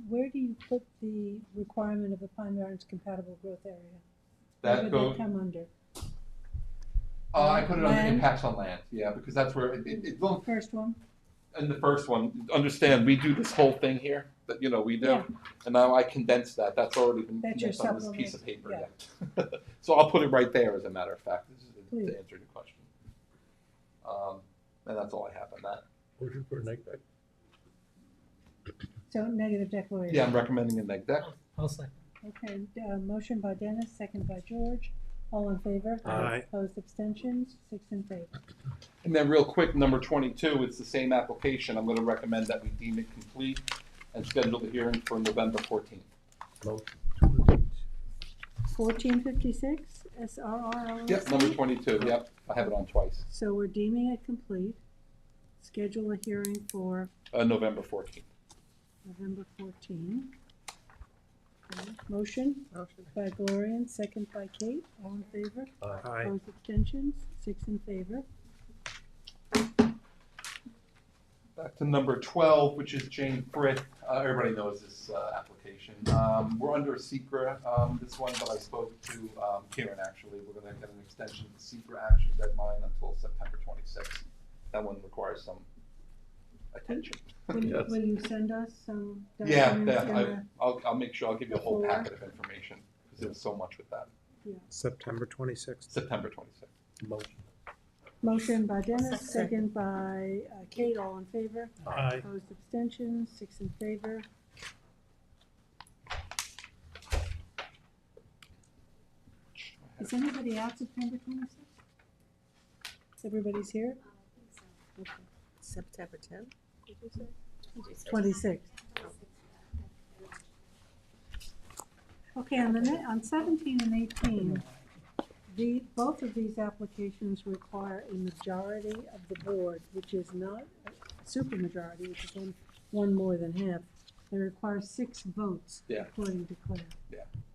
S2: Where do you put the requirement of the Pine Barrens compatible growth area?
S18: That
S2: Where would that come under?
S18: I put it under
S2: Land?
S18: impacts on land, yeah, because that's where it
S2: First one?
S18: And the first one, understand, we do this whole thing here, that, you know, we do.
S2: Yeah.
S18: And now I condensed that, that's already been
S2: That's your
S18: condensed on this piece of
S2: supplement,
S18: paper, yeah. So I'll put it right there, as a matter of fact, this is
S2: Please.
S18: to answer your question. And that's all I have on that.
S1: Motion for a neg deck?
S2: So negative declaration.
S18: Yeah, I'm recommending a neg deck.
S7: I'll second.
S2: Okay, motion by Dennis, second by George. All in favor?
S16: Aye.
S2: Opposed, abstentions, 6 in favor.
S18: And then real quick, number 22, it's the same application. I'm gonna recommend that we deem it complete and schedule the hearing for November 14th.
S1: Motion.
S2: 1456, SRR LLC.
S18: Yep, number 22, yep, I have it on twice.
S2: So we're deeming it complete. Schedule a hearing for
S18: November 14th.
S2: November 14. Okay. Motion?
S3: Motion.
S2: By Gloria, second by Kate. All in favor?
S16: Aye.
S2: Opposed, abstentions, 6 in favor.
S18: Back to number 12, which is Jane Frith. Everybody knows this application. We're under a secret, this one, but I spoke to Kieran, actually. We're gonna get an extension of the secret action deadline until September 26th. That one requires some attention.
S2: Will you send us some
S18: Yeah,
S2: documents? in
S18: yeah,
S2: the-
S18: I'll make sure, I'll give you a whole
S2: before?
S18: packet of information, because there was so much with that.
S2: Yeah.
S16: September 26th.
S18: September 26th.
S1: Motion.
S2: Motion by Dennis, second by Kate, all in favor?
S16: Aye.
S2: Opposed, abstentions, 6 in favor. Is anybody out September 26th? Everybody's here? Okay.
S3: September 10th, did you say?
S2: 26th. Okay, on 17 and 18, both of these applications require a majority of the board, which is not a supermajority, which is one more than half. They require 6 votes,
S18: Yeah.
S2: according to Claire.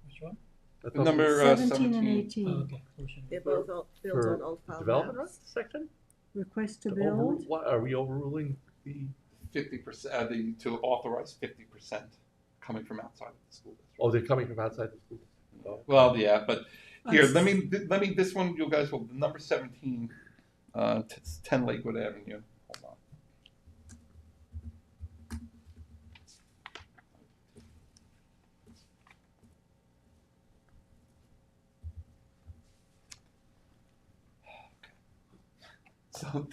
S7: Which one?
S1: I thought
S18: Number
S2: 17 and
S18: 17.
S2: 18.
S7: Oh, okay. Motion.
S3: They're both built
S1: For
S3: on old file
S1: development
S3: maps.
S1: rights section?
S2: Request to
S1: To
S2: build,
S1: What, are we overruling the,
S18: 50%, to authorize 50% coming from outside of the school district.
S1: oh, they're coming from outside the school? Oh.
S18: Well, yeah, but here, let me, this one, you guys will, number 17, 10 Lakewood Avenue. Hold on. So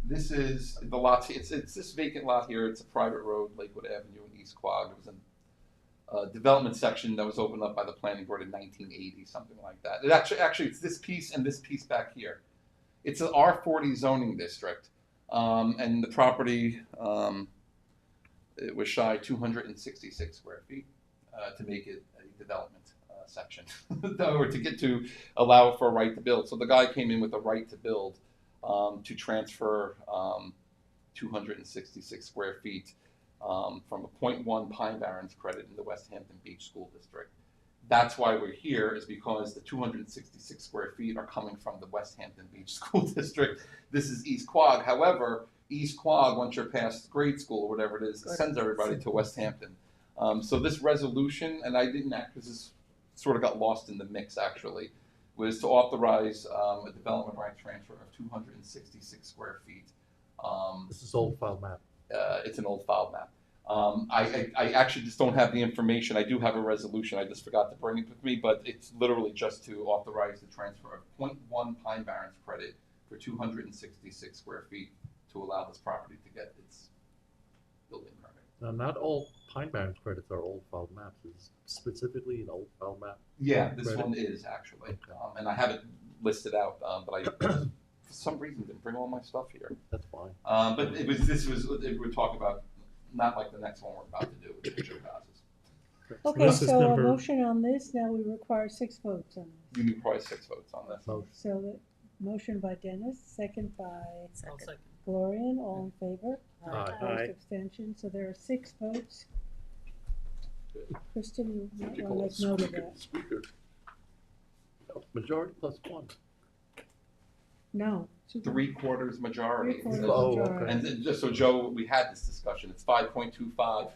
S18: this is the lot, it's this vacant lot here, it's a private road, Lakewood Avenue in East Quogue. It was a development section that was opened up by the planning board in 1980, something like that. It actually it's this piece and this piece back here. It's an R40 zoning district, and the property, it was shy 266 square feet to make it a development section, or to allow for a right to build. So the guy came in with a right to build to transfer 266 square feet from a 0.1 Pine Barrens credit in the West Hampton Beach School District. That's why we're here, is because the 266 square feet are coming from the West Hampton Beach School District. This is East Quogue. However, East Quogue, once you're past grade school or whatever it is, sends everybody to West Hampton. So this resolution, and I didn't act, because this sort of got lost in the mix actually, was to authorize a development right transfer of 266 square feet.
S1: This is old file map.
S18: It's an old file map. I actually just don't have the information. I do have a resolution. I just forgot to bring it with me, but it's literally just to authorize the transfer of 0.1 Pine Barrens credit for 266 square feet to allow this property to get its building permit.
S1: Now, not all Pine Barrens credits are old file maps. Is specifically an old file map?
S18: Yeah, this
S1: credit?
S18: one is actually, and I have it listed out, but I for some reason didn't bring all my stuff here.
S1: That's fine.
S18: But we're talking about not like the next one we're about to do with the picture houses.
S2: Okay,
S16: this is
S2: so a
S16: number-
S2: motion on this, now we require 6 votes on this.
S18: You need probably 6 votes on this.
S1: Motion.
S2: So the motion by Dennis, second by
S7: I'll second.
S2: Gloria, all in favor?
S1: Aye.
S16: Aye.
S2: Opposed, abstentions, so there are 6 votes. Kristen, you
S1: What
S2: might
S1: do you
S2: want
S1: call
S2: to
S1: it?
S2: make note of that.
S1: Squeaker. Majority plus 1.
S2: No.
S18: 3/4 majority.
S2: 3/4
S1: Oh,
S2: majority.
S1: okay.
S18: And then, just so Joe, we had this discussion, it's 5.25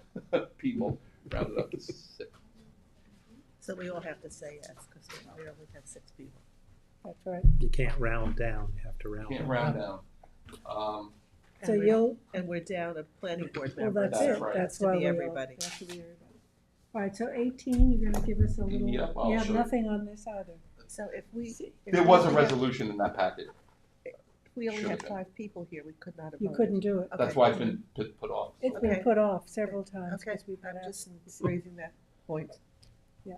S18: people, rounded up to 6.
S3: So we all have to say yes, because we only have 6 people.
S2: That's right.
S16: You can't round down, you have to round
S18: Can't
S16: up.
S18: round down.
S2: So
S3: And
S2: you'll,
S3: And we're down a planning board
S2: well,
S3: member.
S2: that's
S3: so
S2: it,
S3: it has
S2: that's
S3: to
S2: why
S3: be
S2: we all,
S3: everybody.
S2: that should be everybody. All right, so 18, you're gonna give us a little,
S18: Yep, I'll
S2: you have
S18: show you.
S2: nothing on this either.
S3: So if we.
S18: There was a resolution in that packet.
S3: If we only
S18: Should
S3: had
S18: have been.
S3: 5 people here, we could not have
S2: You
S3: voted.
S2: couldn't do it.
S18: That's why it's been put off.
S2: It's been
S3: Okay.
S2: put off several times
S3: Okay,
S2: because we've had
S3: I'm just
S2: absences.
S3: raising that point.
S2: Yeah.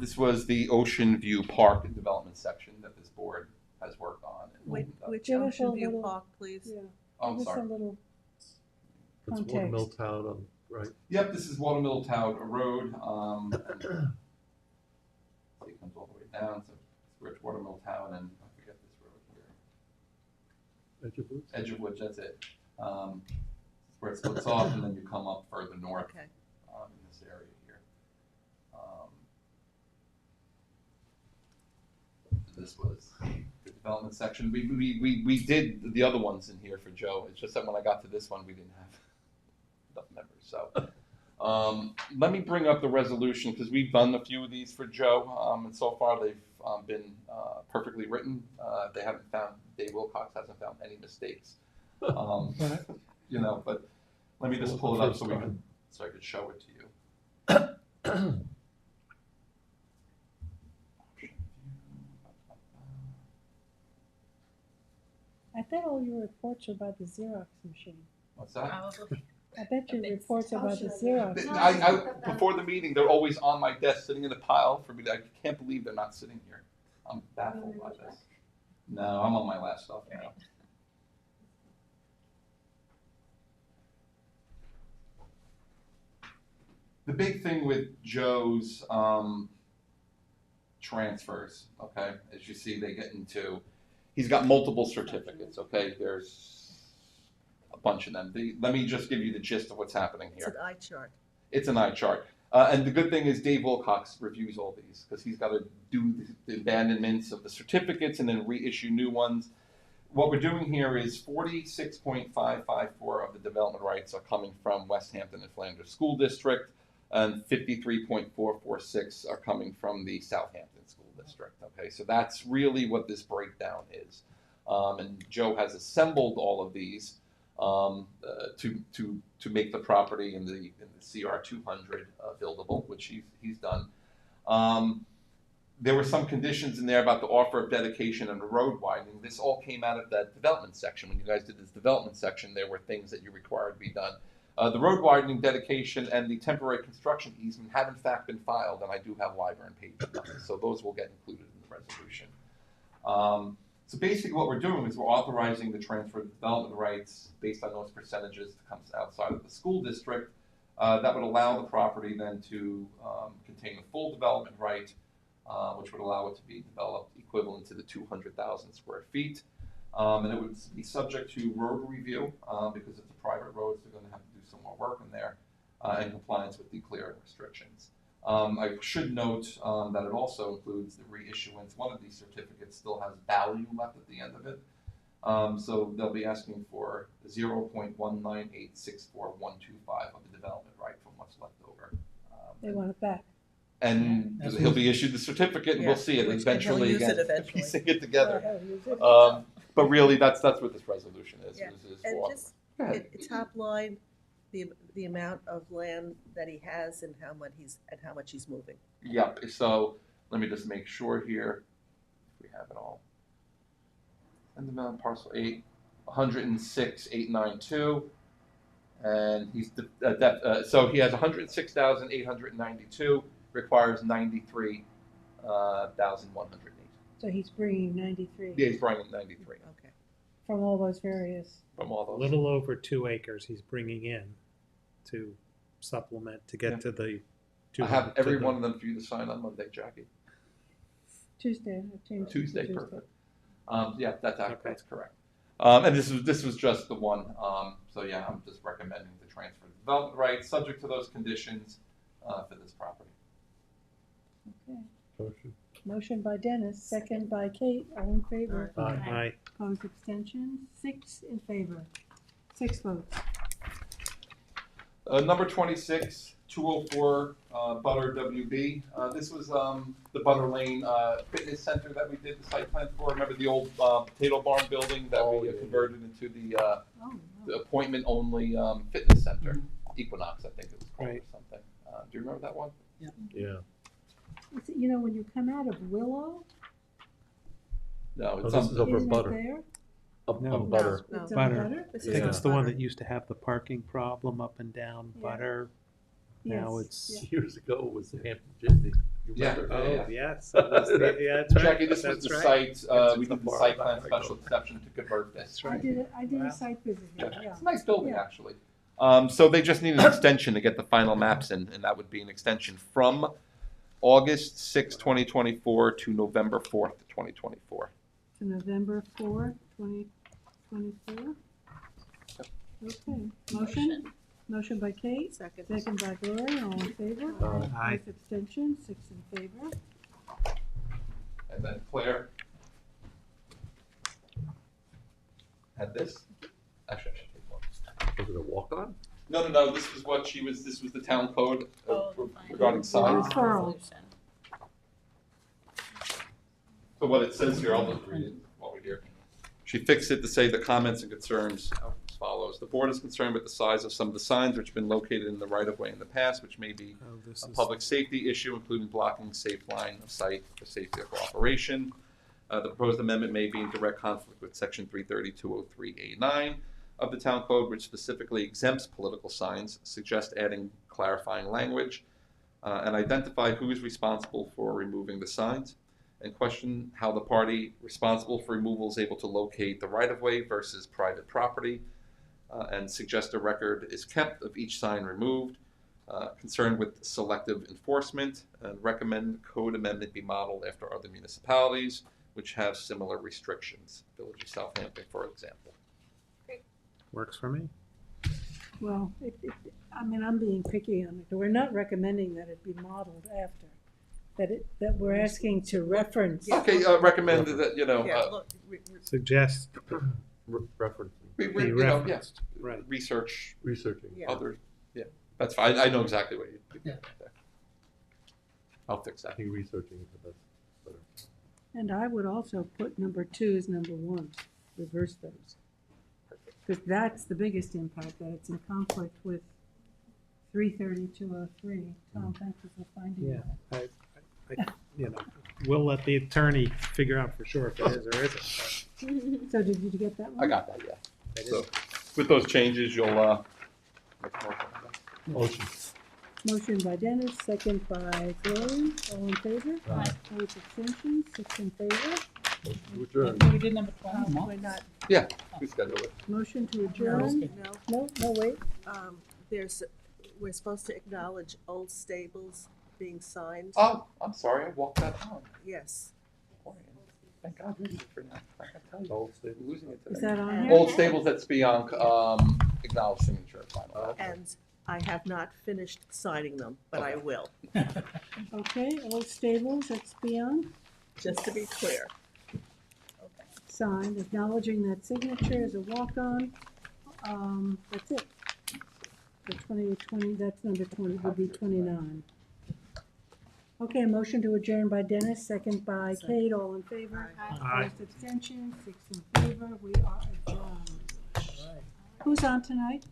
S18: This was the Ocean View Park and Development section that this board has worked on.
S3: Which
S2: Give us a
S3: Ocean View
S2: little-
S3: Park, please?
S2: Yeah.
S18: Oh, I'm
S2: Give us a
S18: sorry.
S2: little
S1: It's
S2: context.
S1: Watermill Town on, right?
S18: Yep, this is Watermill Town Road. It comes all the way down, so it's Watermill Town, and I forget this road here.
S1: Edge of Woods?
S18: Edge of Woods, that's it. Where it splits off, and then you come up further north
S3: Okay.
S18: In this area here. This was the development section. We did the other ones in here for Joe. It's just that when I got to this one, we didn't have enough members. So let me bring up the resolution because we've done a few of these for Joe, and so far they've been perfectly written. They haven't found, Dave Wilcox hasn't found any mistakes. You know, but let me just pull it up so I could show it to you.
S2: I thought all your reports were about the Xerox machine.
S18: What's that?
S2: I bet your reports are about the Xerox.
S18: Before the meeting, they're always on my desk, sitting in a pile for me. I can't believe they're not sitting here. I'm baffled by this. No, I'm on my last stuff now. The big thing with Joe's transfers, okay, as you see, they get into, he's got multiple certificates, okay? There's a bunch of them. Let me just give you the gist of what's happening here.
S3: It's an eye chart.
S18: It's an eye chart. And the good thing is Dave Wilcox reviews all these because he's got to do the abandonments of the certificates and then reissue new ones. What we're doing here is 46.554 of the development rights are coming from West Hampton and Flanders School District, and 53.446 are coming from the Southampton School District. Okay, so that's really what this breakdown is. And Joe has assembled all of these to make the property in the CR 200 buildable, which he's done. There were some conditions in there about the offer of dedication and the road widening. This all came out of that development section. When you guys did this development section, there were things that you required to be done. The road widening, dedication, and the temporary construction easement have in fact been filed, and I do have Wyvern and page numbers, so those will get included in the resolution. So basically what we're doing is we're authorizing the transfer of development rights based on those percentages that comes outside of the school district. That would allow the property then to contain the full development right, which would allow it to be developed equivalent to the 200,000 square feet. And it would be subject to road review because it's a private road, so they're going to have to do some more work in there in compliance with the clearing restrictions. I should note that it also includes the reissuance. One of these certificates still has value left at the end of it. So they'll be asking for 0.19864,125 of the development right from what's left over.
S2: They want it back.
S18: And he'll be issued the certificate, and we'll see it eventually
S3: use
S18: again,
S3: it eventually.
S18: piecing it together.
S2: He'll use it.
S18: But really, that's what this resolution is.
S3: Yeah.
S18: Is
S3: And
S18: for-
S3: just,
S18: Go ahead.
S3: top line, the amount of land that he has and how much he's moving.
S18: Yep, so let me just make sure here, if we have it all. And the amount parcel 8, 106,892. And he's, so he has 106,892, requires 93,108.
S2: So he's bringing 93
S18: Yeah, he's bringing 93
S3: Okay.
S2: from all those various.
S18: from all
S16: A
S18: those.
S16: little over 2 acres he's bringing in to supplement, to get
S18: Yeah.
S16: to the.
S18: I have every one of them for you to sign on Monday, Jackie.
S2: Tuesday, I changed it to
S18: Tuesday, perfect. Yeah, that's correct. And this was just the one, so yeah, I'm just recommending the transfer of development rights, subject to those conditions, for this property.
S2: Okay.
S1: Motion.
S2: Motion by Dennis, second by Kate, all in favor?
S16: Aye.
S2: Opposed, abstentions, 6 in favor, 6 votes.
S18: Number 26, 204 Butter WB. This was the Butter Lane Fitness Center that we did the site plan for. Remember the old potato barn building that we converted into the appointment-only fitness center? Equinox, I think it was called, or something. Do you remember that one?
S1: Yeah.
S2: It's, you know, when you come out of Willow,
S18: No,
S1: Oh,
S18: it's
S1: this is over
S2: isn't it
S1: Butter.
S2: there?
S1: Up
S16: No.
S1: Butter.
S2: It's on
S16: Butter.
S2: Butter?
S16: I think it's the one that used to have the parking problem up and down
S2: Yeah.
S16: Butter. Now
S2: Yes,
S16: it's.
S1: Years ago, it was the Hampton Jitney. You
S18: Yeah.
S1: remember?
S16: Oh, yes. That was the- yeah, that's right.
S18: Jackie, this was
S16: That's
S18: the
S16: right.
S18: site, we
S1: It's
S18: did the
S1: far
S18: site
S1: back
S18: plan
S1: I
S18: special
S1: go.
S18: exception to convert this.
S2: I did a site visit here, yeah.
S18: It's a nice building,
S2: Yeah.
S18: actually. So they just need an extension to get the final maps in, and that would be an extension from August 6, 2024 to November 4th, 2024.
S2: To November 4, 2024. Okay, motion? Motion by Kate,
S3: Second.
S2: second by Gloria, all in favor?
S16: Aye.
S2: Opposed, abstention, 6 in favor.
S18: And then Claire had this. Actually, I should take one.
S1: Was it a walk-on?
S18: No, this was what this was the town code
S6: Oh,
S18: regarding signs.
S2: Referral.
S18: So what it says here, I'll just read it while we're here. She fixed it to say the comments and concerns are as follows. The board is concerned with the size of some of the signs which have been located in the right-of-way in the past, which may be
S16: Oh, this
S18: a
S16: is-
S18: public safety issue, including blocking safe line of sight for safe vehicle operation. The proposed amendment may be in direct conflict with section 330-203A9 of the town code, which specifically exempts political signs, suggest adding clarifying language, and identify who is responsible for removing the signs, and question how the party responsible for removal is able to locate the right-of-way versus private property, and suggest a record is kept of each sign removed, concerned with selective enforcement, and recommend code amendment be modeled after other municipalities which have similar restrictions, Village of Southampton, for example.
S16: Works for me.
S2: Well, I mean, I'm being picky on it. We're not recommending that it be modeled after. That we're asking to reference.
S18: Okay, recommend that,
S16: Suggest.
S1: Reference.
S18: Be
S16: referenced. Right.
S18: Researching
S2: Yeah.
S18: other, that's fine, I know exactly what you.
S1: Yeah.
S18: I'll fix that.
S1: He researching it, but that's better.
S2: And I would also put number 2 as number 1, reverse those. Because that's the biggest impact, that it's in conflict with 330-203. Tom, thank you for finding
S16: Yeah,
S2: that.
S16: we'll let the attorney figure out for sure if it is or isn't.
S2: So did you get that one?
S18: I got that, yeah. So, with those changes, you'll, make a motion on that.
S1: Motion.
S2: Motion by Dennis, second by Gloria, all in favor?
S1: Aye.
S2: Opposed, abstentions, 6 in favor.
S1: Motion to adjourn.
S6: We did number 12, no?
S3: We're not,
S18: Yeah, we schedule it.
S2: Motion to adjourn.
S3: no,
S2: No, wait.
S3: we're supposed to acknowledge Old Stables being signed.
S18: Oh, I'm sorry, I walked that on.
S3: Yes.
S18: Thank God, losing it for now. I gotta tell you.
S1: Old Stables.
S18: Losing it today.
S2: Is that on here?
S18: Old Stables at Spionk, acknowledged signature, final.
S3: And I have not finished signing them, but I will,
S2: Okay, Old Stables, that's beyond,
S3: just to be clear.
S2: signed, acknowledging that signature is a walk-on. That's it. The 2020, that's number 20, would be 29. Okay, motion to adjourn by Dennis, second by Kate, all in favor.
S16: Aye.
S2: Opposed, abstention, 6 in favor, we are adjourned. Who's on tonight?